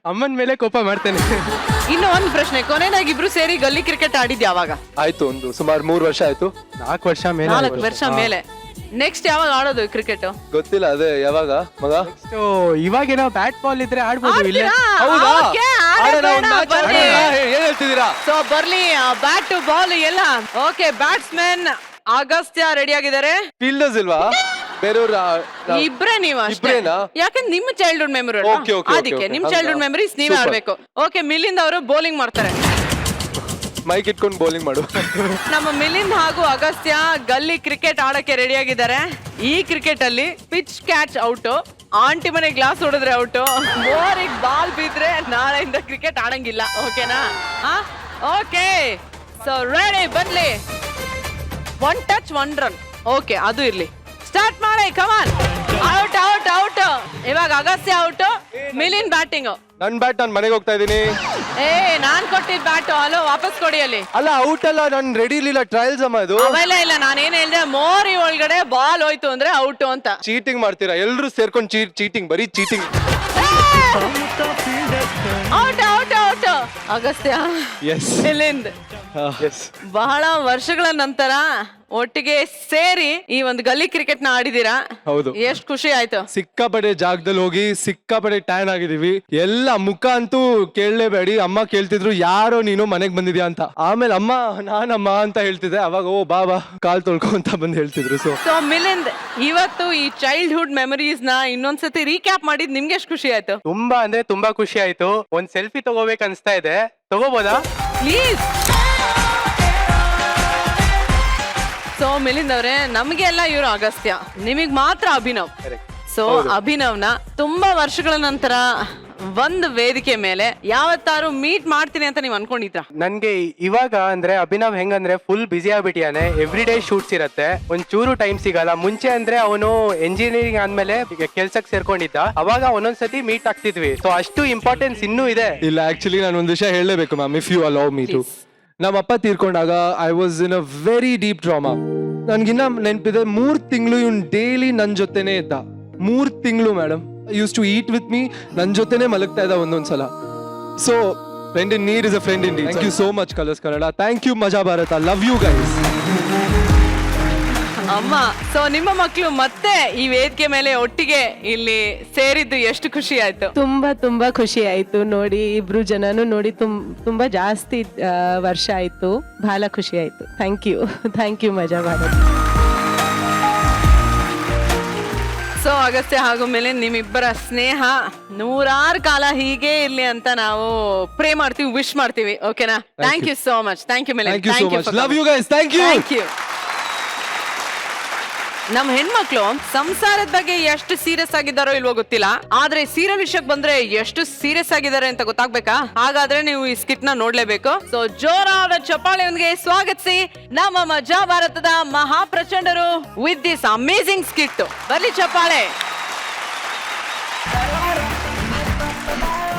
ಅಮ್ಮನ ಮೇಲೆ ಕೋಪ ಮಾಡ್ತೇನೆ. ಇನ್ನು ಒಂದ್ ಪ್ರಶ್ನೆ, ಕೊನೆಯದಾಗಿ ಇಬ್ರು ಸೇರಿ ಗಲ್ಲಿ ಕ್ರಿಕೆಟ್ ಆಡಿದ್ ಯಾವಾಗ? ಆಯ್ತು, ಒಂದು ಸುಮಾರು 3 ವರ್ಷ ಆಯ್ತು. 4 ವರ್ಷ ಮೇಲೆ. 4 ವರ್ಷ ಮೇಲೆ. ನೆಕ್ಸ್ಟ್ ಯಾವಾಗ ಆಡೋದು ಕ್ರಿಕೆಟ್? ಗೊತ್ತಿಲ್ಲ, ಅದೇ ಯಾವಾಗ ಮಗ. ಇವಾಗೇನೋ ಬ್ಯಾಟ್ ಬಾಲ್ ಇದ್ರೆ ಆಡ್ಬೋದು. ಇಲ್ಲ ಏನ್ ಹೇಳ್ತಿದ್ದೀರಾ? ಸೊ ಬರ್ಲಿ ಬ್ಯಾಟ್ ಬಾಲ್ ಎಲ್ಲ. ಓಕೆ, ಬ್ಯಾಟ್ಸ್ಮನ್ ಅಗಸ್ತ್ಯ ರೆಡಿ ಆಗಿದ್ದಾರೆ. ಫೀಲ್ಡರ್ಸ್ ಇಲ್ವಾ ಬೇರೆಯವ್ರ? ಇಬ್ರೇ ನೀವು ಅಷ್ಟೇ. ಇಬ್ರೇನಾ? ಯಾಕಂದ್ರೆ ನಿಮ್ಮ ಚೈಲ್ಡ್ಹುಡ್ ಮೆಮೊರಿ Okay, okay, ಅದಕ್ಕೆ okay. ನಿಮ್ ಚೈಲ್ಡ್ಹುಡ್ ಮೆಮೊರೀಸ್ ನೀವೇ ಆಡ್ಬೇಕು. ಓಕೆ, ಮಿಲಿಂದ್ ಅವರು ಬೌಲಿಂಗ್ ಮಾಡ್ತಾರೆ. ಮೈಕ್ ಇಟ್ಕೊಂಡು ಬೌಲಿಂಗ್ ಮಾಡು. ನಮ್ಮ ಮಿಲಿಂದ್ ಹಾಗೂ ಅಗಸ್ತ್ಯ ಗಲ್ಲಿ ಕ್ರಿಕೆಟ್ ಆಡಕ್ಕೆ ರೆಡಿ ಆಗಿದ್ದಾರೆ. ಈ ಕ್ರಿಕೆಟ್ ಅಲ್ಲಿ ಪಿಚ್ ಕ್ಯಾಚ್ ಔಟ್, ಆಂಟಿ ಮನೆ ಗ್ಲಾಸ್ ಹೊಡೆದ್ರೆ ಔಟು, ಮೋರಿಗೆ ಬಾಲ್ ಬಿದ್ರೆ ನಾಳೆಯಿಂದ ಕ್ರಿಕೆಟ್ ಆಡಂಗಿಲ್ಲ. ಓಕೆನಾ? ಓಕೆ, ಸೊ ರೆಡಿ, ಬನ್ನಿ. 1 ಟಚ್ 1 ರನ್. ಓಕೆ, ಅದು ಇರ್ಲಿ. ಸ್ಟಾರ್ಟ್ ಮಾಡಿ, ಕಮಾನ್. Out out out. ಇವಾಗ ಅಗಸ್ತ್ಯ ಔಟ್, ಮಿಲಿನ್ ಬ್ಯಾಟಿಂಗ್. ನನ್ ಬ್ಯಾಟ್ ನಾನು ಮನೆಗೆ ಹೋಗ್ತಾ ಇದೀನಿ. ನಾನ್ ಕೊಟ್ಟಿದ್ ಬ್ಯಾಟು, ಅಲೋ ವಾಪಸ್ ಕೊಡಿ. ಅಲ್ಲಿ ಅಲ್ಲ ಔಟ್ ಅಲ್ಲ, ನಾನು ರೆಡಿ ಇರ್ಲಿಲ್ಲ, ಟ್ರಯಲ್ಸ್ ಅಮ್ಮ ಇದು. ಅವೆಲ್ಲ ಇಲ್ಲ, ನಾನೇನ್ ಹೇಳ್ದೆ, ಮೋರಿ ಒಳಗಡೆ ಬಾಲ್ ಹೋಯ್ತು ಅಂದ್ರೆ ಔಟ್ ಅಂತ. ಚೀಟಿಂಗ್ ಮಾಡ್ತೀರಾ ಎಲ್ರು ಸೇರ್ಕೊಂಡು, ಚೀಟಿಂಗ್, ಬರೀ cheating. Out out out. Agastya, yes Milind yes. ಬಹಳ ವರ್ಷಗಳ ನಂತರ ಒಟ್ಟಿಗೆ ಸೇರಿ ಈ ಒಂದು ಗಲ್ಲಿ ಕ್ರಿಕೆಟ್ ನ ಆಡಿದೀರಾ. ಹೌದು. ಎಷ್ಟ್ ಖುಷಿ ಆಯ್ತು. ಸಿಕ್ಕಾಪಡೆ ಜಾಗದಲ್ಲಿ ಹೋಗಿ ಸಿಕ್ಕಾಪಡೆ ಟ್ಯಾನ್ ಆಗಿದೀವಿ. ಎಲ್ಲ ಮುಖ ಅಂತೂ ಕೇಳಲೇಬೇಡಿ. ಅಮ್ಮ ಕೇಳ್ತಿದ್ರು ಯಾರೋ ನೀನು ಮನೆಗ್ ಬಂದಿದ್ಯಾ ಅಂತ. ಆಮೇಲೆ ಅಮ್ಮ ನಾನಮ್ಮ ಅಂತ ಹೇಳ್ತಿದ್ದೆ. ಅವಾಗ ಓ ಬಾಬಾ ಕಾಲ್ ತೊಳ್ಕೊ ಅಂತ ಬಂದು ಹೇಳ್ತಿದ್ರು. ಸೊ ಮಿಲಿಂದ್, ಇವತ್ತು ಈ ಚೈಲ್ಡ್ಹುಡ್ ಮೆಮರೀಸ್ ನ ಇನ್ನೊಂದ್ಸತಿ ರೀಕ್ಯಾಪ್ ಮಾಡಿದ್ ನಿಮ್ಗೆ ಎಷ್ಟು ಖುಷಿ ಆಯ್ತು? ತುಂಬಾ ಅಂದ್ರೆ ತುಂಬಾ ಖುಷಿ ಆಯ್ತು. ಒಂದ್ ಸೆಲ್ಫಿ ತಗೋಬೇಕು ಅನ್ಸ್ತಾ ಇದೆ, ತಗೋಬೋದಾ ಪ್ಲೀಸ್? ಸೊ ಮಿಲಿಂದ್ ಅವ್ರೆ, ನಮ್ಗೆ ಎಲ್ಲ ಇವ್ರು ಅಗಸ್ತ್ಯ, ನಿಮಗ್ ಮಾತ್ರ ಅಭಿನವ್. ಸೊ ಅಭಿನವ್ನ ತುಂಬಾ ವರ್ಷಗಳ ನಂತರ ಒಂದು ವೇದಿಕೆ ಮೇಲೆ ಯಾವತ್ತಾರು ಮೀಟ್ ಮಾಡ್ತೀನಿ ಅಂತ ನೀವ್ ಅನ್ಕೊಂಡಿದ್ರ? ನನ್ಗೆ ಇವಾಗ ಅಂದ್ರೆ ಅಭಿನವ್ ಹೆಂಗಂದ್ರೆ ಫುಲ್ ಬಿಸಿ ಆಗ್ಬಿಟ್ಟಿಯಾನೆ. ಎವ್ರಿ ಡೇ ಶೂಟ್ಸ್ ಇರತ್ತೆ, ಒಂದ್ ಚೂರು ಟೈಮ್ ಸಿಗಲ್ಲ. ಮುಂಚೆ ಅಂದ್ರೆ ಅವನು ಎಂಜಿನಿಯರಿಂಗ್ ಆದ್ಮೇಲೆ ಕೆಲ್ಸಕ್ಕೆ ಸೇರ್ಕೊಂಡಿದ್ದ, ಅವಾಗ ಒಂದೊಂದ್ಸತಿ ಮೀಟ್ ಆಗ್ತಿದ್ವಿ. ಸೊ ಅಷ್ಟು ಇಂಪಾರ್ಟೆನ್ಸ್ ಇನ್ನೂ ಇದೆ. ಇಲ್ಲ, ಆಕ್ಚುಲಿ ನಾನು ಒಂದ್ ವಿಷಯ ಹೇಳಲೇಬೇಕು ma'am, if you allow me to. ನಮ್ಮ ಅಪ್ಪ ತೀರ್ಕೊಂಡಾಗ I was in a very deep trauma. ನನ್ಗಿನ್ನ ನೆನಪಿದೆ, 3 ತಿಂಗಳು ಇವ್ನು ಡೈಲಿ ನನ್ ಜೊತೆನೆ ಇದ್ದ. 3 ತಿಂಗಳು madam, used to eat with me, ನನ್ ಜೊತೆನೆ ಮಲಗ್ತಾ ಇದ್ದ ಒಂದೊಂದ್ಸಲ. So friend in need is a friend in need. Thank you so much Colors Kannada. Thank you Majaa Bharatha. Love you guys. ಅಮ್ಮ, ಸೊ ನಿಮ್ಮ ಮಕ್ಕಳು ಮತ್ತೆ ಈ ವೇದಿಕೆ ಮೇಲೆ ಒಟ್ಟಿಗೆ ಇಲ್ಲಿ ಸೇರಿದ್ದು ಎಷ್ಟು ಖುಷಿ ಆಯ್ತು? ತುಂಬಾ ಖುಷಿ ಆಯ್ತು ನೋಡಿ, ಇಬ್ರು ಜನನು ನೋಡಿ ತುಂಬಾ ಜಾಸ್ತಿ ವರ್ಷ ಆಯ್ತು, ಬಹಳ ಖುಷಿ ಆಯ್ತು. ಥ್ಯಾಂಕ್ ಯು ಮಜಾ ಭಾರತ್. ಸೊ ಅಗಸ್ತ್ಯ ಹಾಗೂ ಮಿಲಿಂದ್, ನಿಮ್ಮಿಬ್ಬರ ಸ್ನೇಹ 100 ಕಾಲ ಹೀಗೆ ಇರ್ಲಿ ಅಂತ ನಾವು ಪ್ರೇ ಮಾಡ್ತೀವಿ, ವಿಶ್ ಮಾಡ್ತೀವಿ. ಓಕೆನಾ? Thank you so much. Thank you Milind. Thank you so much. Love you guys. Thank you. Thank you. ನಮ್ ಹೆಣ್ಮಕ್ಳು ಸಂಸಾರದ ಬಗ್ಗೆ ಎಷ್ಟು ಸೀರಿಯಸ್ ಆಗಿದ್ದಾರೋ ಇಲ್ವೋ ಗೊತ್ತಿಲ್ಲ, ಆದ್ರೆ ಸೀರಿಯಲ್ ವಿಷಯಕ್ಕೆ ಬಂದ್ರೆ ಎಷ್ಟು ಸೀರಿಯಸ್ ಆಗಿದ್ದಾರೆ ಅಂತ ಗೊತ್ತಾಗ್ಬೇಕಾ? ಹಾಗಾದ್ರೆ ನೀವು ಈ ಸ್ಕಿಟ್ ನ ನೋಡ್ಲೇಬೇಕು. ಸೊ ಜೋರಾದ ಚಪ್ಪಾಳೆಯೊಂದಿಗೆ ಸ್ವಾಗತಿಸಿ ನಮ್ಮ ಮಜಾ ಭಾರತದ ಮಹಾಪ್ರಚಂಡರು ವಿತ್ ದಿಸ್ ಅಮೇಸಿಂಗ್ ಸ್ಕಿಟ್. ಬರ್ಲಿ ಚಪ್ಪಾಳೆ.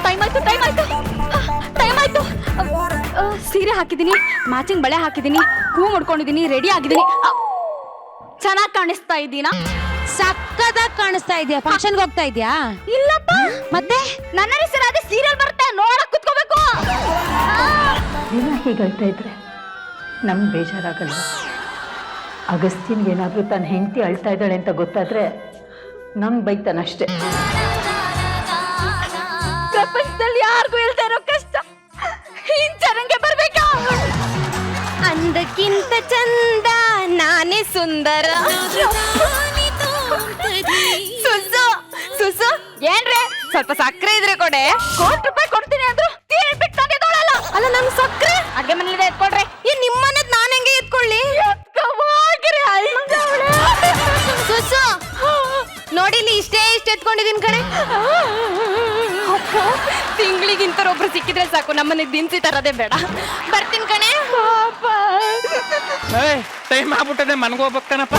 ಟೈಮ್ ಆಯ್ತು. ಸೀರೆ ಹಾಕಿದೀನಿ, ಮ್ಯಾಚಿಂಗ್ ಬಳೆ ಹಾಕಿದೀನಿ, ಹೂ ಮುಡ್ಕೊಂಡಿದೀನಿ, ರೆಡಿ ಆಗಿದೀನಿ. ಚೆನ್ನಾಗಿ ಕಾಣಿಸ್ತಾ ಇದ್ದೀನಾ? ಸಕ್ಕದಾಗಿ ಕಾಣಿಸ್ತಾ ಇದೆಯಾ? ಫಂಕ್ಷನ್ಗೆ ಹೋಗ್ತಾ ಇದೆಯಾ? ಇಲ್ಲಪ್ಪ, ಮತ್ತೆ ನನ್ನ ಹೆಸರು ಅದೇ ಸೀರಿಯಲ್ ಬರುತ್ತೆ, ನೋಡಕ್ ಕುತ್ಕೋಬೇಕು. ದಿನ ಹೀಗೆ ಹೇಳ್ತಾ ಇದ್ರೆ ನಮ್ಗೆ ಬೇಜಾರಾಗಲ್ವ? ಅಗಸ್ತ್ಯನ್ಗೆ ಏನಾದರೂ ತನ್ನ ಹೆಂಡತಿ ಅಳ್ತಾ ಇದ್ದಾಳೆ ಅಂತ ಗೊತ್ತಾದ್ರೆ ನಮ್ಗೆ ಬೈತಾನಷ್ಟೇ. ಪ್ರಪಂಚದಲ್ಲಿ ಯಾರಿಗೂ ಇಲ್ದೇ ಇರೋ ಕಷ್ಟ ಹಿಂಚರಂಗೆ ಬರ್ಬೇಕಾ? ಅಂದಕ್ಕಿಂತ ಚಂದ ನಾನೇ ಸುಂದರ. ಸುಸು ಏನ್ರೆ, ಸ್ವಲ್ಪ ಸಕ್ಕರೆ ಇದ್ರೆ ಕೊಡೆ. ₹1 ಕೊಡ್ತೀನಿ ಅಂದ್ರು ಬಿಟ್ಟು ನಂಗೆ ತೊಳಲ್ಲ. ಅಲ್ಲ, ನನ್ ಸಕ್ಕರೆ ಅಡ್ಗೆ ಮನೇಲಿ ಎತ್ಕೊಡ್ರೆ. ಈ ನಿಮ್ಮನ್ನದ್ ನಾನ್ ಹೆಂಗೆ ಎತ್ಕೊಳ್ಳಿ? ಸುಸು ನೋಡಿ, ಇಲ್ಲಿ ಇಷ್ಟೇ ಎತ್ಕೊಂಡಿದೀನಿ ಕಣೆ. ತಿಂಗಳಿಗಿಂತರೊಬ್ರು ಸಿಕ್ಕಿದ್ರೆ ಸಾಕು, ನಮ್ಮನೆ ದಿನಸಿ ತರದೇ ಬೇಡ. ಬರ್ತೀನಿ ಕಣೆ. ಟೈಮ್ ಆಗ್ಬಿಟ್ಟದೆ, ಮನ್ಗೋಗ್ಬೇಕನಪ್ಪ.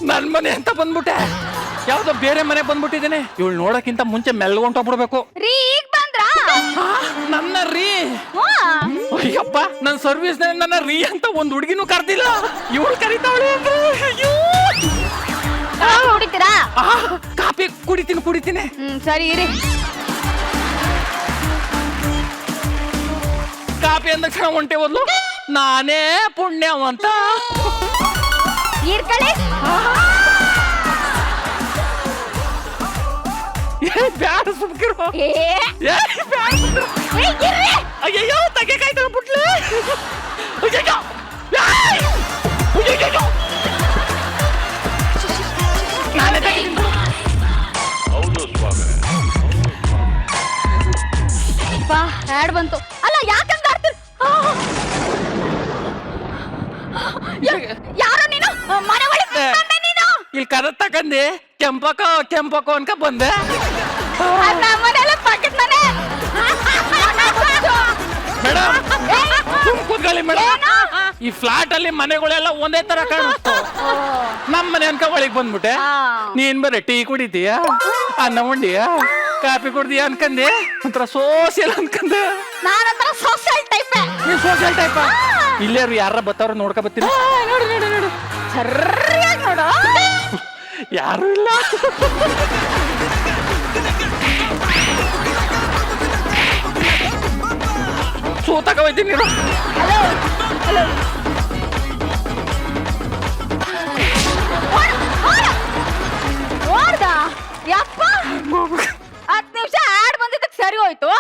ನನ್ ಮನೆ ಅಂತ ಬಂದ್ಬಿಟ್ಟೆ, ಯಾವ್ದೋ ಬೇರೆ ಮನೆ ಬಂದ್ಬಿಟ್ಟಿದ್ದೇನೆ. ಇವಳು ನೋಡಕ್ಕಿಂತ ಮುಂಚೆ ಮೆಲ್ಗೊಂಟೋಗ್ಬಿಡ್ಬೇಕು. ರೀ, ಈಗ ಬಂದ್ರಾ? ನನ್ನ ರೀ, ಅಯ್ಯಪ್ಪ, ನನ್ನ ಸರ್ವಿಸ್ ನನ್ನ ರೀ ಅಂತ ಒಂದ್ ಹುಡುಗಿನೂ ಕರ್ದಿಲ್ಲ. ಇವಳು ಕರೀತಾವಳೆ ಅಂದ್ರೆ ಹೊಡಿತೀರಾ? ಕಾಫಿ ಕುಡಿತೀನಿ. ಸರಿ ಇರಿ. ಕಾಫಿ ಅಂದ ಕ್ಷಣ ಹೊಂಟೆ ಹೋದ್ಲು. ನಾನೇ ಪುಣ್ಯವಂತ. ಇರ್ಕಳಿ. ಬ್ಯಾಡ ಸುಮ್ಕಿರೋ. ಅಯ್ಯಯ್ಯೋ, ತೆಗೆಕಾಯ್ತಲ್ಲ ಬಿಟ್ಲೆ. ನಾನೇ ತೆಗಿತೀನಿ. ಆಡ್ ಬಂತು. ಅಲ್ಲ, ಯಾಕಂತ ಆಡ್ತೀರಿ? ಯಾರೋ ನೀನು ಮನೆ ಒಳಗೆ ಇಲ್ಲಿ ಕದ ತಕಂದಿ ಕೆಂಪಕೋ ಅನ್ಕ ಬಂದೆ. ನಮ್ಮನೆಲ್ಲ ಪಕ್ಕದ ಮನೆ. ಮೇಡಮ್ ಕೂತ್ಕೊಳ್ಳಿ ಮೇಡಮ್. ಈ ಫ್ಲಾಟ್ ಅಲ್ಲಿ ಮನೆಗಳೆಲ್ಲ ಒಂದೇ ತರ ಕಾಣಿಸ್ತು. ನಮ್ಮ ಮನೆ ಅನ್ಕ ಒಳಗ್ ಬಂದ್ಬಿಟ್ಟೆ. ನೀನ್ ಬರೀ ಟೀ ಕುಡಿತೀಯಾ, ಅನ್ನ ಉಂಡಿಯಾ, ಕಾಫಿ ಕುಡ್ದಿಯಾ ಅನ್ಕಂದೆ. ಒಂಥರ ಸೋಸಿಯಲ್ ಅನ್ಕಂದೆ. ನಾನಂತರ ಸೋಷಿಯಲ್ ಟೈಪ್. ನೀನ್ ಸೋಷಿಯಲ್ ಟೈಪ್. ಇಲ್ಲೇ ಯಾರ ಬತ್ತವ್ರ ನೋಡ್ಕ ಬತ್ತೀನಿ. ನೋಡು ಸರಿಯಾಗಿ ನೋಡು. ಯಾರು ಇಲ್ಲ. ಸೋತಾಕ ಹೋಯ್ತೀನಿ ನೀನು. ನೋಡ್ದ ಯಪ್ಪ 10 ನಿಮಿಷ ಆಡ್ ಬಂದಿದ್ದಕ್ಕೆ ಸರಿ ಹೋಯ್ತು.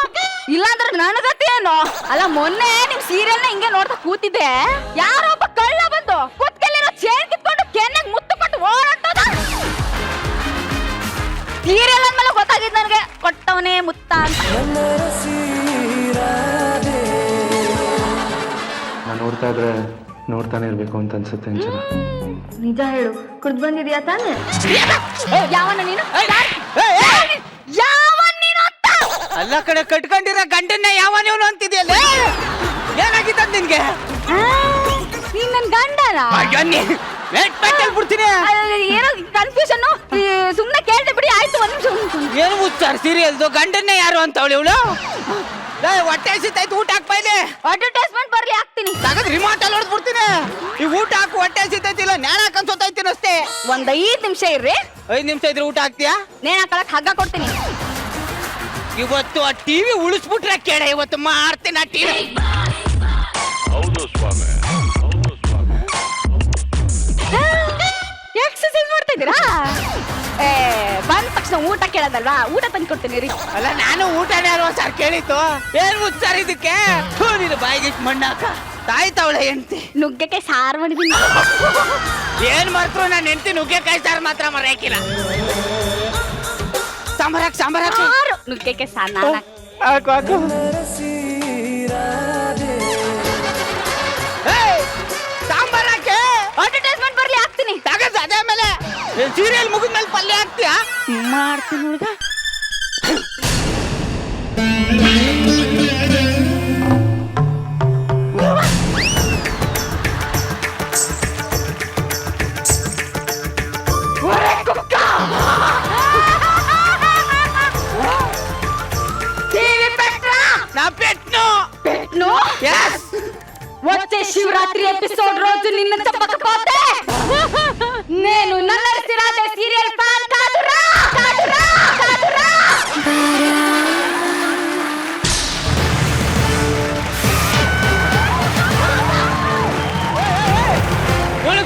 ಇಲ್ಲಾಂದ್ರೆ ನನಗತ್ತೆ ಏನು. ಅಲ್ಲ ಮೊನ್ನೆ ನಿಮ್ ಸೀರಿಯಲ್ನ ಹಿಂಗೆ ನೋಡ್ತಾ ಕೂತಿದ್ದೆ. ಯಾರೊಬ್ಬ ಕಳ್ಳ ಬಂದು ಕುತ್ಕೆಲ್ಲಿರೋ ಚೇನ್ ಕಿತ್ಕೊಂಡು ಕೆನ್ನೆಗ್ ಮುತ್ತು ಕೊಟ್ಟು ಓಡಾಡ್ತದ. ಸೀರಿಯಲ್ ಅಂದ್ಮೇಲೆ ಗೊತ್ತಾಗಿದ್ ನನಗೆ ಕೊಟ್ಟವನೇ ಮುತ್ತ ಅಂತ. ನಾನು ನೋಡ್ತಾ ಇದ್ರೆ ನೋಡ್ತಾನೆ ಇರ್ಬೇಕು ಅಂತ ಅನ್ಸುತ್ತೆ ಅಂಚನ. ನಿಜ ಹೇಳು, ಕುಡ್ದು ಬಂದಿದ್ಯಾ ತಾನೆ? ಯಾವನ ನೀನು? ಯಾವನ್ ನೀನು ಅಂತ? ಅಲ್ಲ ಕಡೆ ಕಟ್ಕೊಂಡಿರೋ ಗಂಡನ್ನ ಯಾವ ನೀವು ಅಂತಿದ್ಯಲ್ಲ, ಏನಾಗಿದ್ದ ನಿನ್ಗೆ? ನೀನ್ ನನ್ ಗಂಡನ? ಬಿಡ್ತೀನಿ. ಏನೋ ಕನ್ಫ್ಯೂಷನ್. ಸುಮ್ನೆ ಕೇಳ್ದೆ ಬಿಡಿ. ಆಯ್ತು ಒಂದ್ ನಿಮಿಷ. ಏನು ಮುಚ್ಚಾರ ಸೀರಿಯಲ್ದು ಗಂಡನ್ನೇ ಯಾರು ಅಂತ ಅವಳು ಇವಳು. ಹೊಟ್ಟೆ ಹಸಿತಾಯ್ತು, ಊಟ ಹಾಕ್ ಬೈಲಿ. ಅಡ್ವರ್ಟೈಸ್ಮೆಂಟ್ ಬರ್ಲಿ ಹಾಕ್ತೀನಿ. ತಗದ್ ರಿಮೋಟ್ ಅಲ್ಲಿ ಹೊಡ್ಬಿಡ್ತೀನಿ. ಈ ಊಟ ಹಾಕು, ಹೊಟ್ಟೆ ಹಸಿತೈತಿಲ್ಲ, ನೇಣ ಹಾಕಂತ ಸೋತಾಯ್ತೀನಿ ಅಷ್ಟೇ. ಒಂದ್ 5 ನಿಮಿಷ ಇರ್ರಿ. 5 ನಿಮಿಷ ಇದ್ರೆ ಊಟ ಹಾಕ್ತೀಯಾ? ನೇಣ ಹಾಕಳಕ್ ಹಗ್ಗ ಕೊಡ್ತೀನಿ. ಇವತ್ತು ಆ ಟಿವಿ ಉಳಿಸ್ಬಿಟ್ರೆ ಕೇಳ, ಇವತ್ತು ಮಾಡ್ತೀನಿ ಆ ಟಿವಿ. ಎಕ್ಸರ್ಸೈಸ್ ಮಾಡ್ತಾ ಇದ್ದೀರಾ? ಬಂದ ತಕ್ಷಣ ಊಟ ಕೇಳೋದಲ್ವಾ? ಊಟ ತಂದು ಕೊಡ್ತೀನಿ ರೀ. ಅಲ್ಲ ನಾನು ಊಟನೇ ಅಲ್ವಾ ಸರ್ ಕೇಳಿತ್ತು. ಏನ್ ಮುಚ್ಚಾರ ಇದಕ್ಕೆ? ನೀನು ಬಾಯಿಗೆ ಮಣ್ಣಾಕ ತಾಯ್ತವಳೆ ಹೆಂಡ್ತಿ. ನುಗ್ಗೆಕಾಯಿ ಸಾರು ಮಾಡಿದೀನಿ. ಏನ್ ಮಾಡ್ರು ನಾನು ಹೆಂಡ್ತಿ ನುಗ್ಗೆಕಾಯಿ ಸಾರು ಮಾತ್ರ ಮರೆಯಾಕಿಲ್ಲ. ಸಾಂಬಾರಾಕ್ ಸಾರು ನುಗ್ಗೆಕಾಯಿ ಸಾರು ನಾನು ಹಾಕು. ಸಾಂಬಾರಾಕೆ ಅಡ್ವರ್ಟೈಸ್ಮೆಂಟ್ ಬರ್ಲಿ ಹಾಕ್ತೀನಿ. ತಗದ್ ಅದೇ ಮೇಲೆ ಸೀರಿಯಲ್ ಮುಗಿದ್ಮೇಲೆ ಪಲ್ಯ ಹಾಕ್ತೀಯಾ? ಮಾಡ್ತೀನಿ ಹುಡುಗ. నా పెట్టను వచ్చే శివరాత్రి ఎపిసోడ్ రోజు నిన్ను చెప్పకపోతే నేను నల్లరిసిరాదే సీరియల్ ఫ్యాన్ కాదురా.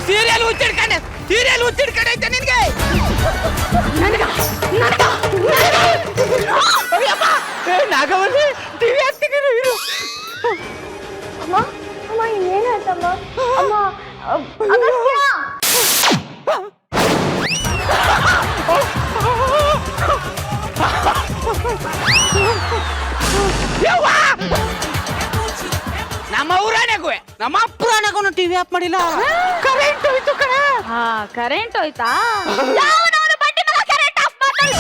ಸೀರಿಯಲ್ ಹುಚ್ಚಿಡ್ಕಡೆ ಐತೆ ನಿನ್ಗೆ. ನಾಗವಲ್ಲಿ ಟಿವಿ ಹಾಕ್ತಿದ್ದೀರಿ. ಅಮ್ಮ ಏನಾಯ್ತಮ್ಮ? ಅಮ್ಮ ಅಗಸ್ತ್ಯ. ನಮ್ಮ ಊರಾನೆಗೂ ನಮ್ಮ ಅಪ್ಪರಾನೆಗೂ ಟಿವಿ ಆಫ್ ಮಾಡಿಲ್ಲ. ಕರೆಂಟ್ ಹೋಯ್ತು ಕಣೆ. ಕರೆಂಟ್ ಹೋಯ್ತಾ? ಯಾವನವನು ಬಡ್ಡಿ ಮಗ ಕರೆಂಟ್ ಆಫ್ ಮಾಡ್ತಾನೆ?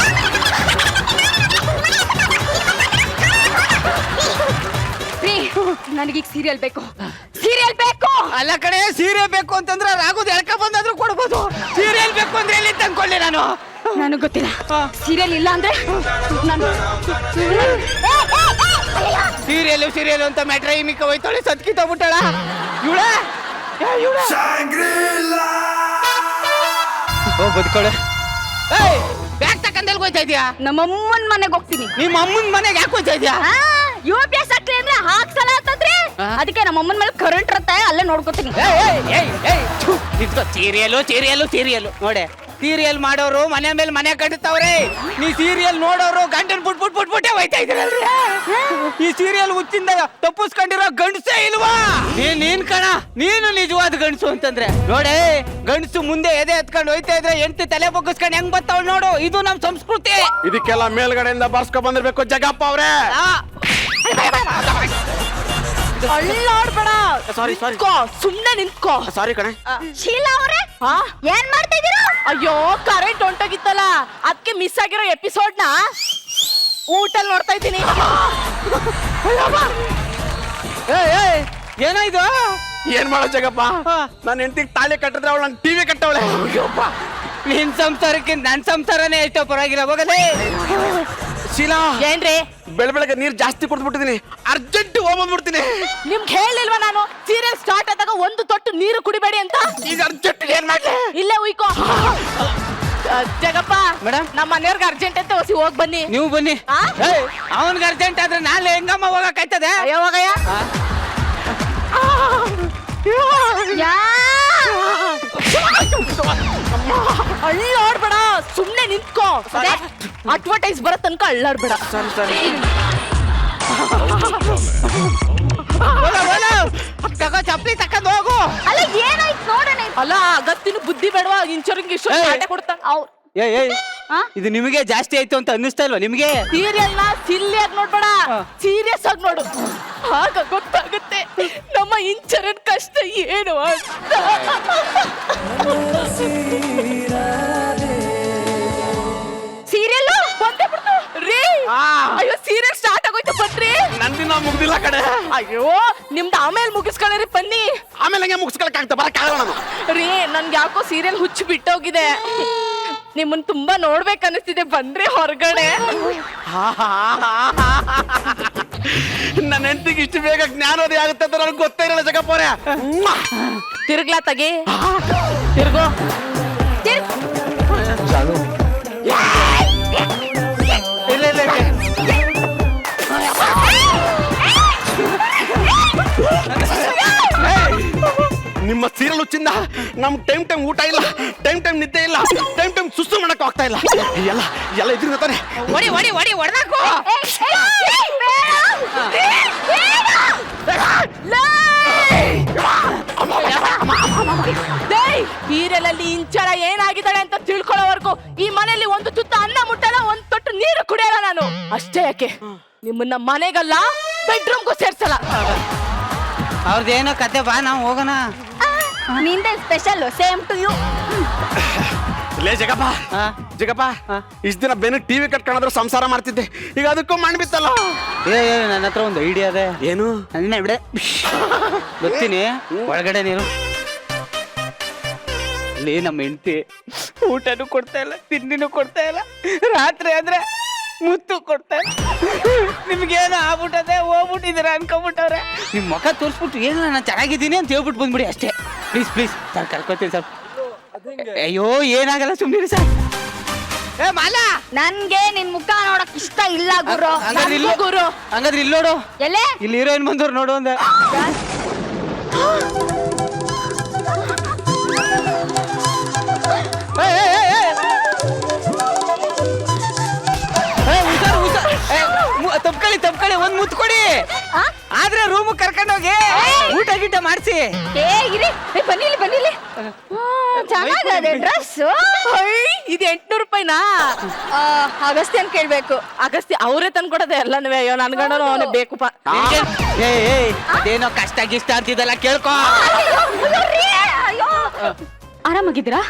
ನನಗೀಗ ಸೀರಿಯಲ್ ಬೇಕು. ಅಲ್ಲ ಕಡೆ ಸೀರಿಯಲ್ ಬೇಕು ಅಂತಂದ್ರೆ ರಾಗುದ್ ಎಳ್ಕ ಬಂದಾದ್ರೂ ಕೊಡ್ಬೋದು. ಸೀರಿಯಲ್ ಬೇಕು ಅಂದ್ರೆ ಎಲ್ಲಿ ತಂದ್ಕೊಳ್ಳಿ ನಾನು? ನನಗ್ ಗೊತ್ತಿಲ್ಲ. ಸೀರಿಯಲ್ ಇಲ್ಲ ಅಂದ್ರೆ ನಾನು ಸೀರಿಯಲ್ ಅಂತ ಮೆಟ್ರ ಇಮಿಕ ಹೋಯ್ತಾಳೆ, ಸತ್ಕಿ ತಗ್ಬಿಟ್ಟಾಳ ಇವಳೆ. ಬದುಕೊಳೆ. ಬ್ಯಾಗ್ ತಕಂದಲ್ಲಿ ಹೋಯ್ತಾ ಇದೀಯಾ? ನಮ್ಮಮ್ಮನ್ ಮನೆಗೆ ಹೋಗ್ತೀನಿ. ನಿಮ್ಮ ಅಮ್ಮನ ಮನೆಗೆ ಯಾಕೆ ಹೋಯ್ತಾ ಇದೀಯಾ? UPS ಹಾಕ್ಲಿ ಅಂದ್ರೆ ಹಾಕ್ಸಲ್ಲ ಅಂತಂದ್ರೆ ಅದಕ್ಕೆ ನಮ್ಮ ಅಮ್ಮನ ಮೇಲೆ ಕರೆಂಟ್ ಇರುತ್ತೆ, ಅಲ್ಲೇ ನೋಡ್ಕೊತೀನಿ. ಸೀರಿಯಲ್ ನೋಡೆ, ಸೀರಿಯಲ್ ಮಾಡೋರು ಮನೆ ಮೇಲೆ ಮನೆ ಕಟ್ಟುತ್ತವ್ರೆ. ನೀ ಸೀರಿಯಲ್ ನೋಡೋರು ಗಂಡನ್ ಬಿಟ್ಬಿಟ್ಟೆ ಹೋಯ್ತಾ ಇದ್ರಲ್ರಿ. ಈ ಸೀರಿಯಲ್ ಹುಚ್ಚಿಂದ ತಪ್ಪಿಸ್ಕೊಂಡಿರೋ ಗಂಡಸೇ ಇಲ್ವಾ? ನೀನ್ ಕಣ, ನೀನು ನಿಜವಾದ ಗಂಡಸು ಅಂತಂದ್ರೆ ನೋಡೆ. ಗಂಡಸು ಮುಂದೆ ಎದೆ ಎತ್ಕೊಂಡು ಹೋಯ್ತಾ ಇದ್ರೆ ಹೆಂಡತಿ ತಲೆ ಬಗ್ಗಿಸ್ಕೊಂಡು ಹೆಂಗ್ ಬರ್ತಾವ್ ನೋಡು. ಇದು ನಮ್ ಸಂಸ್ಕೃತಿ. ಇದಕ್ಕೆಲ್ಲ ಮೇಲ್ಗಡೆಯಿಂದ ಬರ್ಸ್ಕೊ ಬಂದಿರ್ಬೇಕು ಜಗಪ್ಪ ಅವ್ರೆ. ಅಳ್ಳಾಡ್ಬೇಡ. ಸಾರಿ ಸುಮ್ನೆ ನಿಂತ್ಕೋ. ಸಾರಿ ಕಣೆ. ಶೀಲಾ ಅವರೇ ಏನ್ ಮಾಡ್ತಾ ಇದೀರಾ? ಅಯ್ಯೋ ಕರೆಂಟ್ ಹೊಂಟೋಗಿತ್ತಲ್ಲ ಅದಕ್ಕೆ ಮಿಸ್ ಆಗಿರೋ ಎಪಿಸೋಡ್ ನ ಊಟಲ್ ನೋಡ್ತಾ ಇದ್ದೀನಿ. ಏನಾಯ್ತು? ಏನ್ ಮಾಡೋ ಜಗಪ್ಪ, ನನ್ನ ಹೆಂಡತಿಗೆ ತಾಳಿ ಕಟ್ಟಿದ್ರೆ ಅವಳು ನಂಗೆ ಟಿವಿ ಕಟ್ಟವಳೆ. ನಿನ್ ಸಂಸಾರಕ್ಕೆ ನನ್ ಸಂಸಾರನೇ ಎಷ್ಟೋ ಪರವಾಗಿಲ್ಲ ಹೋಗದೆ. ಶೀಲಾ, ಏನ್ರಿ ಬೆಳಗ್ಗೆ ನೀರ್ ಜಾಸ್ತಿ ಕುಡ್ದ್ಬಿಟ್ಟಿದೀನಿ, ಅರ್ಜೆಂಟ್ ಹೋಗ್ಬಿಡ್ತೀನಿ. ನಿಮ್ಗೆ ಹೇಳಿಲ್ವಾ ನಾನು ಸೀರಿಯಲ್ ಸ್ಟಾರ್ಟ್ ಆದಾಗ ಒಂದು ತೊಟ್ಟು ನೀರು ಕುಡಿಬೇಡಿ ಅಂತ? ಈಗ ಅರ್ಜೆಂಟ್ ಏನ್ ಮಾಡ್ಲಿ? ಇಲ್ಲೇ ಉಯ್ಕೋ. ಜಗಪ್ಪ ಮೇಡಮ್, ನಮ್ಮ ಮನೆಯವ್ರಿಗೆ ಅರ್ಜೆಂಟ್ ಅಂತ ಹೊಸಿ ಹೋಗ್ ಬನ್ನಿ. ನೀವು ಬನ್ನಿ. ಅವನ್ಗೆ ಅರ್ಜೆಂಟ್ ಆದ್ರೆ ನಾಳೆ ಹೆಂಗಮ್ಮ ಹೋಗಕ್ಕಾಯ್ತದೆ? ಅಯ್ಯೋ ಹೋಗಯ್ಯ. ಅಳ್ಳಾಡ್ಬೇಡ, ಸುಮ್ನೆ ನಿಂತ್ಕೋ. ಅಡ್ವರ್ಟೈಸ್ ಬರೋ ತನಕ ಅಳ್ಳಾಡ್ಬೇಡ. ತಗೋ ಚಪ್ಪಲಿ ತಕೊಂಡ್ ಹೋಗು. ಅಲ್ಲ ಏನಾಯ್ತು ನೋಡೋಣ. ಅಲ್ಲ ಅಗತ್ತಿನ ಬುದ್ಧಿ ಬೇಡವಾ? ಇಂಚೋರಿಂಗ್ ಇಷ್ಟು ಆಟೆ ಕೊಡ್ತಾನ. ಇದು ನಿಮಗೆ ಜಾಸ್ತಿ ಆಯ್ತು ಅಂತ ಅನ್ನಿಸ್ತಾ ಇಲ್ವಾ ನಿಮ್ಗೆ? ಸೀರಿಯಲ್ ನ ಸಿಲ್ಲಿ ಆಗಿ ನೋಡ್ಬೇಡ, ಸೀರಿಯಸ್ ಆಗಿ ನೋಡು. ಆಗ ಗೊತ್ತಾಗುತ್ತೆ ನಮ್ಮ ಇಂಚರನ್ ಕಷ್ಟ ಏನು ಅಂತ. ಸೀರಿಯಲ್ ಬಂದೇ ಬಿಡ್ತು ರೀ. ಅಯ್ಯೋ ಸೀರಿಯಲ್ ಸ್ಟಾರ್ಟ್ ಆಗೋಯ್ತು ಬನ್ರಿ. ನಂದಿನ ಮುಗ್ದಿಲ್ಲ ಕಡೆ. ಅಯ್ಯೋ ನಿಮ್ದು ಆಮೇಲೆ ಮುಗಿಸ್ಕೊಳ್ಳಿ ಬನ್ನಿ. ಆಮೇಲೆ ಹಂಗೆ ಮುಗಿಸ್ಕೊಳಕ್ ಆಗ್ತಾ ಬರಕ್ಕಾಗಲ್ಲ ನಾನು. ರೀ ನನ್ಗೆ ಯಾಕೋ ಸೀರಿಯಲ್ ಹುಚ್ಚು ಬಿಟ್ಟೋಗಿದೆ. ನಿಮ್ಮನ್ ತುಂಬಾ ನೋಡ್ಬೇಕು ಅನಿಸ್ತಿದೆ, ಬನ್ರಿ ಹೊರಗಡೆ. ನನ್ನ ಹೆಂಡತಿಗೆ ಇಷ್ಟು ಬೇಗ ಜ್ಞಾನೋದಯ ಆಗುತ್ತೆ ಅಂತ ನನಗೆ ಗೊತ್ತೇ ಇರಲ್ಲ ಜಗಪ್ಪವ್ರೆ. ತಿರ್ಗ್ಲಾ ತಗಿ, ತಿರ್ಗೋ. ನಿಮ್ಮ ಸೀರಿಯಲ್ ಹುಚ್ಚಿಂದ ನಮ್ ಟೈಮ್ ಊಟ ಇಲ್ಲ, ಟೈಮ್ ನಿದ್ದೆ ಇಲ್ಲ, ಟೈಮ್ ಸುಸ್ತು ಮಾಡಕ್ ಆಗ್ತಾ ಇಲ್ಲ. ಎಲ್ಲ ಇದ್ರಿಂದ ತಾನೆ. ಒಡಿ ಒಡಿ ಒಡಿ ಹೊಡೆದಾಕು. ಸೀರಿಯಲಲ್ಲಿ ಇಂಚರ ಏನಾಗಿದ್ದಾಳೆ ಅಂತ ತಿಳ್ಕೊಳ್ಳೋವರೆಗೂ ಈ ಮನೆಯಲ್ಲಿ ಒಂದು ತುತ್ತ ಅನ್ನ ಮುಟ್ಟಲ್ಲ, ಒಂದು ತೊಟ್ಟು ನೀರು ಕುಡಿಯಲ್ಲ ನಾನು. ಅಷ್ಟೇ ಯಾಕೆ ನಿಮ್ಮನ್ನ ಮನೆಗಲ್ಲ ಬೆಡ್ರೂಮ್ಗೂ ಸೇರ್ಸಲ್ಲ. ಅವ್ರದ್ದೇನೋ ಕತೆ, ಬಾ ನಾವು ಹೋಗೋಣ. ನಿಂದೆ ಸ್ಪೆಷಲ್, ಸೇಮ್ ಟು ಯು. ಲೇ ಜಗಪ್ಪ, ಇಷ್ಟ ದಿನ ಬೆನ್ನು ಟಿವಿ ಕಟ್ಕೊಂಡ್ರು ಸಂಸಾರ ಮಾಡ್ತಿದ್ದೆ, ಈಗ ಅದಕ್ಕೂ ಮಾಡ್ಬಿತ್ತಲ್ಲ. ನನ್ನ ಹತ್ರ ಒಂದು ಐಡಿಯಾ ಅದೇ. ಏನು? ನನ್ನ ಬಿಡೆ ಬರ್ತೀನಿ ಒಳಗಡೆ. ನೀನು ಅಲ್ಲಿ ನಮ್ಮ ಹೆಂಡತಿ ಊಟನೂ ಕೊಡ್ತಾ ಇಲ್ಲ, ತಿಂಡಿನೂ ಕೊಡ್ತಾ ಇಲ್ಲ, ರಾತ್ರಿ ಆದ್ರೆ ಮುತ್ತು ಕೊಡ್ತಾ ಇಲ್ಲ. ನಿಮ್ಗೇನು ಆಗ್ಬಿಟ್ಟದೆ, ಹೋಗ್ಬಿಟ್ಟಿದ್ದೀರಾ ಅನ್ಕೊಂಬಿಟ್ಟವ್ರೆ. ನಿಮ್ ಮುಖ ತೋರಿಸ್ಬಿಟ್ಟು ಏನು ನಾನು ಚೆನ್ನಾಗಿದ್ದೀನಿ ಅಂತ ಹೇಳ್ಬಿಟ್ಟು ಬಂದ್ಬಿಡಿ ಅಷ್ಟೇ. ಪ್ಲೀಸ್ ಪ್ಲೀಸ್ ಸರ್, ಕರ್ಕೊತೀನಿ ಸರ್. ಅಯ್ಯೋ ಏನಾಗಲ್ಲ, ಸುಮ್ಮನೆ ಸರ್. ಮಾಲ, ನನ್ಗೆ ನಿನ್ ಮುಖ ನೋಡಕ್ ಇಷ್ಟ ಇಲ್ಲ ಗುರು. ಹಂಗಾದ್ರೆ ಇಲ್ಲಿ ನೋಡು, ಎಲ್ಲೇ ಇಲ್ಲಿ ಹೀರೋಯಿನ್ ಬಂದವ್ರು ನೋಡು ಅಂದ. ತಪ್ಕೊಳ್ಳಿ ಒಂದ್ ಮುತ್ತು ಕೊಡಿ. ಆದ್ರೆ ರೂಮ್ ಕರ್ಕೊಂಡೋಗಿ ಊಟ ಗೀಟ ಮಾಡಿಸಿ. ಬನ್ನಿಲಿ ಚೆನ್ನಾಗದೆ ಡ್ರೆಸ್. ಇದು 800 ರೂಪಾಯಿನಾ? ಅಗಸ್ತ್ಯನ್ ಕೇಳ್ಬೇಕು. ಅಗಸ್ತ್ಯ ಅವರೇ ತಂದ್ಕೊಡದೆ ಎಲ್ಲನೂ. ಅಯ್ಯೋ ನನ್ ಗಂಡನು ಅವನೇ ಬೇಕುಪ್ಪ. ಅದೇನೋ ಕಷ್ಟ ಗಿಷ್ಟ ಅಂತಿದ್ದಲ್ಲ, ಕೇಳ್ಕೊ. ಆರಾಮಾಗಿದ್ದೀರಾ?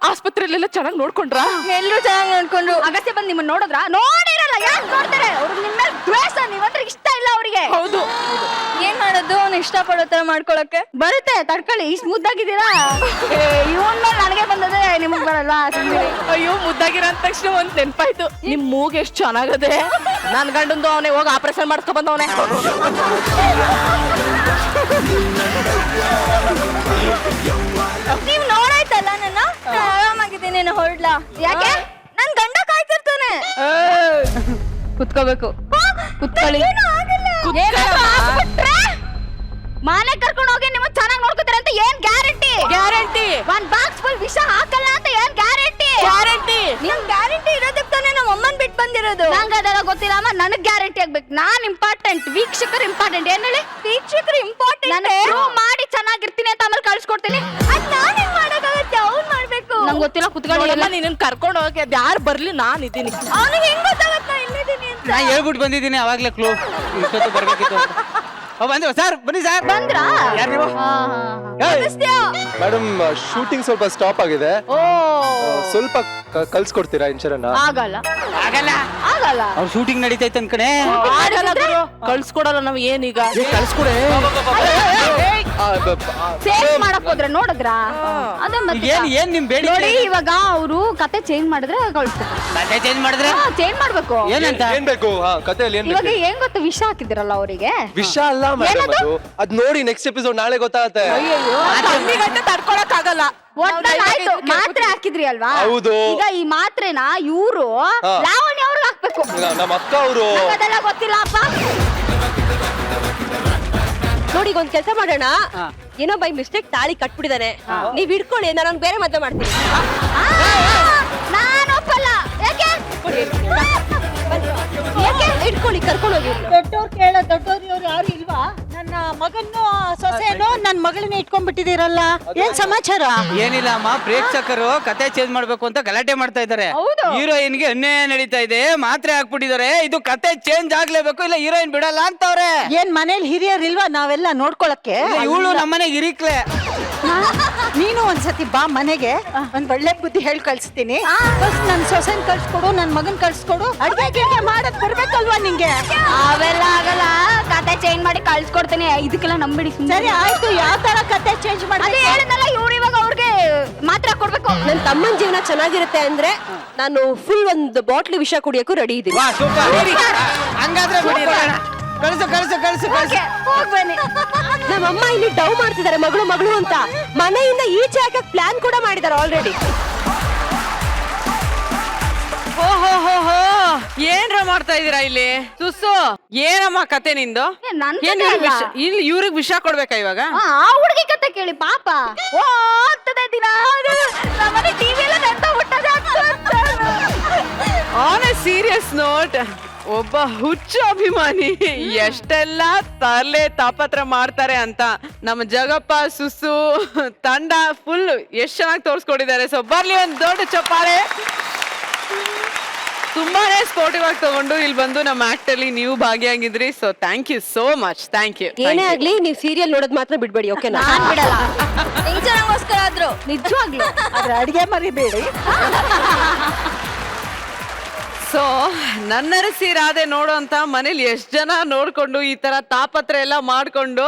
ಆಸ್ಪತ್ರೆಯಲ್ಲೆಲ್ಲ ಚೆನ್ನಾಗಿ ನೋಡ್ಕೊಂಡ್ರಾ? ಎಲ್ಲರೂ ಚೆನ್ನಾಗಿ ನೋಡ್ಕೊಂಡ್ರು. ಅಗಸ್ತ್ಯ ಬಂದ್ ನಿಮ್ಮನ್ನ ನೋಡಿದ್ರ? ನೋಡಿರಲ್ಲ, ಯಾಕೆ ನೋಡ್ತಾರೆ? ಅವ್ರು ನಿಮ್ಮ ಮೇಲೆ ದ್ವೇಷ, ನೀವಂದ್ರೆ ಇಷ್ಟ ಇಲ್ಲ ಅವ್ರಿಗೆ. ಹೌದು. ಏನ್ ಮಾಡೋದು? ಅವ್ನು ಇಷ್ಟಪಡೋ ತರ ಮಾಡ್ಕೊಳಕ್ಕೆ ಬರುತ್ತೆ. ತಡ್ಕೊಳ್ಳಿ, ಇಷ್ಟು ಮುದ್ದಾಗಿದ್ದೀರಾ. ಇವನ್ ಮೇಲೆ ನನಗೆ ಬಂದದೆ, ನಿಮಗ್ ಬರಲ್ವಾ? ಅಯ್ಯೋ ಮುದ್ದಾಗಿರ ಅಂದ ತಕ್ಷಣ ಒಂದ್ ನೆನ್ಪಾಯ್ತು, ನಿಮ್ ಮೂಗ್ ಎಷ್ಟ್ ಚೆನ್ನಾಗದೆ. ನನ್ ಗಂಡಂದು ಅವನೇ ಹೋಗಿ ಆಪರೇಷನ್ ಮಾಡ್ಕೊ ಬಂದವನೇ. ನೀವ್ ನೋಡಾಯ್ತಲ್ಲ ನನ್ನ, ಆರಾಮಾಗಿದ್ದೀನಿ, ಹೊರಡ್ಲಾ? ಯಾಕೆ? ನನ್ ಗಂಡ ಕಾಯ್ತಿರ್ತಾನೆ. ಕುತ್ಕೋಬೇಕು. ಕುತ್ಕೊಳ್ಳಿ. ಮನೆ ಕರ್ಕೊಂಡು ಹೋಗಿ ನಿಮ್ಮನ್ನ ಚೆನ್ನಾಗಿ ನೋಡ್ಕೊತಾರೆ ಅಂತ ಏನ್ ಗ್ಯಾರಂಟಿ? ಗ್ಯಾರಂಟಿ. ಒಂದ್ ಬಾಕ್ಸ್ ಫುಲ್ ವಿಷ ಹಾಕಲ್ಲ ಅಂತ ಏನ್ ಗ್ಯಾರಂಟಿ? ಗ್ಯಾರಂಟಿ. ನಿಮ್ ಗ್ಯಾರಂಟಿ ಇರೋದಕ್ಕೆ ತಾನೇ ನಮ್ಮ ಅಮ್ಮನ್ ಬಿಟ್ಟು ಬಂದಿರೋದು. ನಂಗೆ ಅದೆಲ್ಲ ಗೊತ್ತಿಲ್ಲ ಅಮ್ಮ, ನನಗ್ ಗ್ಯಾರಂಟಿ ಆಗ್ಬೇಕು. ನಾನ್ ಇಂಪಾರ್ಟೆಂಟ್, ವೀಕ್ಷಕರು ಇಂಪಾರ್ಟೆಂಟ್. ಏನ್ ಹೇಳಿ? ವೀಕ್ಷಕರು ಇಂಪಾರ್ಟೆಂಟ್. ನಾನು ಪ್ರೂವ್ ಮಾಡಿ ಚೆನ್ನಾಗಿರ್ತೀನಿ ಅಂತ ಆಮೇಲೆ ಕಳ್ಸಿಕೊಡ್ತೀನಿ. ಅದ್ ನಾನ್ ಹೆಂಗ್ ಮಾಡಕ್ಕಾಗತ್ತೆ? ಅವ್ನ್ ಮಾಡ್ಬೇಕು. ನಂಗೆ ಗೊತ್ತಿಲ್ಲ, ಕುತ್ಕೊಳ್ಳಿ. ನಿನ್ನ ಕರ್ಕೊಂಡು ಹೋಗಿ ಅದ್ ಯಾರು ಬರ್ಲಿ, ನಾನ್ ಇದ್ದೀನಿ. ಅವ್ನಿಗೆ ಹೆಂಗ್ ಗೊತ್ತಾಗತ್ತ ಇಲ್ಲಿದ್ದೀನಿ ಅಂತ? ನಾ ಹೇಳ್ಬಿಟ್ಟು ಬಂದಿದ್ದೀನಿ ಅವಾಗ್ಲೇ ಕ್ಲೂ. ಇಷ್ಟೊತ್ತು ಬರ್ಬೇಕಿತ್ತು. ಬಂದ್ರು ಸರ್, ಬನ್ನಿ ಸರ್. ಬಂದ್ರಾ? ಯಾರು ನೀವು? ಮೇಡಮ್ ಶೂಟಿಂಗ್ ಸ್ವಲ್ಪ ಸ್ಟಾಪ್ ಆಗಿದೆ ಸ್ವಲ್ಪ ಕಲ್ಸ್ಕೊಡ್ತೀರಾ ಇಂಚರನ್ನ? ಆಗಲ್ಲ ಆಗಲ್ಲ, ಆಗಲ್ಲ ಅವ್ರ ಶೂಟಿಂಗ್ ನಡೀತೈತೆ ಅನ್ಕಣೆ. ಕಳ್ಸ್ಕೊಡಲ್ಲ ನಾವ್ ಏನೀಗ? ಕಳ್ಸ್ಕೊಡೆ. ಚೇಂಜ್ ಮಾಡಕ್ ಹೋದ್ರೆ ನೋಡಿದ್ರಾ? ಅದೇ ಮತ್ತೆ ಏನ್ ನಿಮ್ ಬೇಡಿ? ನೋಡಿ ಇವಾಗ ಅವರು ಕತೆ ಚೇಂಜ್ ಮಾಡಿದ್ರೆ ಕಳ್ಸ್ತಾರೆ. ಕತೆ ಚೇಂಜ್ ಮಾಡಿದ್ರೆ ಚೇಂಜ್ ಮಾಡ್ಬೇಕು. ಏನಂತ? ಏನ್ ಬೇಕು? ಕಥೆಯಲ್ಲಿ ಏನ್ ಇವಾಗ ಬೇಕು? ಏನ್ ಗೊತ್ತಾ ವಿಷ ಹಾಕಿದಿರಲ್ಲ ಅವರಿಗೆ. ವಿಷ ಅಲ್ಲ ಮೇಡಮ್, ಅದ್ ನೋಡಿ ನೆಕ್ಸ್ಟ್ ಎಪಿಸೋಡ್ ನಾಳೆ ಗೊತ್ತಾಗತ್ತೆ. ತಡ್ಕೊಳಕ್ ಆಗಲ್ಲ. ಒಟ್ನಲ್ಲಿ ಆಯ್ತು, ಮಾತ್ರೆ ಹಾಕಿದ್ರಿ ಅಲ್ವಾ? ಹೌದು. ಈಗ ಈ ಮಾತ್ರೆನ ಇವ್ರು ಲಾವಣ್ಯ ಅವ್ರಿಗೆ ಹಾಕ್ಬೇಕು. ನಮ್ಮ ಅಕ್ಕ ಅವರು ಅದೆಲ್ಲ ಗೊತ್ತಿಲ್ಲ ಅಪ್ಪ. ನೋಡಿ ಈಗ ಒಂದ್ ಕೆಲಸ ಮಾಡೋಣ, ಏನೋ ಬೈ ಮಿಸ್ಟೇಕ್ ತಾಳಿ ಕಟ್ಬಿಟ್ಟಿದಾನೆ, ನೀವ್ ಹಿಡ್ಕೊಳ್ಳಿ, ನಾನು ಬೇರೆ ಮದ್ವೆ ಮಾಡ್ತೀನಿ. ನಾನು ಒಪ್ಪಲ್ಲ. ಯಾಕೆ? ಯಾಕೆ ಇಟ್ಕೊಳ್ಳಿ, ಕರ್ಕೊಂಡು ಹೋಗಿ. ದೊಡ್ಡವ್ರು ಇವ್ರು ಯಾರು ಇಲ್ವಾ? ನನ್ನ ಮಗನ್ನು ಸೊಸೆನೋ ನನ್ನ ಮಗಳನ್ನ ಇಟ್ಕೊಂಡ್ಬಿಟ್ಟಿದ್ದೀರಲ್ಲ, ಏನ್ ಸಮಾಚಾರ? ಏನಿಲ್ಲ ಅಮ್ಮ, ಪ್ರೇಕ್ಷಕರು ಕತೆ ಚೇಂಜ್ ಮಾಡ್ಬೇಕು ಅಂತ ಗಲಾಟೆ ಮಾಡ್ತಾ ಇದ್ದಾರೆ. ಹೀರೋಯಿನ್ಗೆ ಅನ್ಯಾಯ ನಡೀತಾ ಇದೆ, ಮಾತ್ರೆ ಹಾಕ್ಬಿಟ್ಟಿದ್ದಾರೆ, ಇದು ಕತೆ ಚೇಂಜ್ ಆಗ್ಲೇಬೇಕು, ಇಲ್ಲ ಹೀರೋಯಿನ್ ಬಿಡಲ್ಲ ಅಂತವ್ರೆ. ಏನ್ ಮನೇಲಿ ಹಿರಿಯರ್ ಇಲ್ವಾ ನಾವೆಲ್ಲ ನೋಡ್ಕೊಳಕ್ಕೆ? ಇವಳು ನಮ್ಮನೆಗೆ ಇರಿಕ್ಲೆ. ನೀನು ಒಂದ್ಸತಿ ಬಾ ಮನೆಗೆ, ಒಂದ್ ಒಳ್ಳೆ ಬುದ್ಧಿ ಹೇಳಿ ಕಳ್ಸ್ತೀನಿ. ಫಸ್ಟ್ ನನ್ ಸೊಸೆನ್ ಕಳ್ಸ್ಕೊಡು, ನನ್ ಮಗನ್ ಕಳ್ಸ್ಕೊಡು, ಅಡ್ಗೆ ಮಾಡದ್ ಬರ್ಬೇಕಲ್ವಾ ನಿಂಗೆ? ಅವೆಲ್ಲ ಆಗಲ್ಲ, ಕತೆ ಚೇಂಜ್ ಮಾಡಿ ಕಳ್ಸ್ಕೊಡ್ತೇನೆ. ಇದಕ್ಕೆಲ್ಲ ನಂಬಿಡಿ. ಸರಿ ಆಯ್ತು, ಯಾವ ತರ ಕತೆ ಚೇಂಜ್ ಅದೇ ಹೇಳಿದ್ನಲ್ಲ, ಇವ್ರು ಇವಾಗ ಅವ್ರಿಗೆ ಮಾತ್ರ ಕೊಡ್ಬೇಕು. ನನ್ ತಮ್ಮನ್ ಜೀವನ ಚೆನ್ನಾಗಿರುತ್ತೆ ಅಂದ್ರೆ ನಾನು ಫುಲ್ ಒಂದು ಬಾಟ್ಲಿ ವಿಷ ಕುಡಿಯಕ್ಕೂ ರೆಡಿ ಇದ್ದೀನಿ. ವಾ ಸೂಪರ್. ಹಂಗಾದ್ರೆ ಬಿಡಿ, ಕಳ್ಸು ಕಳ್ಸು ಕಳ್ಸು ಕಳ್ಸು. ಹೋಗ್ಬನ್ನಿ. ನಮ್ಮಮ್ಮ ಇಲ್ಲಿ ಡವ್ ಮಾಡ್ತಿದ್ದಾರೆ ಮಗಳು ಮಗಳು ಅಂತ, ಮನೆಯಿಂದ ಈಚೆ ಹಾಕಕ್ ಪ್ಲಾನ್ ಕೂಡ ಮಾಡಿದ್ದಾರೆ ಆಲ್ರೆಡಿ. ಓಹೋ, ಏನ್ರ ಮಾಡ್ತಾ ಇದೀರಾ ಇಲ್ಲಿ? ಸುಸ್ಸು, ಏನಮ್ಮ ಕತೆ ನಿಂದು? ಏನ್ ಇಲ್ಲಿ ಇವ್ರಿಗೆ ವಿಷ ಕೊಡ್ಬೇಕಾ ಇವಾಗ? ಆ ಹುಡುಗಿ ಕತೆ ಕೇಳಿ ಪಾಪ. ಓ ಆಗ್ತದೆ ದಿನ ನಮ್ಮನೆ ಟಿವಿ ಎಲ್ಲ ಆನ್ ಎ ಸೀರಿಯಸ್ ನೋಟ್, ಒಬ್ಬ ಹುಚ್ಚು ಅಭಿಮಾನಿ ಎಷ್ಟೆಲ್ಲ ತರ್ಲೆ ತಾಪತ್ರ ಮಾಡ್ತಾರೆ ಅಂತ ನಮ್ಮ ಜಗಪ್ಪ ಸುಸ್ಸು ತಂಡ ಫುಲ್ ಎಷ್ಟ್ ಚೆನ್ನಾಗಿ ತೋರ್ಸ್ಕೊಟ್ಟಿದ್ದಾರೆ. ಸೊ ಬರ್ಲಿ ಒಂದ್ ದೊಡ್ಡ ಚಪ್ಪಾಳೆ. ತುಂಬಾನೇ ಸ್ಪೋರ್ಟಿವ್ ಆಗಿ ತಗೊಂಡು ಇಲ್ಲಿ ಬಂದು ನಮ್ಮ ಆಕ್ಟ್ ಅಲ್ಲಿ ನೀವು ಭಾಗಿಯಾಗಿದ್ರಿ. So thank you so much. Thank you. ಏನೇ ಆಗ್ಲಿ ನೀವು ಸೀರಿಯಲ್ ನೋಡೋದ್ ಮಾತ್ರ ಬಿಡ್ಬೇಡಿ, ಓಕೆನಾ? ನಾನ್ ಬಿಡಲ್ಲ. ಇಂಚರಂಗೋಸ್ಕರ ಆದ್ರು ನಿಜವಾಗ್ಲು ಅದ್ರ ಅಡಿಗೆ ಮರಿಬೇಡಿ. ಸೊ ನನ್ನರಸಿ ರಾಧೆ ನೋಡೋಂತ ಮನೇಲಿ ಎಷ್ಟ್ ಜನ ನೋಡ್ಕೊಂಡು ಈ ತರ ತಾಪತ್ರ ಎಲ್ಲ ಮಾಡ್ಕೊಂಡು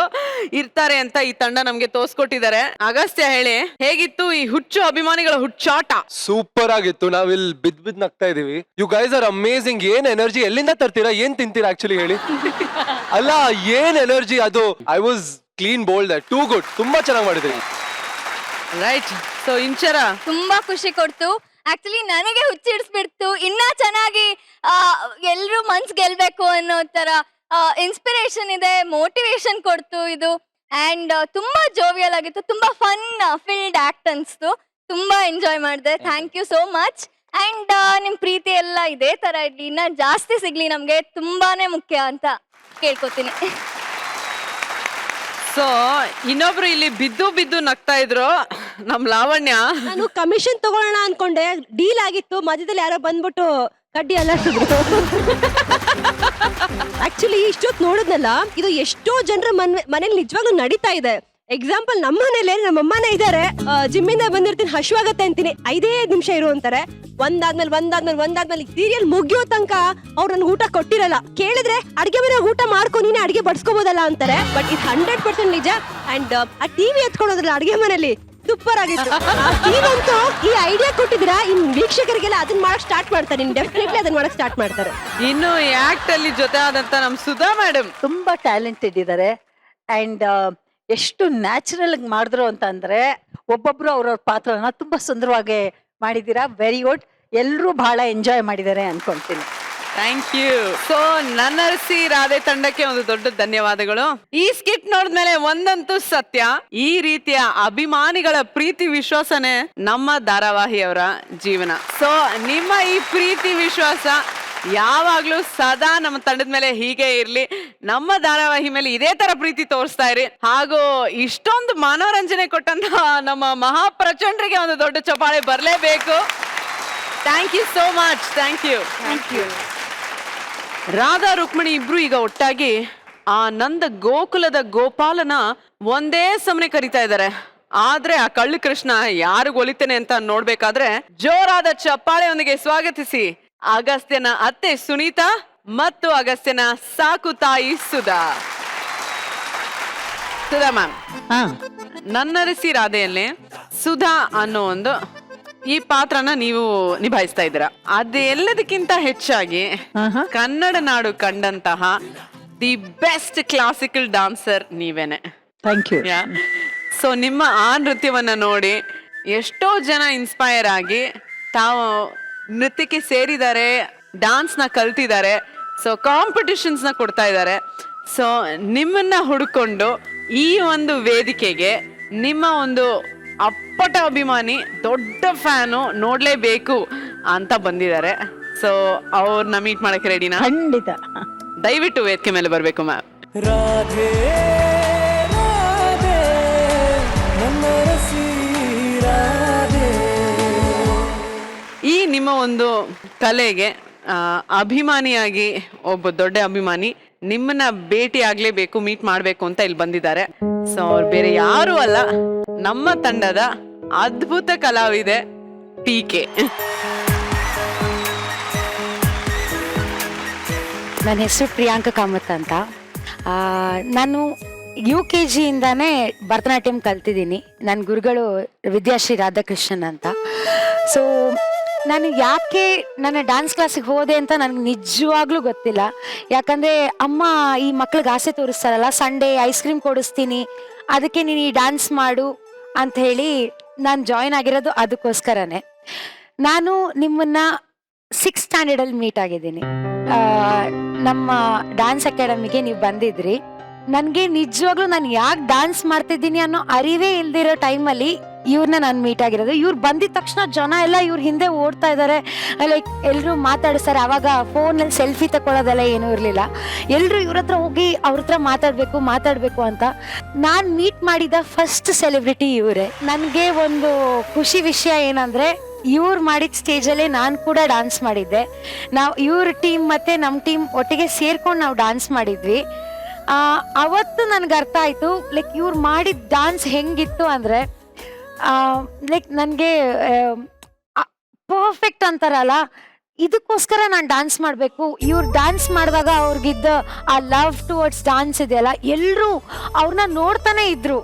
ಇರ್ತಾರೆ ಅಂತ ಈ ತಂಡ ನಮ್ಗೆ ತೋರ್ಸ್ಕೊಟ್ಟಿದ್ದಾರೆ. ಅಗಸ್ತ್ಯ ಹೇಳಿ, ಹೇಗಿತ್ತು ಈ ಹುಚ್ಚು ಅಭಿಮಾನಿಗಳ ಹುಚ್ಚಾಟ? ಸೂಪರ್ ಆಗಿತ್ತು. ನಾವಿಲ್ಲಿ ಬಿದ್ ನಗ್ತಾ ಇದೀವಿ. You guys are amazing. ಏನ್ ಎನರ್ಜಿ, ಎಲ್ಲಿಂದ ತರ್ತೀರಾ, ಏನ್ ತಿಂತೀರಾ ಆಕ್ಚುಲಿ ಹೇಳಿ? ಅಲ್ಲ, ಏನ್ ಎನರ್ಜಿ ಅದು. I was clean bold, too good. ತುಂಬಾ ಚೆನ್ನಾಗಿ ಮಾಡಿದ್ರಿ. ರೈಟ್. ಸೊ ಇಂಚರ ತುಂಬಾ ಖುಷಿ ಕೊಡ್ತು. ಆಕ್ಚುಲಿ ನನಗೆ ಹುಚ್ಚಿಡಿಸ್ಬಿಡ್ತು. ಇನ್ನ ಚೆನ್ನಾಗಿ ಎಲ್ರು ಮನ್ಸ್ ಗೆಲ್ಬೇಕು ಅನ್ನೋ ತರ ಇನ್ಸ್ಪಿರೇಷನ್ ಇದೆ, ಮೋಟಿವೇಶನ್ ಕೊಡ್ತು ಇದು. ಅಂಡ್ ತುಂಬಾ ಜೋವಿಯಲ್ ಆಗಿತ್ತು, ತುಂಬಾ ಫನ್ ಫೀಲ್ಡ್ ಆಕ್ಟ್ ಅನ್ಸ್ತು. ತುಂಬಾ ಎಂಜಾಯ್ ಮಾಡಿದೆ. Thank you so much. And ನಿಮ್ ಪ್ರೀತಿ ಎಲ್ಲ ಇದೇ ತರ ಇರ್ಲಿ, ಇನ್ನ ಜಾಸ್ತಿ ಸಿಗ್ಲಿ, ನಮ್ಗೆ ತುಂಬಾನೇ ಮುಖ್ಯ ಅಂತ ಕೇಳ್ಕೊತೀನಿ. ಸೊ ಇನ್ನೊಬ್ರು ಇಲ್ಲಿ ಬಿದ್ದು ನಗ್ತಾ ಇದ್ರು, ನಮ್ ಲಾವಣ್ಯ. ನಾನು ಕಮಿಷನ್ ತಗೊಳ್ಳೋಣ ಅನ್ಕೊಂಡೆ, ಡೀಲ್ ಆಗಿತ್ತು, ಮಧ್ಯದಲ್ಲಿ ಯಾರೋ ಬಂದ್ಬಿಟ್ಟು ಕಡ್ಡಿ ಅಲ್ಲಾಡ್ತಿದ್ರು. ಆಕ್ಚುಲಿ ಇಷ್ಟೊತ್ತು ನೋಡಿದ್ನಲ್ಲ, ಇದು ಎಷ್ಟೋ ಜನರ ಮನೇಲಿ ನಿಜವಾಗ್ಲೂ ನಡೀತಾ ಇದೆ. ಎಕ್ಸಾಂಪಲ್ ನಮ್ಮ ಮನೇಲಿ ನಮ್ಮ ಅಮ್ಮನೇ ಇದಾರೆ, ಜಿಮ್ಮಿಂದ ಬಂದಿರ್ತೀನಿ, ಹಶ್ವಾಗತ್ತೆ ಅಂತೀನಿ, 5 ನಿಮಿಷ ಇರು ಅಂತಾರೆ. ಒಂದಾದ್ಮೇಲೆ ಸೀರಿಯಲ್ ಮುಗಿಯೋ ತನಕ ಅವ್ರು ನನ್ಗೆ ಊಟ ಕೊಟ್ಟಿರಲ್ಲ. ಕೇಳಿದ್ರೆ ಅಡ್ಗೆ ಮನೆ ಊಟ ಮಾಡ್ಕೊ, ನೀನೆ ಅಡ್ಗೆ ಬಡ್ಸ್ಕೋಬೋದಲ್ಲ ಅಂತಾರೆ. ಬಟ್ ಇದು 100% ನಿಜ. ಅಂಡ್ ಆ ಟಿವಿ ಎತ್ಕೊಳೋದ್ರಲ್ಲ ಅಡ್ಗೆ ಮನೇಲಿ ಸೂಪರ್ ಆಗಿತ್ತು. ನೀವಂತೂ ಈ ಐಡಿಯಾ ಕೊಟ್ಟಿದ್ದೀರಾ, ಇನ್ ವೀಕ್ಷಕರಿಗೆಲ್ಲ ಅದನ್ನ ಮಾಡಕ್ ಸ್ಟಾರ್ಟ್ ಮಾಡ್ತಾರೆ, ಡೆಫಿನೆಟ್ಲಿ ಅದನ್ನ ಮಾಡಕ್ ಸ್ಟಾರ್ಟ್ ಮಾಡ್ತಾರೆ. ಇನ್ನು ಈ ಆಕ್ಟ್ ಅಲ್ಲಿ ಜೊತೆ ಆದಂತ ನಮ್ ಸುಧಾ ಮೇಡಮ್ ತುಂಬಾ ಟ್ಯಾಲೆಂಟೆಡ್ ಇದ್ದಾರೆ. ಅಂಡ್ ಎಷ್ಟು ನ್ಯಾಚುರಲ್ ಆಗಿ ಮಾಡಿದ್ರು ಅಂತ ಅಂದ್ರೆ, ಒಬ್ಬೊಬ್ರು ಅವ್ರವ್ರ ಪಾತ್ರನ ತುಂಬಾ ಸುಂದರವಾಗಿ ಮಾಡಿದೀರಾ. Very good. ಎಲ್ರೂ ಬಹಳ ಎಂಜಾಯ್ ಮಾಡಿದ್ದಾರೆ ಅನ್ಕೊಂತೀನಿ. Thank you. So Nannarasi Radhe ತಂಡಕ್ಕೆ ಒಂದು ದೊಡ್ಡ ಧನ್ಯವಾದಗಳು. ಈ ಸ್ಕಿಟ್ ನೋಡಿದ್ಮೇಲೆ ಒಂದಂತೂ ಸತ್ಯ, ಈ ರೀತಿಯ ಅಭಿಮಾನಿಗಳ ಪ್ರೀತಿ ವಿಶ್ವಾಸನೆ ನಮ್ಮ ಧಾರಾವಾಹಿಯವರ ಜೀವನ. ಸೊ ನಿಮ್ಮ ಈ ಪ್ರೀತಿ ವಿಶ್ವಾಸ ಯಾವಾಗ್ಲೂ ಸದಾ ನಮ್ಮ ತಂಡದ ಮೇಲೆ ಹೀಗೆ ಇರ್ಲಿ. ನಮ್ಮ ಧಾರಾವಾಹಿ ಮೇಲೆ ಇದೇ ತರ ಪ್ರೀತಿ ತೋರಿಸ್ತಾ ಇರಿ. ಹಾಗೂ ಇಷ್ಟೊಂದು ಮನೋರಂಜನೆ ಕೊಟ್ಟಂತ ನಮ್ಮ ಮಹಾಪ್ರಚಂಡ್ರಿಗೆ ಒಂದು ದೊಡ್ಡ ಚಪ್ಪಾಳೆ ಬರಲೇಬೇಕು. Thank you so much. Thank you. Radha Rukmini ಇಬ್ರು ಈಗ ಒಟ್ಟಾಗಿ ಆ ನಂದ ಗೋಕುಲದ ಗೋಪಾಲನ ಒಂದೇ ಸಮನೆ ಕರೀತಾ ಇದ್ದಾರೆ. ಆದ್ರೆ ಆ ಕಳ್ಳ ಕೃಷ್ಣ ಯಾರಿಗ್ ಒಲಿತೇನೆ ಅಂತ ನೋಡ್ಬೇಕಾದ್ರೆ ಜೋರಾದ ಚಪ್ಪಾಳೆಯೊಂದಿಗೆ ಸ್ವಾಗತಿಸಿ ಅಗಸ್ತ್ಯನ ಅತ್ತೆ ಸುನೀತಾ ಮತ್ತು ಅಗಸ್ತ್ಯನ ಸಾಕು ತಾಯಿ ಸುಧಾ. ಸುಧಾ ಮ್ಯಾಮ್, ನನ್ನರಸಿ ರಾಧೆಯಲ್ಲಿ ಸುಧಾ ಅನ್ನೋ ಒಂದು ಈ ಪಾತ್ರನ ನೀವು ನಿಭಾಯಿಸ್ತಾ ಇದ್ದೀರಾ. ಅದೆಲ್ಲದಕ್ಕಿಂತ ಹೆಚ್ಚಾಗಿ ಕನ್ನಡ ನಾಡು ಕಂಡಂತಹ ದಿ ಬೆಸ್ಟ್ ಕ್ಲಾಸಿಕಲ್ ಡಾನ್ಸರ್ ನೀವೇನೆ. Thank you. ಸೊ ನಿಮ್ಮ ಆ ನೃತ್ಯವನ್ನ ನೋಡಿ ಎಷ್ಟೋ ಜನ ಇನ್ಸ್ಪೈರ್ ಆಗಿ ತಾವು ನೃತ್ಯಕ್ಕೆ ಸೇರಿದ್ದಾರೆ, ಡಾನ್ಸ್ ನ ಕಲ್ತಿದ್ದಾರೆ, ಸೊ ಕಾಂಪಿಟಿಷನ್ಸ್ ನ ಕೊಡ್ತಾ ಇದ್ದಾರೆ. ಸೊ ನಿಮ್ಮನ್ನ ಹುಡ್ಕೊಂಡು ಈ ಒಂದು ವೇದಿಕೆಗೆ ನಿಮ್ಮ ಒಂದು ಅಪ್ಪಟ ಅಭಿಮಾನಿ, ದೊಡ್ಡ ಫ್ಯಾನು, ನೋಡ್ಲೇಬೇಕು ಅಂತ ಬಂದಿದ್ದಾರೆ. ಸೊ ಅವ್ರನ್ನ ಮೀಟ್ ಮಾಡಕ್ಕೆ ರೆಡಿನಾ? ಖಂಡಿತ. ದಯವಿಟ್ಟು ವೇದಿಕೆ ಮೇಲೆ ಬರ್ಬೇಕು ಮ್ಯಾಮ್. ಈ ನಿಮ್ಮ ಒಂದು ಕಲೆಗೆ ಅಭಿಮಾನಿಯಾಗಿ ಒಬ್ಬ ದೊಡ್ಡ ಅಭಿಮಾನಿ ನಿಮ್ಮನ್ನ ಭೇಟಿ ಆಗ್ಲೇಬೇಕು, ಮೀಟ್ ಮಾಡ್ಬೇಕು ಅಂತ ಇಲ್ಲಿ ಬಂದಿದ್ದಾರೆ. ಸೊ ಅವ್ರು ಬೇರೆ ಯಾರು ಅಲ್ಲ, ನಮ್ಮ ತಂಡದ ಅದ್ಭುತ ಕಲಾವಿದೆ PK. ನನ್ನ ಹೆಸರು ಪ್ರಿಯಾಂಕಾ ಕಾಮತ್ ಅಂತ. ನಾನು UKG ಇಂದಾನೇ ಭರತನಾಟ್ಯಂ ಕಲ್ತಿದ್ದೀನಿ. ನನ್ನ ಗುರುಗಳು ವಿದ್ಯಾಶ್ರೀ ರಾಧಾಕೃಷ್ಣನ್ ಅಂತ. ಸೊ ನಾನು ಯಾಕೆ ನನ್ನ ಡ್ಯಾನ್ಸ್ ಕ್ಲಾಸಿಗೆ ಹೋದೆ ಅಂತ ನನಗೆ ನಿಜವಾಗ್ಲೂ ಗೊತ್ತಿಲ್ಲ. ಯಾಕಂದರೆ ಅಮ್ಮ ಈ ಮಕ್ಳಿಗೆ ಆಸೆ ತೋರಿಸ್ತಾರಲ್ಲ, ಸಂಡೇ ಐಸ್ ಕ್ರೀಮ್ ಕೊಡಿಸ್ತೀನಿ, ಅದಕ್ಕೆ ನೀನು ಈ ಡ್ಯಾನ್ಸ್ ಮಾಡು ಅಂತ ಹೇಳಿ ನಾನು ಜಾಯಿನ್ ಆಗಿರೋದು ಅದಕ್ಕೋಸ್ಕರನೇ. ನಾನು ನಿಮ್ಮನ್ನು 6th ಸ್ಟ್ಯಾಂಡರ್ಡಲ್ಲಿ ಮೀಟ್ ಆಗಿದ್ದೀನಿ. ನಮ್ಮ ಡ್ಯಾನ್ಸ್ ಅಕಾಡೆಮಿಗೆ ನೀವು ಬಂದಿದ್ರಿ. ನನಗೆ ನಿಜವಾಗ್ಲೂ ನಾನು ಯಾಕೆ ಡ್ಯಾನ್ಸ್ ಮಾಡ್ತಿದ್ದೀನಿ ಅನ್ನೋ ಅರಿವೇ ಇಲ್ದಿರೋ ಟೈಮಲ್ಲಿ ಇವ್ರನ್ನ ನಾನು ಮೀಟ್ ಆಗಿರೋದು. ಇವ್ರು ಬಂದಿದ ತಕ್ಷಣ ಜನ ಎಲ್ಲ ಇವ್ರ ಹಿಂದೆ ಓಡ್ತಾ ಇದ್ದಾರೆ, ಲೈಕ್ ಎಲ್ಲರೂ ಮಾತಾಡಿಸ್ತಾರೆ. ಆವಾಗ ಫೋನಲ್ಲಿ ಸೆಲ್ಫಿ ತಗೊಳ್ಳೋದೆಲ್ಲ ಏನೂ ಇರಲಿಲ್ಲ. ಎಲ್ಲರೂ ಇವ್ರ ಹತ್ರ ಹೋಗಿ ಅವ್ರ ಹತ್ರ ಮಾತಾಡಬೇಕು ಅಂತ. ನಾನು ಮೀಟ್ ಮಾಡಿದ ಫಸ್ಟ್ ಸೆಲೆಬ್ರಿಟಿ ಇವರೇ. ನನಗೆ ಒಂದು ಖುಷಿ ವಿಷಯ ಏನಂದರೆ, ಇವ್ರು ಮಾಡಿದ ಸ್ಟೇಜಲ್ಲೇ ನಾನು ಕೂಡ ಡ್ಯಾನ್ಸ್ ಮಾಡಿದ್ದೆ. ನಾವು ಇವ್ರ ಟೀಮ್ ಮತ್ತು ನಮ್ಮ ಟೀಮ್ ಒಟ್ಟಿಗೆ ಸೇರ್ಕೊಂಡು ನಾವು ಡ್ಯಾನ್ಸ್ ಮಾಡಿದ್ವಿ. ಅವತ್ತು ನನಗೆ ಅರ್ಥ ಆಯಿತು, ಲೈಕ್ ಇವ್ರು ಮಾಡಿದ ಡ್ಯಾನ್ಸ್ ಹೆಂಗಿತ್ತು ಅಂದರೆ, ಲೈಕ್ ನನಗೆ ಪರ್ಫೆಕ್ಟ್ ಅಂತಾರಲ್ಲ, ಇದಕ್ಕೋಸ್ಕರ ನಾನು ಡ್ಯಾನ್ಸ್ ಮಾಡಬೇಕು. ಇವ್ರು ಡ್ಯಾನ್ಸ್ ಮಾಡಿದಾಗ ಅವ್ರಿಗಿದ್ದ ಆ ಲವ್ ಟುವರ್ಡ್ಸ್ ಡ್ಯಾನ್ಸ್ ಇದೆಯಲ್ಲ, ಎಲ್ಲರೂ ಅವ್ರನ್ನ ನೋಡ್ತಾನೆ ಇದ್ರು,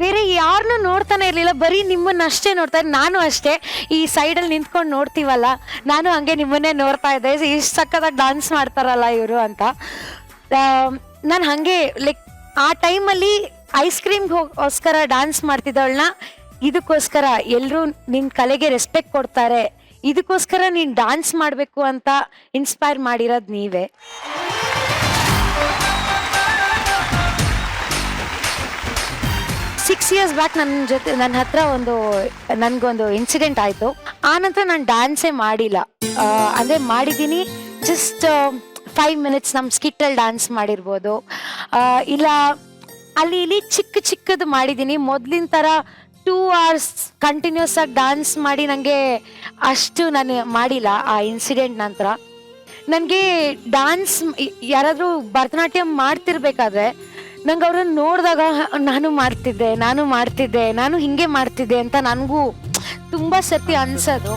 ಬೇರೆ ಯಾರನ್ನೂ ನೋಡ್ತಾನೆ ಇರಲಿಲ್ಲ, ಬರೀ ನಿಮ್ಮನ್ನ ಅಷ್ಟೇ ನೋಡ್ತಾರೆ. ನಾನು ಅಷ್ಟೇ ಈ ಸೈಡಲ್ಲಿ ನಿಂತ್ಕೊಂಡು ನೋಡ್ತೀವಲ್ಲ, ನಾನು ಹಂಗೆ ನಿಮ್ಮನ್ನೇ ನೋಡ್ತಾ ಇದ್ದೆ, ಇಷ್ಟು ಸಕ್ಕತ್ತಾಗಿ ಡ್ಯಾನ್ಸ್ ಮಾಡ್ತಾರಲ್ಲ ಇವರು ಅಂತ. ನಾನು ಹಾಗೆ ಲೈಕ್ ಆ ಟೈಮಲ್ಲಿ ಐಸ್ ಕ್ರೀಮ್ಗೋಸ್ಕರ ಡ್ಯಾನ್ಸ್ ಮಾಡ್ತಿದ್ದವಳನ್ನ, ಇದಕ್ಕೋಸ್ಕರ ಎಲ್ಲರೂ ನಿನ್ನ ಕಲೆಗೆ ರೆಸ್ಪೆಕ್ಟ್ ಕೊಡ್ತಾರೆ, ಇದಕ್ಕೋಸ್ಕರ ನೀನು ಡ್ಯಾನ್ಸ್ ಮಾಡಬೇಕು ಅಂತ ಇನ್ಸ್ಪೈರ್ ಮಾಡಿರೋದು ನೀವೇ. ಸಿಕ್ಸ್ ಇಯರ್ಸ್ ಬ್ಯಾಕ್ ನನ್ನ ಹತ್ರ ನನಗೊಂದು ಇನ್ಸಿಡೆಂಟ್ ಆಯಿತು. ಆನಂತರ ನಾನು ಡ್ಯಾನ್ಸೇ ಮಾಡಿಲ್ಲ. ಅಂದರೆ ಮಾಡಿದ್ದೀನಿ ಜಸ್ಟ್ 5 minutes ನಮ್ಮ ಸ್ಕಿಟ್ಟಲ್ಲಿ ಡ್ಯಾನ್ಸ್ ಮಾಡಿರ್ಬೋದು, ಇಲ್ಲ ಅಲ್ಲಿ ಇಲ್ಲಿ ಚಿಕ್ಕದು ಮಾಡಿದ್ದೀನಿ. ಮೊದಲಿನ ಥರ 2 hours ಕಂಟಿನ್ಯೂಸ್ ಆಗಿ ಡ್ಯಾನ್ಸ್ ಮಾಡಿ ನನಗೆ ಅಷ್ಟು ನಾನು ಮಾಡಿಲ್ಲ. ಆ ಇನ್ಸಿಡೆಂಟ್ ನಂತರ ನನಗೆ ಡ್ಯಾನ್ಸ್ ಯಾರಾದರೂ ಭರತನಾಟ್ಯಂ ಮಾಡ್ತಿರ್ಬೇಕಾದ್ರೆ ನಂಗೆ ಅವ್ರನ್ನ ನೋಡಿದಾಗ ನಾನು ಹಿಂಗೆ ಮಾಡ್ತಿದ್ದೆ ಅಂತ ನನಗೂ ತುಂಬ ಸತಿ ಅನ್ಸೋದು.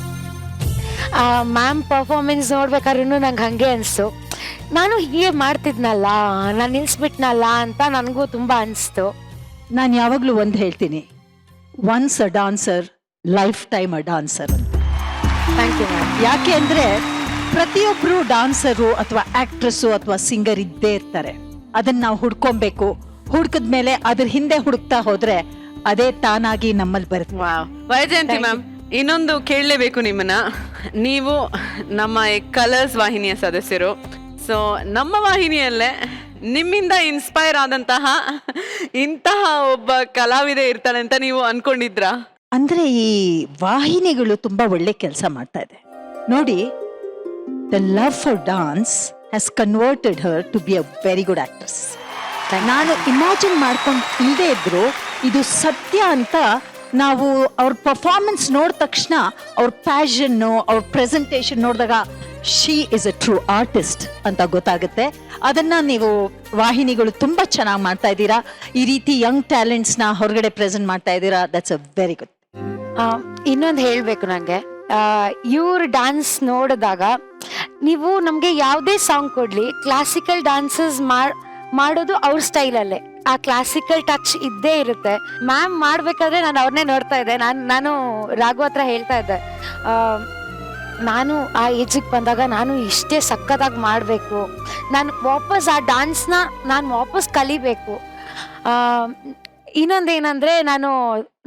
ಮ್ಯಾಮ್ ಪರ್ಫಾರ್ಮೆನ್ಸ್ ನೋಡ್ಬೇಕಾದ್ರೂ ನಂಗೆ ಹಾಗೆ ಅನಿಸ್ತು, ನಾನು ಹೀಗೆ ಮಾಡ್ತಿದ್ನಲ್ಲ, ನಾನು ನಿಲ್ಲಿಸ್ಬಿಟ್ನಲ್ಲ ಅಂತ ನನಗೂ ತುಂಬ ಅನಿಸ್ತು. ನಾನು ಯಾವಾಗಲೂ ಒಂದು ಹೇಳ್ತೀನಿ, once a dancer life time a dancer ಅಂತ. Thank you ma'am. ಯಾಕೆ ಅಂದರೆ ಪ್ರತಿಯೊಬ್ಬರು ಡಾನ್ಸರು ಅಥವಾ ಆ್ಯಕ್ಟ್ರೆಸ್ಸು ಅಥವಾ ಸಿಂಗರ್ ಇದ್ದೇ ಇರ್ತಾರೆ. ಅದನ್ನು ನಾವು ಹುಡ್ಕೊಬೇಕು. ಹುಡ್ಕದ್ಮೇಲೆ ಅದ್ರ ಹಿಂದೆ ಹುಡುಕ್ತಾ ಹೋದ್ರೆ ಅದೇ ತಾನಾಗಿ ನಮ್ಮಲ್ಲಿ ಬರುತ್ತೆ. ವೈಜಯಂತಿ ಮ್ಯಾಮ್, ಇನ್ನೊಂದು ಕೇಳಲೇಬೇಕು ನಿಮ್ಮನ್ನ. ನೀವು ನಮ್ಮ ಕಲರ್ಸ್ ವಾಹಿನಿಯ ಸದಸ್ಯರು. ಸೊ ನಮ್ಮ ವಾಹಿನಿಯಲ್ಲೇ ನಿಮ್ಮಿಂದ ಇನ್ಸ್ಪೈರ್ ಆದಂತಹ ಇಂತಹ ಒಬ್ಬ ಕಲಾವಿದೆ ಇರ್ತಾಳೆ ಅಂತ ನೀವು ಅನ್ಕೊಂಡಿದ್ರಾ? ಅಂದ್ರೆ ಈ ವಾಹಿನಿಗಳು ತುಂಬಾ ಒಳ್ಳೆ ಕೆಲಸ ಮಾಡ್ತಾ ಇದೆ ನೋಡಿ. The love for dance has converted her to be a very good actress. ನಾನು ಇಮ್ಯಾಜಿನ್ ಮಾಡ್ಕೊಂಡು ಇಲ್ಲದೆ ಇದ್ರು ಇದು ಸತ್ಯ ಅಂತ ನಾವು ಅವ್ರ ಪರ್ಫಾರ್ಮೆನ್ಸ್ ನೋಡಿದ ತಕ್ಷಣ ಅವ್ರ ಪ್ಯಾಷನ್ನು, ಅವ್ರ ಪ್ರೆಸೆಂಟೇಷನ್ ನೋಡಿದಾಗ she is a true artist ಅಂತ ಗೊತ್ತಾಗುತ್ತೆ. ಅದನ್ನ ನೀವು ವಾಹಿನಿಗಳು ತುಂಬಾ ಚೆನ್ನಾಗಿ ಮಾಡ್ತಾ ಇದ್ದೀರಾ. ಈ ರೀತಿ ಯಂಗ್ ಟ್ಯಾಲೆಂಟ್ಸ್ ನ ಹೊರಗಡೆ ಪ್ರೆಸೆಂಟ್ ಮಾಡ್ತಾ ಇದ್ದೀರಾ. That's a very good. ಇನ್ನೊಂದು ಹೇಳ್ಬೇಕು ನಂಗೆ, ಇವ್ರ ಡ್ಯಾನ್ಸ್ ನೋಡಿದಾಗ ನೀವು ನಮ್ಗೆ ಯಾವುದೇ ಸಾಂಗ್ ಕೊಡ್ಲಿ, ಕ್ಲಾಸಿಕಲ್ ಡ್ಯಾನ್ಸಸ್ ಮಾಡೋದು ಅವ್ರ ಸ್ಟೈಲಲ್ಲೇ, ಆ ಕ್ಲಾಸಿಕಲ್ ಟಚ್ ಇದ್ದೇ ಇರುತ್ತೆ. ಮ್ಯಾಮ್ ಮಾಡ್ಬೇಕಾದ್ರೆ ನಾನು ಅವ್ರನ್ನೇ ನೋಡ್ತಾ ಇದ್ದೆ. ನಾನು ರಾಘು ಹತ್ರ ಹೇಳ್ತಾ ಇದ್ದೆ, ನಾನು ಆ ಏಜಿಗೆ ಬಂದಾಗ ನಾನು ಇಷ್ಟೇ ಸಖತ್ತಾಗಿ ಮಾಡಬೇಕು, ನಾನು ವಾಪಸ್ ಆ ಡ್ಯಾನ್ಸ್ನ ನಾನು ವಾಪಸ್ ಕಲಿಬೇಕು. ಇನ್ನೊಂದೇನಂದರೆ, ನಾನು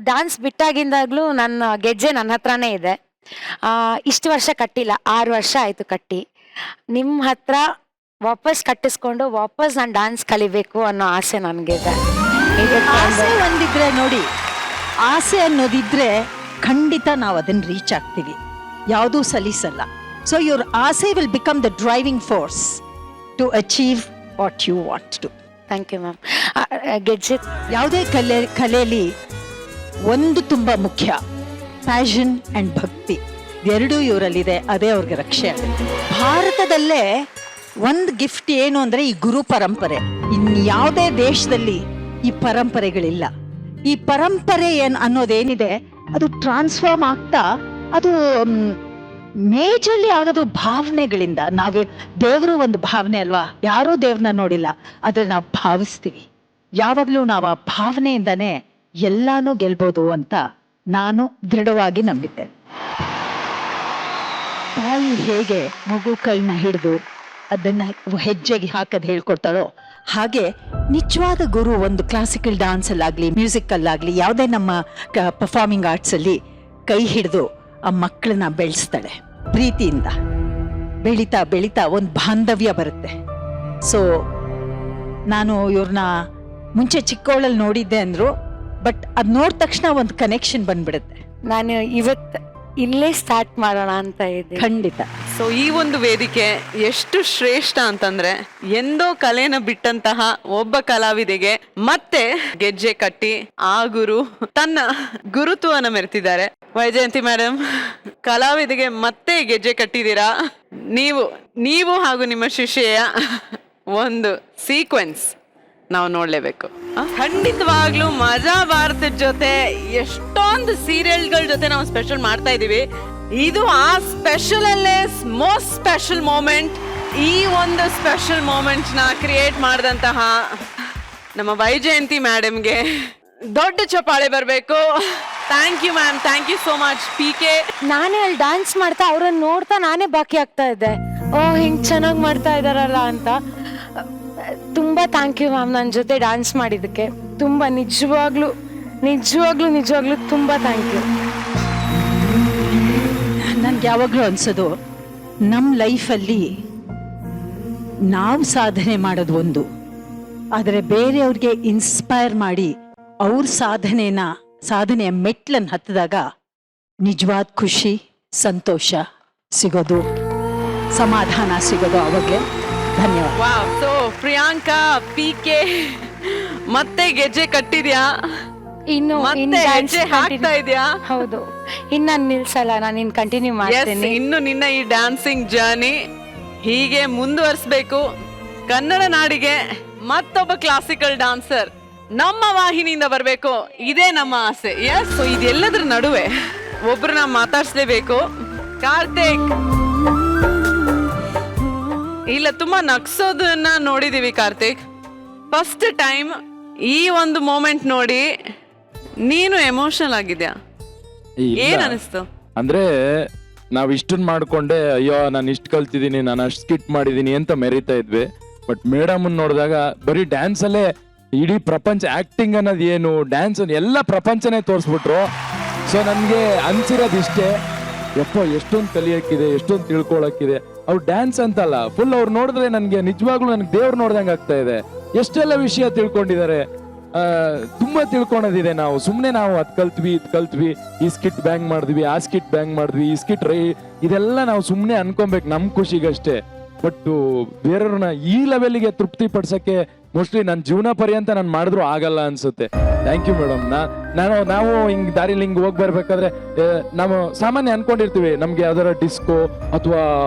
ಡ್ಯಾನ್ಸ್ ಬಿಟ್ಟಾಗಿಂದಾಗಲೂ ನನ್ನ ಗೆಜ್ಜೆ ನನ್ನ ಹತ್ರನೇ ಇದೆ. ಇಷ್ಟು ವರ್ಷ ಕಟ್ಟಿಲ್ಲ, 6 ವರ್ಷ ಆಯಿತು ಕಟ್ಟಿ. ನಿಮ್ಮ ಹತ್ರ ವಾಪಸ್ ಕಟ್ಟಿಸ್ಕೊಂಡು ವಾಪಸ್ ನಾನು ಡ್ಯಾನ್ಸ್ ಕಲಿಬೇಕು ಅನ್ನೋ ಆಸೆ ನನಗಿದೆ. ಆಸೆ ಒಂದಿದ್ರೆ ನೋಡಿ, ಆಸೆ ಅನ್ನೋದಿದ್ರೆ ಖಂಡಿತ ನಾವು ಅದನ್ನ ರೀಚ್ ಆಗ್ತೀವಿ, ಯಾವುದೂ ಸಲೀಸಲ್ಲ. ಸೊ ಯುವರ್ ಆಸೆ will become the driving force to achieve what you want to. Thank you ma'am. ಗೆಜ್ಜೆ ಯಾವುದೇ ಕಲೆಯಲ್ಲಿ ಒಂದು ತುಂಬ ಮುಖ್ಯ, ಪ್ಯಾಷನ್ ಅಂಡ್ ಭಕ್ತಿ. ಎರಡೂ ಇವರಲ್ಲಿದೆ, ಅದೇ ಅವ್ರಿಗೆ ರಕ್ಷೆ ಆಗುತ್ತೆ. ಭಾರತದಲ್ಲೇ ಒಂದು ಗಿಫ್ಟ್ ಏನು ಅಂದ್ರೆ ಈ ಗುರು ಪರಂಪರೆ. ಇನ್ಯಾವುದೇ ದೇಶದಲ್ಲಿ ಈ ಪರಂಪರೆಗಳಿಲ್ಲ. ಈ ಪರಂಪರೆ ಅನ್ನೋದೇನಿದೆ ಅದು ಟ್ರಾನ್ಸ್ಫಾರ್ಮ್ ಆಗ್ತಾ, ಅದು ಮೇಜರ್ಲಿ ಆಗೋದು ಭಾವನೆಗಳಿಂದ. ನಾವು ದೇವರು ಒಂದು ಭಾವನೆ ಅಲ್ವಾ, ಯಾರೂ ದೇವ್ರನ್ನ ನೋಡಿಲ್ಲ, ಆದ್ರೆ ನಾವು ಭಾವಿಸ್ತೀವಿ. ಯಾವಾಗಲೂ ನಾವು ಆ ಭಾವನೆಯಿಂದನೇ ಎಲ್ಲಾನು ಗೆಲ್ಬೋದು ಅಂತ ನಾನು ದೃಢವಾಗಿ ನಂಬಿದ್ದೇನೆ. ತಾಯಿ ಹೇಗೆ ಮಗು ಕೈನ ಹಿಡಿದು ಅದನ್ನ ಹೆಜ್ಜೆಗೆ ಹಾಕದ್ ಹೇಳ್ಕೊಡ್ತಾಳೋ, ಹಾಗೆ ನಿಜವಾದ ಗುರು ಒಂದು ಕ್ಲಾಸಿಕಲ್ ಡ್ಯಾನ್ಸ್ ಅಲ್ಲಾಗ್ಲಿ, ಮ್ಯೂಸಿಕ್ ಅಲ್ಲಾಗ್ಲಿ, ಯಾವುದೇ ನಮ್ಮ ಪರ್ಫಾರ್ಮಿಂಗ್ ಆರ್ಟ್ಸ್ ಅಲ್ಲಿ ಕೈ ಹಿಡಿದು ಆ ಮಕ್ಕಳನ್ನ ಬೆಳೆಸ್ತಾಳೆ. ಪ್ರೀತಿಯಿಂದ ಬೆಳೀತಾ ಬೆಳೀತಾ ಒಂದು ಬಾಂಧವ್ಯ ಬರುತ್ತೆ. ಸೊ ನಾನು ಇವ್ರನ್ನ ಮುಂಚೆ ಚಿಕ್ಕವಳಲ್ಲಿ ನೋಡಿದ್ದೆ ಅಂದ್ರು, ಬಟ್ ಅದ್ ನೋಡಿದ ತಕ್ಷಣ ಒಂದು ಕನೆಕ್ಷನ್ ಬಂದ್ಬಿಡುತ್ತೆ. ನಾನು ಇವತ್ತು ಇಲ್ಲೇ ಸ್ಟಾರ್ಟ್ ಮಾಡೋಣ ಅಂತ ಇದ್ದೆ. ಖಂಡಿತ. ಸೊ ಈ ಒಂದು ವೇದಿಕೆ ಎಷ್ಟು ಶ್ರೇಷ್ಠ ಅಂತಂದ್ರೆ, ಎಂದೋ ಕಲೆನ ಬಿಟ್ಟಂತಹ ಒಬ್ಬ ಕಲಾವಿದೆಗೆ ಮತ್ತೆ ಗೆಜ್ಜೆ ಕಟ್ಟಿ ಆ ಗುರು ತನ್ನ ಗುರುತ್ವವನ್ನು ಮೆರೆತಿದ್ದಾರೆ. ವೈಜಯಂತಿ ಮೇಡಮ್, ಕಲಾವಿದೆಗೆ ಮತ್ತೆ ಗೆಜ್ಜೆ ಕಟ್ಟಿದ್ದೀರಾ. ನೀವು ಹಾಗೂ ನಿಮ್ಮ ಶಿಷ್ಯೆಯ ಒಂದು ಸೀಕ್ವೆನ್ಸ್ ನಾವು ನೋಡ್ಲೇಬೇಕು. ಖಂಡಿತವಾಗ್ಲೂ ಮಜಾ ಭಾರತದ ಜೊತೆ ಎಷ್ಟೊಂದು ಸೀರಿಯಲ್ಗಳ ಜೊತೆ ನಾವು ಸ್ಪೆಷಲ್ ಮಾಡ್ತಾ ಇದೀವಿ. ಇದು ಆ ಸ್ಪೆಷಲ್ ಅಲ್ಲೇ ಮೋಸ್ಟ್ ಸ್ಪೆಷಲ್ ಮೂಮೆಂಟ್. ಈ ಒಂದು ಸ್ಪೆಷಲ್ ಮೂಮೆಂಟ್ ನ ಕ್ರಿಯೇಟ್ ಮಾಡಿದಂತಹ ನಮ್ಮ ವೈಜಯಂತಿ ಮೇಡಮ್ಗೆ ದೊಡ್ಡ ಚಪ್ಪಾಳೆ ಬರಬೇಕು. Thank you ma'am, thank you so much. PK, ನಾನೇ ಅಲ್ಲಿ ಡ್ಯಾನ್ಸ್ ಮಾಡ್ತಾ ಅವ್ರನ್ನ ನೋಡ್ತಾ ನಾನೇ ಬಾಕಿ ಆಗ್ತಾ ಇದ್ದೆ. ಓ, ಹಿಂಗ್ ಚೆನ್ನಾಗಿ ಮಾಡ್ತಾ ಇದಾರಲ್ಲ ಅಂತ. ತುಂಬಾ ಥ್ಯಾಂಕ್ ಯು ಮ್ಯಾಮ್, ನನ್ನ ಜೊತೆ ಡ್ಯಾನ್ಸ್ ಮಾಡಿದ್ದಕ್ಕೆ. ತುಂಬಾ ನಿಜವಾಗ್ಲೂ ತುಂಬಾ ಥ್ಯಾಂಕ್ ಯು. ನನ್ಗೆ ಯಾವಾಗ್ಲೂ ಅನ್ಸೋದು, ನಮ್ಮ ಲೈಫಲ್ಲಿ ನಾವು ಸಾಧನೆ ಮಾಡೋದು ಒಂದು, ಆದರೆ ಬೇರೆಯವ್ರಿಗೆ ಇನ್ಸ್ಪೈರ್ ಮಾಡಿ ಅವ್ರ ಸಾಧನೆಯ ಮೆಟ್ಲನ್ನು ಹತ್ತಿದಾಗ ನಿಜವಾದ ಖುಷಿ, ಸಂತೋಷ ಸಿಗೋದು, ಸಮಾಧಾನ ಸಿಗೋದು ಅವಾಗಲೇ. ಧನ್ಯವಾದ. ವಾವ್. ಸೊ ಪ್ರಿಯಾಂಕಾ, PK ಮತ್ತೆ ಗೆಜ್ಜೆ ಕಟ್ಟಿದ್ಯಾ? ಮತ್ತೆ ಹೆಜ್ಜೆ ಹಾಕ್ತಾ ಇದ್ಯಾ? ಹೌದು, ಇನ್ನ ನಿಲ್ಸಲ್ಲ, ನಾನು ಇನ್ ಕಂಟಿನ್ಯೂ ಮಾಡ್ತೀನಿ. ಇನ್ನು ನಿನ್ನ ಈ ಡ್ಯಾನ್ಸಿಂಗ್ ಜರ್ನಿ ಹೀಗೆ ಮುಂದುವರಿಸಬೇಕು. ಕನ್ನಡ ನಾಡಿಗೆ ಮತ್ತೊಬ್ಬ ಕ್ಲಾಸಿಕಲ್ ಡಾನ್ಸರ್ ನಮ್ಮ ವಾಹಿನಿಯಿಂದ ಬರಬೇಕು, ಇದೇ ನಮ್ಮ ಆಸೆ. ಎಸ್. ಸೊ ಇದೆಲ್ಲದ್ರ ನಡುವೆ ಒಬ್ರನ್ನ ಮಾತಾಡ್ಸ್ಲೇಬೇಕು. ಕಾರ್ತಿಕ್, ಇಲ್ಲ ತುಂಬಾ ನಗ್ಸೋದನ್ನ ನೋಡಿದೀವಿ ಕಾರ್ತಿಕ್. ಫಸ್ಟ್ ಟೈಮ್ ಈ ಒಂದು ಮೂಮೆಂಟ್ ನೋಡಿ ನೀನು ಎಮೋಷನಲ್ ಆಗಿದ್ಯಾ? ಏನ್ ಅನಿಸ್ತು? ಅಂದ್ರೆ ನಾವ್ ಇಷ್ಟನ್ ಮಾಡ್ಕೊಂಡೆ, ಅಯ್ಯೋ ನಾನು ಇಷ್ಟ ಕಲ್ತಿದೀನಿ, ನಾನು ಅಷ್ಟು ಸ್ಕಿಟ್ ಮಾಡಿದೀನಿ ಅಂತ ಮೆರೀತಾ ಇದ್ವಿ. ಬಟ್ ಮೇಡಮ್ ನೋಡಿದಾಗ ಬರೀ ಡ್ಯಾನ್ಸ್ ಅಲ್ಲೇ ಇಡೀ ಪ್ರಪಂಚ, ಆಕ್ಟಿಂಗ್ ಅನ್ನೋದು ಏನು, ಡ್ಯಾನ್ಸ್ ಎಲ್ಲ ಪ್ರಪಂಚನೇ ತೋರಿಸ್ಬಿಟ್ರು. ಸೊ ನನ್ಗೆ ಅನ್ಸಿರೋದಿಷ್ಟೇ, ಯಪ್ಪ ಎಷ್ಟೊಂದು ಕಲಿಯಕ್ಕಿದೆ, ಎಷ್ಟೊಂದು ತಿಳ್ಕೊಳಕ್ಕಿದೆ. ಅವ್ರು ಡ್ಯಾನ್ಸ್ ಅಂತಲ್ಲ, ಫುಲ್ ಅವ್ರು ನೋಡಿದ್ರೆ ನನ್ಗೆ ನಿಜವಾಗ್ಲೂ ನನ್ಗೆ ದೇವ್ರು ನೋಡ್ದಂಗೆ ಆಗ್ತಾ ಇದೆ. ಎಷ್ಟೆಲ್ಲ ವಿಷಯ ತಿಳ್ಕೊಂಡಿದ್ದಾರೆ, ತುಂಬಾ ತಿಳ್ಕೊಳೋದಿದೆ. ನಾವು ಸುಮ್ನೆ ನಾವು ಅದ್ ಕಲ್ತ್ವಿ, ಇದ್ ಕಲ್ತ್ವಿ, ಈ ಸ್ಕಿಟ್ ಬ್ಯಾಂಗ್ ಮಾಡಿದ್ವಿ, ಆ ಸ್ಕಿಟ್ ಬ್ಯಾಂಗ್ ಮಾಡಿದ್ವಿ, ಈ ಸ್ಕಿಟ್ ಇದೆಲ್ಲ ನಾವು ಸುಮ್ನೆ ಅನ್ಕೊಬೇಕು ನಮ್ ಖುಷಿಗಷ್ಟೇ. ಬಟ್ ಬೇರೆಯವ್ರನ್ನ ಈ ಲೆವೆಲ್ಗೆ ತೃಪ್ತಿ ಪಡ್ಸಕ್ಕೆ ಮೋಸ್ಟ್ಲಿ ನನ್ನ ಜೀವನ ಪರ್ಯಂತ ನಾನು ಮಾಡಿದ್ರು ಆಗಲ್ಲ ಅನ್ಸುತ್ತೆ. Thank you madam. ನಾವು ಹಿಂಗ್ ದಾರಿಲಿ ಹಿಂಗ್ ಹೋಗಿ ಬರ್ಬೇಕಾದ್ರೆ ನಾವು ಸಾಮಾನ್ಯ ಅನ್ಕೊಂಡಿರ್ತೀವಿ ನಮ್ಗೆ ಯಾವ್ದಾರ ಡಿಸ್ಕೋ ಅಥವಾ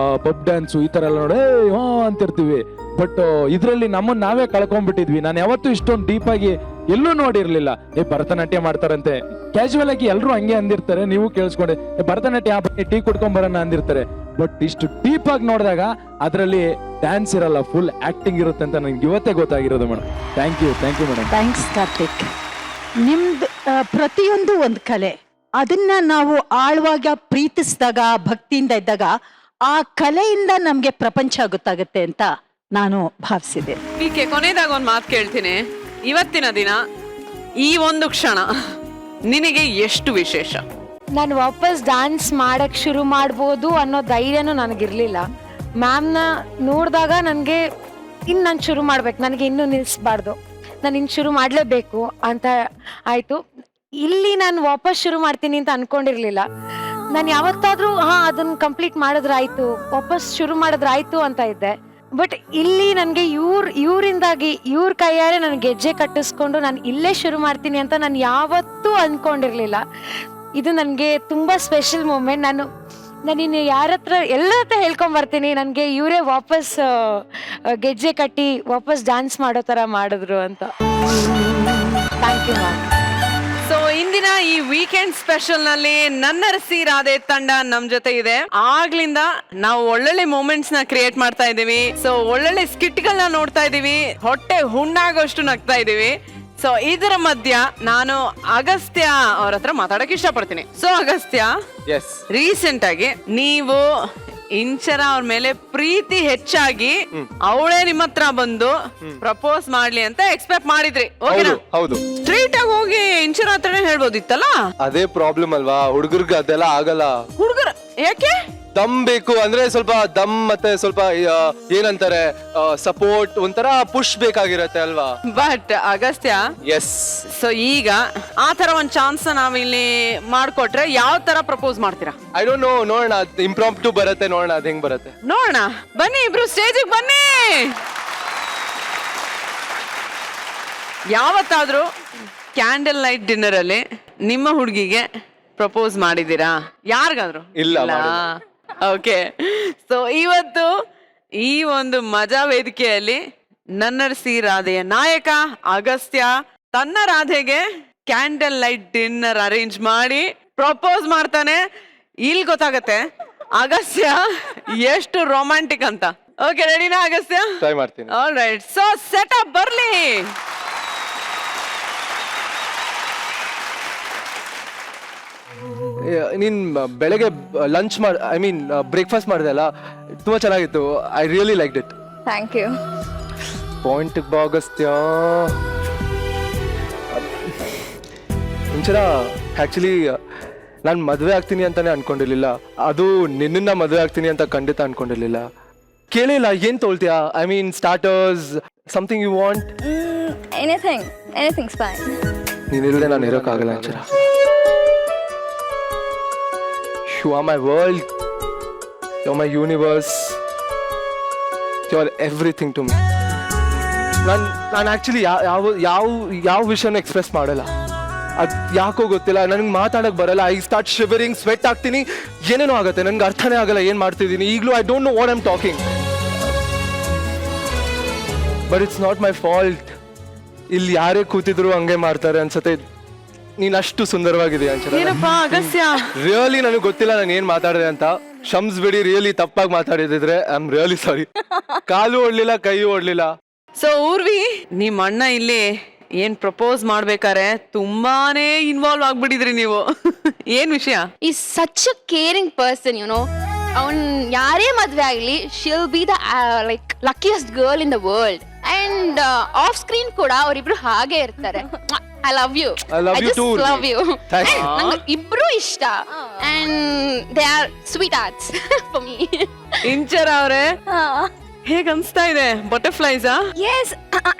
ಪಬ್ ಡ್ಯಾನ್ಸು ಈ ತರ ಎಲ್ಲ ನೋಡಿ ಹಾ ಅಂತಿರ್ತೀವಿ. ಬಟ್ ಇದ್ರಲ್ಲಿ ನಮ್ಮನ್ನ ನಾವೇ ಕಳ್ಕೊಂಡ್ಬಿಟ್ಟಿದ್ವಿ. ನಾನು ಯಾವತ್ತೂ ಇಷ್ಟೊಂದು ಡೀಪ್ ಆಗಿ ಎಲ್ಲೂ ನೋಡಿರ್ಲಿಲ್ಲ. ಭರತನಾಟ್ಯ ಮಾಡ್ತಾರಂತೆ, ಕ್ಯಾಶುವಲ್ ಆಗಿ ಎಲ್ಲರೂ ಹಂಗೆ ಅಂದಿರ್ತಾರೆ, ನೀವು ಕೇಳಿಸ್ಕೊಂಡೆ ಭರತನಾಟ್ಯ ಟೀ ಕುಡ್ಕೊಂಡ್ ಬರೋಣ ಅಂದಿರ್ತಾರೆ. ಬಟ್ ಇಷ್ಟು ಡೀಪ್ ಆಗಿ ನೋಡಿದಾಗ ಅದರಲ್ಲಿ ಡ್ಯಾನ್ಸ್ ಇರಲ್ಲ, ಫುಲ್ ಆಕ್ಟಿಂಗ್ ಇರುತ್ತೆ ಅಂತ ನನಗೆ ಇವತ್ತೇ ಗೊತ್ತಾಗಿರೋದು madam. Thank you madam. Thanks Karthik. ನಿಮ್ದು ಪ್ರತಿಯೊಂದು ಒಂದು ಕಲೆ, ಅದನ್ನ ನಾವು ಆಳವಾಗಿ ಪ್ರೀತಿಸಿದಾಗ, ಭಕ್ತಿಯಿಂದ ಇದ್ದಾಗ ಆ ಕಲೆಯಿಂದ ನಮ್ಗೆ ಪ್ರಪಂಚ ಗೊತ್ತಾಗುತ್ತೆ ಅಂತ ನಾನು ಭಾವಿಸಿದೆ. ಪೀಕೆ, ಕೊನೆಯದಾಗ ಒಂದು ಮಾತು ಕೇಳ್ತೀನಿ. ಇವತ್ತಿನ ದಿನ ಈ ಒಂದು ಕ್ಷಣ ನಿನಗೆ ಎಷ್ಟು ವಿಶೇಷ? ನಾನು ವಾಪಸ್ ಡ್ಯಾನ್ಸ್ ಮಾಡಕ್ ಶುರು ಮಾಡ್ಬೋದು ಅನ್ನೋ ಧೈರ್ಯನೂ ನನಗಿರ್ಲಿಲ್ಲ. ಮ್ಯಾಮ್ನ ನೋಡಿದಾಗ ನನಗೆ ಇನ್ನು ನಾನು ಶುರು ಮಾಡ್ಬೇಕು, ನನಗೆ ಇನ್ನೂ ನಿಲ್ಲಿಸ್ಬಾರ್ದು, ನಾನು ಇನ್ನು ಶುರು ಮಾಡಲೇಬೇಕು ಅಂತ ಆಯಿತು. ಇಲ್ಲಿ ನಾನು ವಾಪಸ್ ಶುರು ಮಾಡ್ತೀನಿ ಅಂತ ಅನ್ಕೊಂಡಿರ್ಲಿಲ್ಲ. ನಾನು ಯಾವತ್ತಾದರೂ ಅದನ್ನು ಕಂಪ್ಲೀಟ್ ಮಾಡಿದ್ರಾಯ್ತು, ವಾಪಸ್ ಶುರು ಮಾಡಿದ್ರಾಯ್ತು ಅಂತ ಇದ್ದೆ. ಬಟ್ ಇಲ್ಲಿ ನನಗೆ ಇವರಿಂದಾಗಿ ಇವ್ರ ಕೈಯಾರೆ ನನಗೆ ಗೆಜ್ಜೆ ಕಟ್ಟಿಸ್ಕೊಂಡು ನಾನು ಇಲ್ಲೇ ಶುರು ಮಾಡ್ತೀನಿ ಅಂತ ನಾನು ಯಾವತ್ತೂ ಅಂದ್ಕೊಂಡಿರ್ಲಿಲ್ಲ. ಇದು ನನಗೆ ತುಂಬ ಸ್ಪೆಷಲ್ ಮೂಮೆಂಟ್. ನಾನು ಇನ್ನು ಎಲ್ಲರ ಹತ್ರ ಹೇಳ್ಕೊಂಬರ್ತೀನಿ, ನನಗೆ ಇವರೇ ವಾಪಸ್ ಗೆಜ್ಜೆ ಕಟ್ಟಿ ವಾಪಸ್ ಡ್ಯಾನ್ಸ್ ಮಾಡೋ ಥರ ಮಾಡಿದ್ರು ಅಂತ. Thank you ma'am. ಸೊ ಇಂದಿನ ಈ ವೀಕೆಂಡ್ ಸ್ಪೆಷಲ್ ನಲ್ಲಿ ನನ್ನರಸಿ ರಾಧೆ ತಂಡ ನಮ್ ಜೊತೆ ಇದೆ. ಆಗ್ಲಿಂದ ನಾವು ಒಳ್ಳೊಳ್ಳೆ ಮೂಮೆಂಟ್ಸ್ ನ ಕ್ರಿಯೇಟ್ ಮಾಡ್ತಾ ಇದೀವಿ. ಸೊ ಒಳ್ಳೊಳ್ಳೆ ಸ್ಕಿಟ್ ಗಳನ್ನ ನೋಡ್ತಾ ಇದೀವಿ, ಹೊಟ್ಟೆ ಹುಣ್ಣಾಗೋಷ್ಟು ನಗ್ತಾ ಇದೀವಿ. ಸೊ ಇದರ ಮಧ್ಯ ನಾನು ಅಗಸ್ತ್ಯ ಅವ್ರ ಹತ್ರ ಮಾತಾಡಕ್ ಇಷ್ಟಪಡ್ತೀನಿ. ಸೊ ಅಗಸ್ತ್ಯ, ರೀಸೆಂಟ್ ಆಗಿ ನೀವು ಇಂಚರ ಅವ್ರ ಮೇಲೆ ಪ್ರೀತಿ ಹೆಚ್ಚಾಗಿ ಅವಳೇ ನಿಮ್ಮ ಹತ್ರ ಬಂದು ಪ್ರಪೋಸ್ ಮಾಡ್ಲಿ ಅಂತ ಎಕ್ಸ್ಪೆಕ್ಟ್ ಮಾಡಿದ್ರಿ. ಹೌದು. ಸ್ಟ್ರೀಟ್ ಆಗಿ ಹೋಗಿ ಇಂಚರ ಹತ್ರನೇ ಹೇಳ್ಬೋದಿತ್ತಲ್ಲ. ಅದೇ ಪ್ರಾಬ್ಲಮ್ ಅಲ್ವಾ, ಹುಡುಗರ್ಗೆ ಅದೆಲ್ಲ ಆಗಲ್ಲ. ಹುಡುಗರ ಯಾಕೆ ದಮ್ ಬೇಕು ಅಂದ್ರೆ ಸ್ವಲ್ಪ ದಮ್ ಮತ್ತೆ ಸ್ವಲ್ಪ ಏನಂತಾರೆ ಸಪೋರ್ಟ್, ಒಂಥರ ಪುಷ್ ಬೇಕಾಗಿರತ್ತೆ ಅಲ್ವಾ. But Agastya, S. ಸೊ ಈಗ ಆ ತರ ಒಂದ್ ಚಾನ್ಸ್ ನಾವಿಲ್ಲಿ ಮಾಡ್ಕೊಟ್ರೆ ಯಾವ ತರ ಪ್ರಪೋಸ್ ಮಾಡ್ತೀರಾ? ಐ ಡೋಂಟ್ ನೋ, ನೋಡೋಣ. ಇಂಪ್ರಾಂಪ್ಟು ಬರುತ್ತೆ, ನೋಡೋಣ ಅದ್ ಹೆಂಗ್ ಬರುತ್ತೆ. ನೋಡೋಣ, ಬನ್ನಿ ಇಬ್ರು ಸ್ಟೇಜಿಗೆ ಬನ್ನಿ. ಯಾವತ್ತಾದ್ರೂ ಕ್ಯಾಂಡಲ್ ಲೈಟ್ ಡಿನ್ನರ್ ಅಲ್ಲಿ ನಿಮ್ಮ ಹುಡುಗಿಗೆ ಪ್ರಪೋಸ್ ಮಾಡಿದೀರಾ? ಯಾರಿಗಾದ್ರು? ಇಲ್ಲ. ಓಕೆ. ಸೊ ಇವತ್ತು ಈ ಒಂದು ಮಜಾ ವೇದಿಕೆಯಲ್ಲಿ ನನ್ನರಸಿ ರಾಧೆಯ ನಾಯಕ ಅಗಸ್ತ್ಯ ತನ್ನ ರಾಧೆಗೆ ಕ್ಯಾಂಡಲ್ ಲೈಟ್ ಡಿನ್ನರ್ ಅರೇಂಜ್ ಮಾಡಿ ಪ್ರಪೋಸ್ ಮಾಡ್ತಾನೆ. ಇಲ್ಲಿ ಗೊತ್ತಾಗತ್ತೆ ಅಗಸ್ತ್ಯ ಎಷ್ಟು ರೊಮ್ಯಾಂಟಿಕ್ ಅಂತ. ಓಕೆ, ರೆಡಿನಾ ಅಗಸ್ತ್ಯ? ಟ್ರೈ ಮಾಡ್ತೀನಿ. All right. So set up ಬರ್ಲಿ. ನೀನ್ ಬೆಳಗ್ಗೆ ಲಂಚ್ ಬ್ರೇಕ್ಫಾಸ್ಟ್ ಮಾಡಿದೆ ಅಲ್ಲ, ತುಂಬಾ ಚೆನ್ನಾಗಿತ್ತು. I really like it. Thank you. Point Agastya. Inchara actually ನಾನು ಮದುವೆ ಆಗ್ತೀನಿ ಅಂತಾನೆ ಅನ್ಕೊಂಡಿರ್ಲಿಲ್ಲ. ಅದು ನಿನ್ನ ಮದುವೆ ಆಗ್ತೀನಿ ಅಂತ ಖಂಡಿತ ಅನ್ಕೊಂಡಿರ್ಲಿಲ್ಲ. ಕೇಳಿಲ್ಲ, ಏನ್ ತೊಳ್ತೀಯಾ? Starters, something you want? Anything fine. ನೀನಿಲ್ಲದೆ ನಾನು ಇರೋಕ್ಕಾಗಲ್ಲ Inchara. You are my world. You're my universe. You're everything to me. ನಾನು ಆಕ್ಚುಲಿ ಯಾವ ವಿಷಯನ ಎಕ್ಸ್ಪ್ರೆಸ್ ಮಾಡಲ್ಲ. ಅದು ಯಾಕೋ ಗೊತ್ತಿಲ್ಲ, ನನಗೆ ಮಾತಾಡಕ್ ಬರಲ್ಲ. ಐ ಸ್ಟಾರ್ಟ್ ಶಿವರಿಂಗ್, ಸ್ವೆಟ್ ಆಗ್ತೀನಿ, ಏನೇನೋ ಆಗುತ್ತೆ, ನನಗೆ ಅರ್ಥನೇ ಆಗಲ್ಲ ಏನು ಮಾಡ್ತಿದ್ದೀನಿ. ಈಗಲೂ I don't know what I am talking. But it's not my fault. ಇಲ್ಲಿ ಯಾರೇ ಕೂತಿದ್ರು ಹಂಗೆ ಮಾಡ್ತಾರೆ ಅನ್ಸತ್ತೆ. ನೀನ್ ಅಷ್ಟು ಸುಂದರವಾಗಿದೆಯಾ ಅಗಸ್ತ್ಯ? ರಿಯಲಿ ನನಗೆ ಗೊತ್ತಿಲ್ಲ ನಾನು ಏನ್ ಮಾತಾಡಿದೆ ಅಂತ. ಶಮ್ಸ್ ಬಿಡಿ, ರಿಯಲಿ ತಪ್ಪಾಗಿ ಮಾತಾಡಿದ್ರೆ ಐ ಆಮ್ ರಿಯಲಿ ಸಾರಿ. ಕಾಲು ಓಡ್ಲಿಲ್ಲ, ಕೈ ಓಡ್ಲಿಲ್ಲ. ಸೊ ಊರ್ವಿ, ನಿಮ್ಮ ಅಣ್ಣ ಇಲ್ಲಿ ಏನ್ ಪ್ರಪೋಸ್ ಮಾಡ್ಬೇಕಾರೆ ತುಂಬಾನೇ ಇನ್ವಾಲ್ವ್ ಆಗ್ಬಿಟ್ಟಿದ್ರಿ ನೀವು. ಏನ್ ವಿಷಯ? Is such a caring person, you know. ಅವನ್ ಯಾರೇ ಮದ್ವೆ ಆಗ್ಲಿ, she'll be the like luckiest girl in the world. And off screen ಕೂಡ ಅವರಿಬ್ರು ಹಾಗೆ ಇರ್ತಾರೆ. I love you. I just too. Love you. Thanks. ನಂಗೆ ಇಬ್ರು ಇಷ್ಟ. And they are sweethearts for me. Inchara ಅವ್ರೆ, ಹೇಗ್ ಅನ್ಸ್ತಾ ಇದೆ? ಬಟರ್ಫ್ಲೈಸ್? ಎಸ್.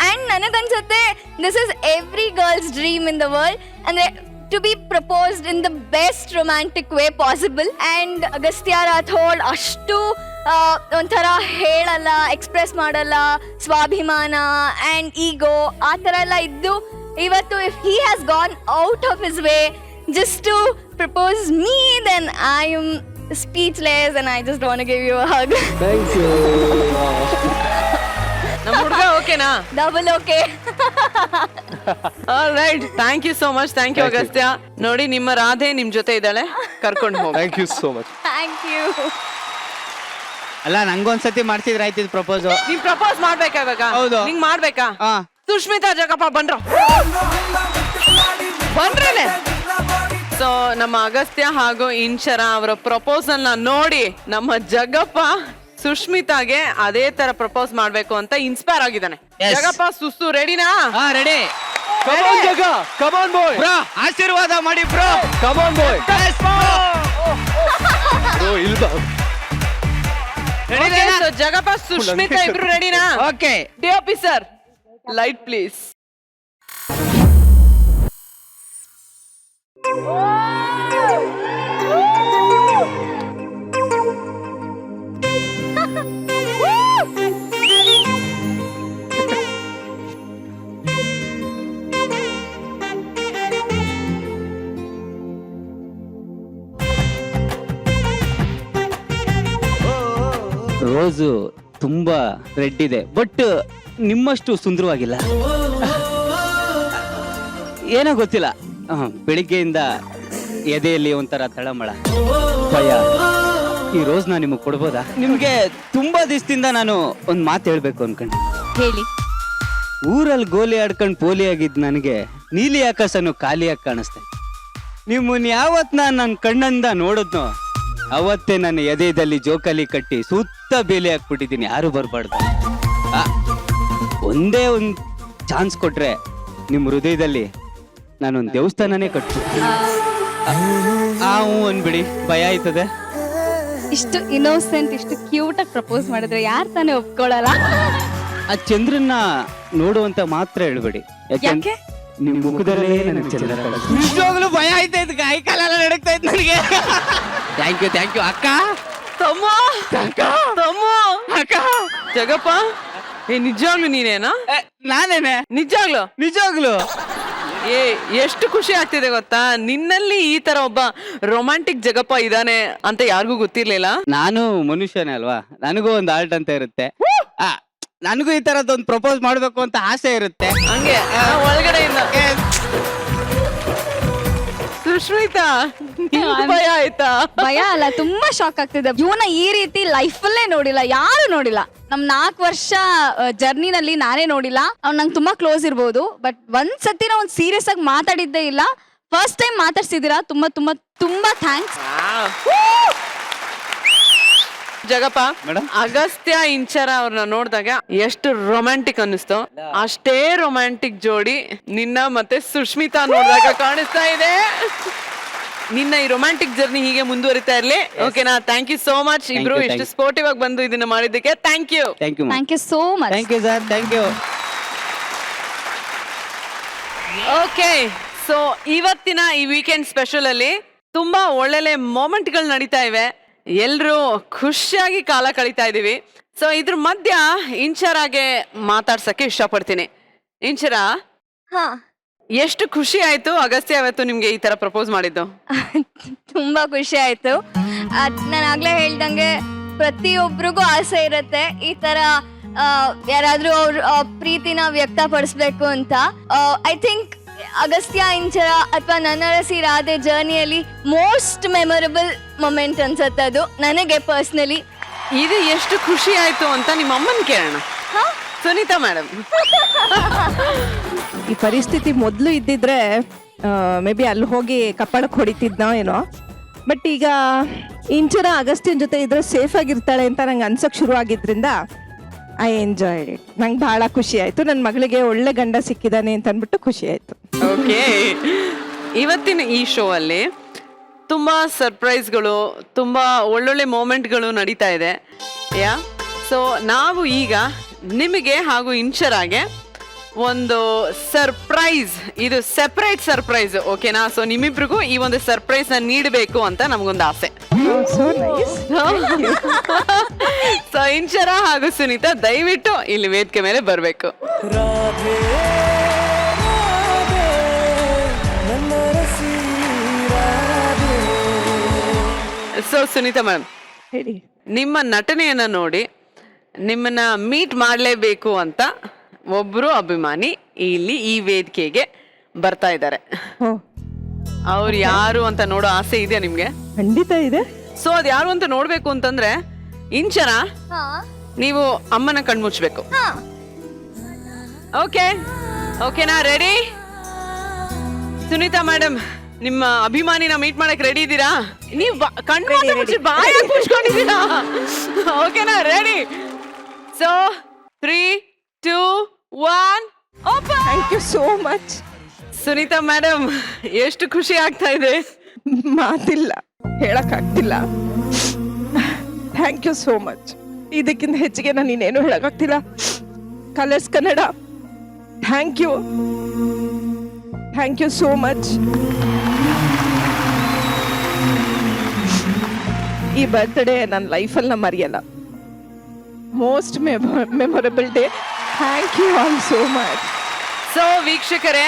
ಅಂಡ್ ನನಗನ್ಸುತ್ತೆ this is every girls dream in the world. ಅಂದ್ರೆ to be proposed in the best romantic way possible. And Agastya Rathod ಅಷ್ಟು ಒಂಥರ ಹೇಳಲ್ಲ, ಎಕ್ಸ್ಪ್ರೆಸ್ ಮಾಡಲ್ಲ, ಸ್ವಾಭಿಮಾನ ಆ್ಯಂಡ್ ಈಗೋ ಆ ಥರ ಎಲ್ಲ ಇದ್ದು ಇವತ್ತು if he has gone out of his way just to propose me, then I am speechless and I just want to give you a hug. Thank you. ನಮ್ಮ ಹುಡುಗ ಓಕೆನಾ? Double okay. Right, thank you so much. Thank you Agastya. ನೋಡಿ, ನಿಮ್ಮ ರಾಧೆ ನಿಮ್ ಜೊತೆ ಇದ್ದಾಳೆ, ಕರ್ಕೊಂಡು ಹೋಗಿ. Thank you so much. Thank you. ಅಲ್ಲ, ನಂಗೊಂದ್ಸತಿ ಮಾಡ್ಸಿದ್ರೆ ಆಯ್ತಿದ್ ಪ್ರಪೋಸ್. ನೀನ್ ಪ್ರಪೋಸ್ ಮಾಡ್ಬೇಕಾ ಇವಾಗ? ಹೌದು. ನಿಂಗ್ ಮಾಡ್ಬೇಕಾ? ಹಾ. ಸುಷ್ಮಿತಾ ಜಗಪ್ಪ ಬಂದ್ರೇನೆ. ಸೊ ನಮ್ಮ ಅಗಸ್ತ್ಯ ಹಾಗೂ ಇಂಚರ ಅವರ ಪ್ರಪೋಸಲ್ ನ ನೋಡಿ ನಮ್ಮ ಜಗಪ್ಪ ಸುಷ್ಮಿತಾಗೆ ಅದೇ ತರ ಪ್ರಪೋಸ್ ಮಾಡ್ಬೇಕು ಅಂತ ಇನ್ಸ್ಪೈರ್ ಆಗಿದ್ದಾನೆ. Yes. ಜಗಪ್ಪ, ಸುಸ್ತು ರೆಡಿನಾ? ಹಾ, ರೆಡಿ. Come on, ಜಗ. Come on, boy. ಬ್ರೋ, ಆಶೀರ್ವಾದ ಮಾಡಿ bro. Come on, boy. Bro, ಇಲ್ವಾ? Okay, so ಜಗಪ್ಪ, ಸುಷ್ಮಿತಾ ಇಬ್ರು ರೆಡಿನಾ? Okay. D officer, light please. Rose ತುಂಬಾ ರೆಡ್ ಇದೆ, ಬಟ್ ನಿಮ್ಮಷ್ಟು ಸುಂದರವಾಗಿಲ್ಲ. ಏನೋ ಗೊತ್ತಿಲ್ಲ, ಬೆಳಿಗ್ಗೆಯಿಂದ ಎದೆಯಲ್ಲಿ ಒಂಥರ ತಳಮಳ, ಭಯ. ಈ ರೋಸ್ ನಾ ನಿಮಗೆ ಕೊಡ್ಬೋದಾ? ನಿಮ್ಗೆ ತುಂಬಾ ದಿವಸದಿಂದ ನಾನು ಒಂದ್ ಮಾತು ಹೇಳ್ಬೇಕು ಅನ್ಕೊಂಡೆ. ಹೇಳಿ. ಊರಲ್ಲಿ ಗೋಲಿ ಆಡ್ಕೊಂಡು ಪೋಲಿ ಆಗಿದ್ ನನಗೆ ನೀಲಿ ಆಕಾಶನು ಖಾಲಿಯಾಗಿ ಕಾಣಿಸ್ತಾ ಇದೆ. ನಿಮ್ಮನ್ನ ಯಾವತ್ ನನ್ನ ಕಣ್ಣಂದ ನೋಡಿದ್ನೋ ಅವತ್ತೇ ನನ್ನ ಎದೆಯಲ್ಲಿ ಜೋಕಾಲಿ ಕಟ್ಟಿ ಸುತ್ತ ಬೇಲಿ ಹಾಕ್ಬಿಟ್ಟಿದ್ದೀನಿ, ಯಾರು ಬರ್ಬಾರ್ದು. ಒಂದೇ ಒಂದು ಚಾನ್ಸ್ ಕೊಟ್ರೆ ನಿಮ್ಮ ಹೃದಯದಲ್ಲಿ ನಾನೊಂದು ದೇವಸ್ಥಾನನೇ ಕಟ್ಬಿಡ್ತೀನಿ. ಅನ್ಬಿಡಿ, ಭಯ ಆಯ್ತದೆ. ಇಷ್ಟು ಇನ್ನೋಸೆಂಟ್, ಇಷ್ಟು ಕ್ಯೂಟ್ ಆಗಿ ಪ್ರಪೋಸ್ ಮಾಡಿದ್ರೆ ಯಾರು ತಾನೇ ಒಪ್ಕೊಳ್ಳಲ್ಲ? ಆ ಚಂದ್ರನ್ನ ನೋಡುವಂತ ಮಾತ್ರ ಹೇಳ್ಬೇಡಿ, ಯಾಕೆ ನಿಮ್ ಮುಖದಲ್ಲೇ ನನಗೆ ಚಂದ್ರ ಕಾಣಿಸ್ತು. ನಿಜವಾಗ್ಲೂ ಭಯ ಆಯ್ತಾಯ್ತು, ಕೈ ಕಾಲೆಲ್ಲ ನಡಕ್ತಾ ಇತ್ತು ನನಗೆ. ಥ್ಯಾಂಕ್ ಯು ಅಕ್ಕ. ತಮ್ಮ, ಅಕ್ಕ, ಜಗಪ್ಪ, ನಿಜವಾಗ್ಲು ನೀನೇನಾ? ನಾನೇನೆ, ನಿಜವಾಗ್ಲು. ಎಷ್ಟು ಖುಷಿ ಆಗ್ತಿದೆ ಗೊತ್ತಾ, ನಿನ್ನಲ್ಲಿ ಈ ತರ ಒಬ್ಬ ರೊಮ್ಯಾಂಟಿಕ್ ಜಗಪ್ಪ ಇದಾನೆ ಅಂತ ಯಾರಿಗೂ ಗೊತ್ತಿರ್ಲಿಲ್ಲ. ನಾನು ಮನುಷ್ಯನೇ ಅಲ್ವಾ, ನನಗೂ ಒಂದು ಆರ್ಟ್ ಅಂತ ಇರುತ್ತೆ. ನನಗೂ ಈ ತರದೊಂದು ಪ್ರಪೋಸ್ ಮಾಡ್ಬೇಕು ಅಂತ ಆಸೆ ಇರುತ್ತೆ. ಹಂಗೆ ಒಳಗಡೆಯಿಂದ. ಸುಷ್ಮಿತಾ, ಭಯ ಆಯ್ತಾ? ಭಯ ಅಲ್ಲ, ತುಂಬಾ ಶಾಕ್ ಆಗ್ತಿದೆ. ಇವನ ಈ ರೀತಿ ಲೈಫಲ್ಲೇ ನೋಡಿಲ್ಲ, ಯಾರು ನೋಡಿಲ್ಲ. ನಮ್ 4 ವರ್ಷ ಜರ್ನಿನಲ್ಲಿ ನಾನೇ ನೋಡಿಲ್ಲ. ಅವ್ನು ನಂಗೆ ತುಂಬಾ ಕ್ಲೋಸ್ ಇರ್ಬೋದು, ಬಟ್ ಒಂದ್ಸತಿ ನಾವು ಸೀರಿಯಸ್ ಆಗಿ ಮಾತಾಡಿದ್ದೇ ಇಲ್ಲ. ಫಸ್ಟ್ ಟೈಮ್ ಮಾತಾಡ್ಸಿದೀರಾ, ತುಂಬಾ ತುಂಬಾ ತುಂಬಾ ಥ್ಯಾಂಕ್ಸ್. ಜಗಪ್ಪ, ಅಗಸ್ತ್ಯ ಇಂಚರ ಅವ್ರನ್ನ ನೋಡಿದಾಗ ಎಷ್ಟು ರೊಮ್ಯಾಂಟಿಕ್ ಅನ್ನಿಸ್ತು, ಅಷ್ಟೇ ರೊಮ್ಯಾಂಟಿಕ್ ಜೋಡಿ ನಿನ್ನ ಮತ್ತೆ ಸುಷ್ಮಿತಾ ನೋಡಿದಾಗ ಕಾಣಿಸ್ತಾ ಇದೆ. ನಿನ್ನ ಈ ರೊಮ್ಯಾಂಟಿಕ್ ಜರ್ನಿ ಹೀಗೆ ಮುಂದುವರಿತಾ ಇರ್ಲಿ. ಓಕೆನಾ? ಥ್ಯಾಂಕ್ ಯು ಸೋ ಮಚ್ ಇಬ್ರು, ಇಷ್ಟು ಸ್ಪೋರ್ಟಿವ್ ಆಗಿ ಬಂದು ಇದನ್ನ ಮಾಡಿದ್ದಕ್ಕೆ. Thank you so much. Thank you sir, thank you. Okay, so ಇವತ್ತಿನ ಈ ವೀಕೆಂಡ್ ಸ್ಪೆಷಲ್ ಅಲ್ಲಿ ತುಂಬಾ ಒಳ್ಳೊಳ್ಳೆ ಮೊಮೆಂಟ್ಗಳು ನಡೀತಾ ಇವೆ. ಎಲ್ರು ಖುಷಿಯಾಗಿ ಕಾಲ ಕಳೀತಾ ಇದೀವಿ. ಸೊ ಇದ್ರ ಮಧ್ಯ ಇಂಚರಾಗೆ ಮಾತಾಡ್ಸಕ್ಕೆ ಇಷ್ಟಪಡ್ತೀನಿ. ಇಂಚರ, ಎಷ್ಟು ಖುಷಿ ಆಯ್ತು ಅಗಸ್ತ್ಯ ಅವತ್ತು ನಿಮ್ಗೆ ಈ ತರ ಪ್ರಪೋಸ್ ಮಾಡಿದ್ದು? ತುಂಬಾ ಖುಷಿ ಆಯ್ತು. ನಾನು ಆಗ್ಲೇ ಹೇಳ್ದಂಗೆ ಪ್ರತಿಯೊಬ್ಬರಿಗೂ ಆಸೆ ಇರುತ್ತೆ ಈ ತರ ಯಾರಾದ್ರೂ ಅವ್ರ ಪ್ರೀತಿನ ವ್ಯಕ್ತಪಡಿಸ್ಬೇಕು ಅಂತ. ಐ ಥಿಂಕ್ ಅಗಸ್ತ್ಯ ಇಂಚರ ಅಥವಾ ನನ್ನರಸಿ ರಾಧೆ ಜರ್ನಿಯಲ್ಲಿ ಮೋಸ್ಟ್ ಮೆಮೊರಬಲ್ ಮೊಮೆಂಟ್ ಅನ್ಸತ್ತೆ ಅದು ನನಗೆ ಪರ್ಸ್ನಲಿ. ಇದು ಎಷ್ಟು ಖುಷಿ ಆಯ್ತು ಅಂತ ನಿಮ್ಮ ಅಮ್ಮನ್ ಕೇಳೋಣ. ಸುನೀತಾ ಮೇಡಮ್, ಈ ಪರಿಸ್ಥಿತಿ ಮೊದಲು ಇದ್ದಿದ್ರೆ ಮೇ ಬಿ ಅಲ್ಲಿ ಹೋಗಿ ಕಪ್ಪಳಕ್ಕೆ ಹೊಡಿತಿದ್ನೋ ಏನೋ, ಬಟ್ ಈಗ ಇಂಚರ ಅಗಸ್ತ್ಯನ್ ಜೊತೆ ಇದ್ರೆ ಸೇಫ್ ಆಗಿರ್ತಾಳೆ ಅಂತ ನಂಗೆ ಅನ್ಸಕ್ ಶುರು ಆಗಿದ್ರಿಂದ ಐ ಎಂಜಾಯ್ಡ್ ಇಟ್. ನಂಗೆ ಬಹಳ ಖುಷಿ ಆಯ್ತು. ನನ್ನ ಮಗಳಿಗೆ ಒಳ್ಳೆ ಗಂಡ ಸಿಕ್ಕಿದಾನೆ ಅಂತ ಅಂದ್ಬಿಟ್ಟು ಖುಷಿ ಆಯ್ತು. ಓಕೆ, ಇವತ್ತಿನ ಈ ಶೋ ಅಲ್ಲಿ ತುಂಬಾ ಸರ್ಪ್ರೈಸ್ಗಳು, ತುಂಬಾ ಒಳ್ಳೊಳ್ಳೆ ಮೂಮೆಂಟ್ಗಳು ನಡೀತಾ ಇದೆ. ಸೊ ನಾವು ಈಗ ನಿಮಗೆ ಹಾಗೂ ಇಂಚರಾಗೆ ಒಂದು ಸರ್ಪ್ರೈಸ್, ಇದು ಸೆಪರೇಟ್ ಸರ್ಪ್ರೈಸ್, ಓಕೆನಾ? ಸೊ ನಿಮ್ಮಿಬ್ರಿಗೂ ಈ ಒಂದು ಸರ್ಪ್ರೈಸ್ ನ ನೀಡಬೇಕು ಅಂತ ನಮಗೊಂದು ಆಸೆ. So nice. ಸೊ ಇಂಚರ ಹಾಗೂ ಸುನೀತಾ ದಯವಿಟ್ಟು ಇಲ್ಲಿ ವೇದಿಕೆ ಮೇಲೆ ಬರಬೇಕು. ಸೊ ಸುನೀತಾ ಮೇಡಮ್, ಹೇಳಿ. ನಿಮ್ಮ ನಟನೆಯನ್ನ ನೋಡಿ ನಿಮ್ಮನ್ನ ಮೀಟ್ ಮಾಡಲೇಬೇಕು ಅಂತ ಒಬ್ರು ಅಭಿಮಾನಿ ಇಲ್ಲಿ ಈ ವೇದಿಕೆಗೆ ಬರ್ತಾ ಇದ್ದಾರೆ. ಓ, ಅವ್ರು ಯಾರು ಅಂತ ನೋಡೋ ಆಸೆ ಇದೆಯಾ ನಿಮ್ಗೆ? ಖಂಡಿತ ಇದೆ. ಸೊ ಅದ್ ಯಾರು ಅಂತ ನೋಡ್ಬೇಕು ಅಂತಂದ್ರೆ ಇಂಚನ ನೀವು ಅಮ್ಮನ ಕಣ್ಮುಚ್ಬೇಕು. ಓಕೆ, ಓಕೆನಾ? ರೆಡಿ? ಸುನೀತಾ ಮೇಡಮ್, ನಿಮ್ಮ ಅಭಿಮಾನಿನ ಮೀಟ್ ಮಾಡಕ್ ರೆಡಿ ಇದ್ದೀರಾ? ನೀವು ಕಣ್ಣು ಮುಚ್ಚಿ ಬಾಯ ಮುಚ್ಕೊಂಡಿದ್ದೀರಾ? ಓಕೆನಾ? Ready? So 3, 2, 1 open. Thank you so much. Sunita madam, ಎಷ್ಟು ಖುಷಿ ಆಗ್ತಾ ಇದೆ. ಮಾತಿಲ್ಲ, ಹೇಳಕ್ಕಾಗ್ತಿಲ್ಲ. Thank you so much. ಇದಕ್ಕಿಂತ ಹೆಚ್ಚಿಗೆ ನಾನು ಇನ್ನೇನು ಹೇಳಕ್ಕಾಗ್ತಿಲ್ಲ. Colors Kannada, thank you so much. ಈ ಬರ್ತ್ಡೇ ನನ್ನ ಲೈಫಲ್ಲಿ ಮರೆಯಲ್ಲ. Most memorable day. Thank you all so much. So ವೀಕ್ಷಕರೇ,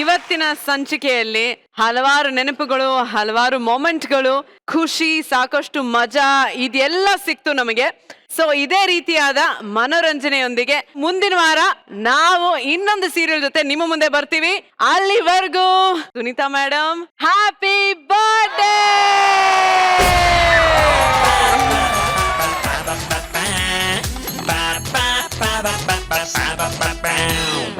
ಇವತ್ತಿನ ಸಂಚಿಕೆಯಲ್ಲಿ ಹಲವಾರು ನೆನಪುಗಳು, ಹಲವಾರು ಮೊಮೆಂಟ್ಗಳು, ಖುಷಿ, ಸಾಕಷ್ಟು ಮಜಾ ಇದೆಲ್ಲ ಸಿಕ್ತು ನಮಗೆ. ಸೊ ಇದೇ ರೀತಿಯಾದ ಮನೋರಂಜನೆಯೊಂದಿಗೆ ಮುಂದಿನ ವಾರ ನಾವು ಇನ್ನೊಂದು ಸೀರಿಯಲ್ ಜೊತೆ ನಿಮ್ಮ ಮುಂದೆ ಬರ್ತೀವಿ. ಅಲ್ಲಿವರೆಗೂ ಸುನೀತಾ ಮೇಡಮ್, ಹ್ಯಾಪಿ ಬರ್ತ್ಡೇ.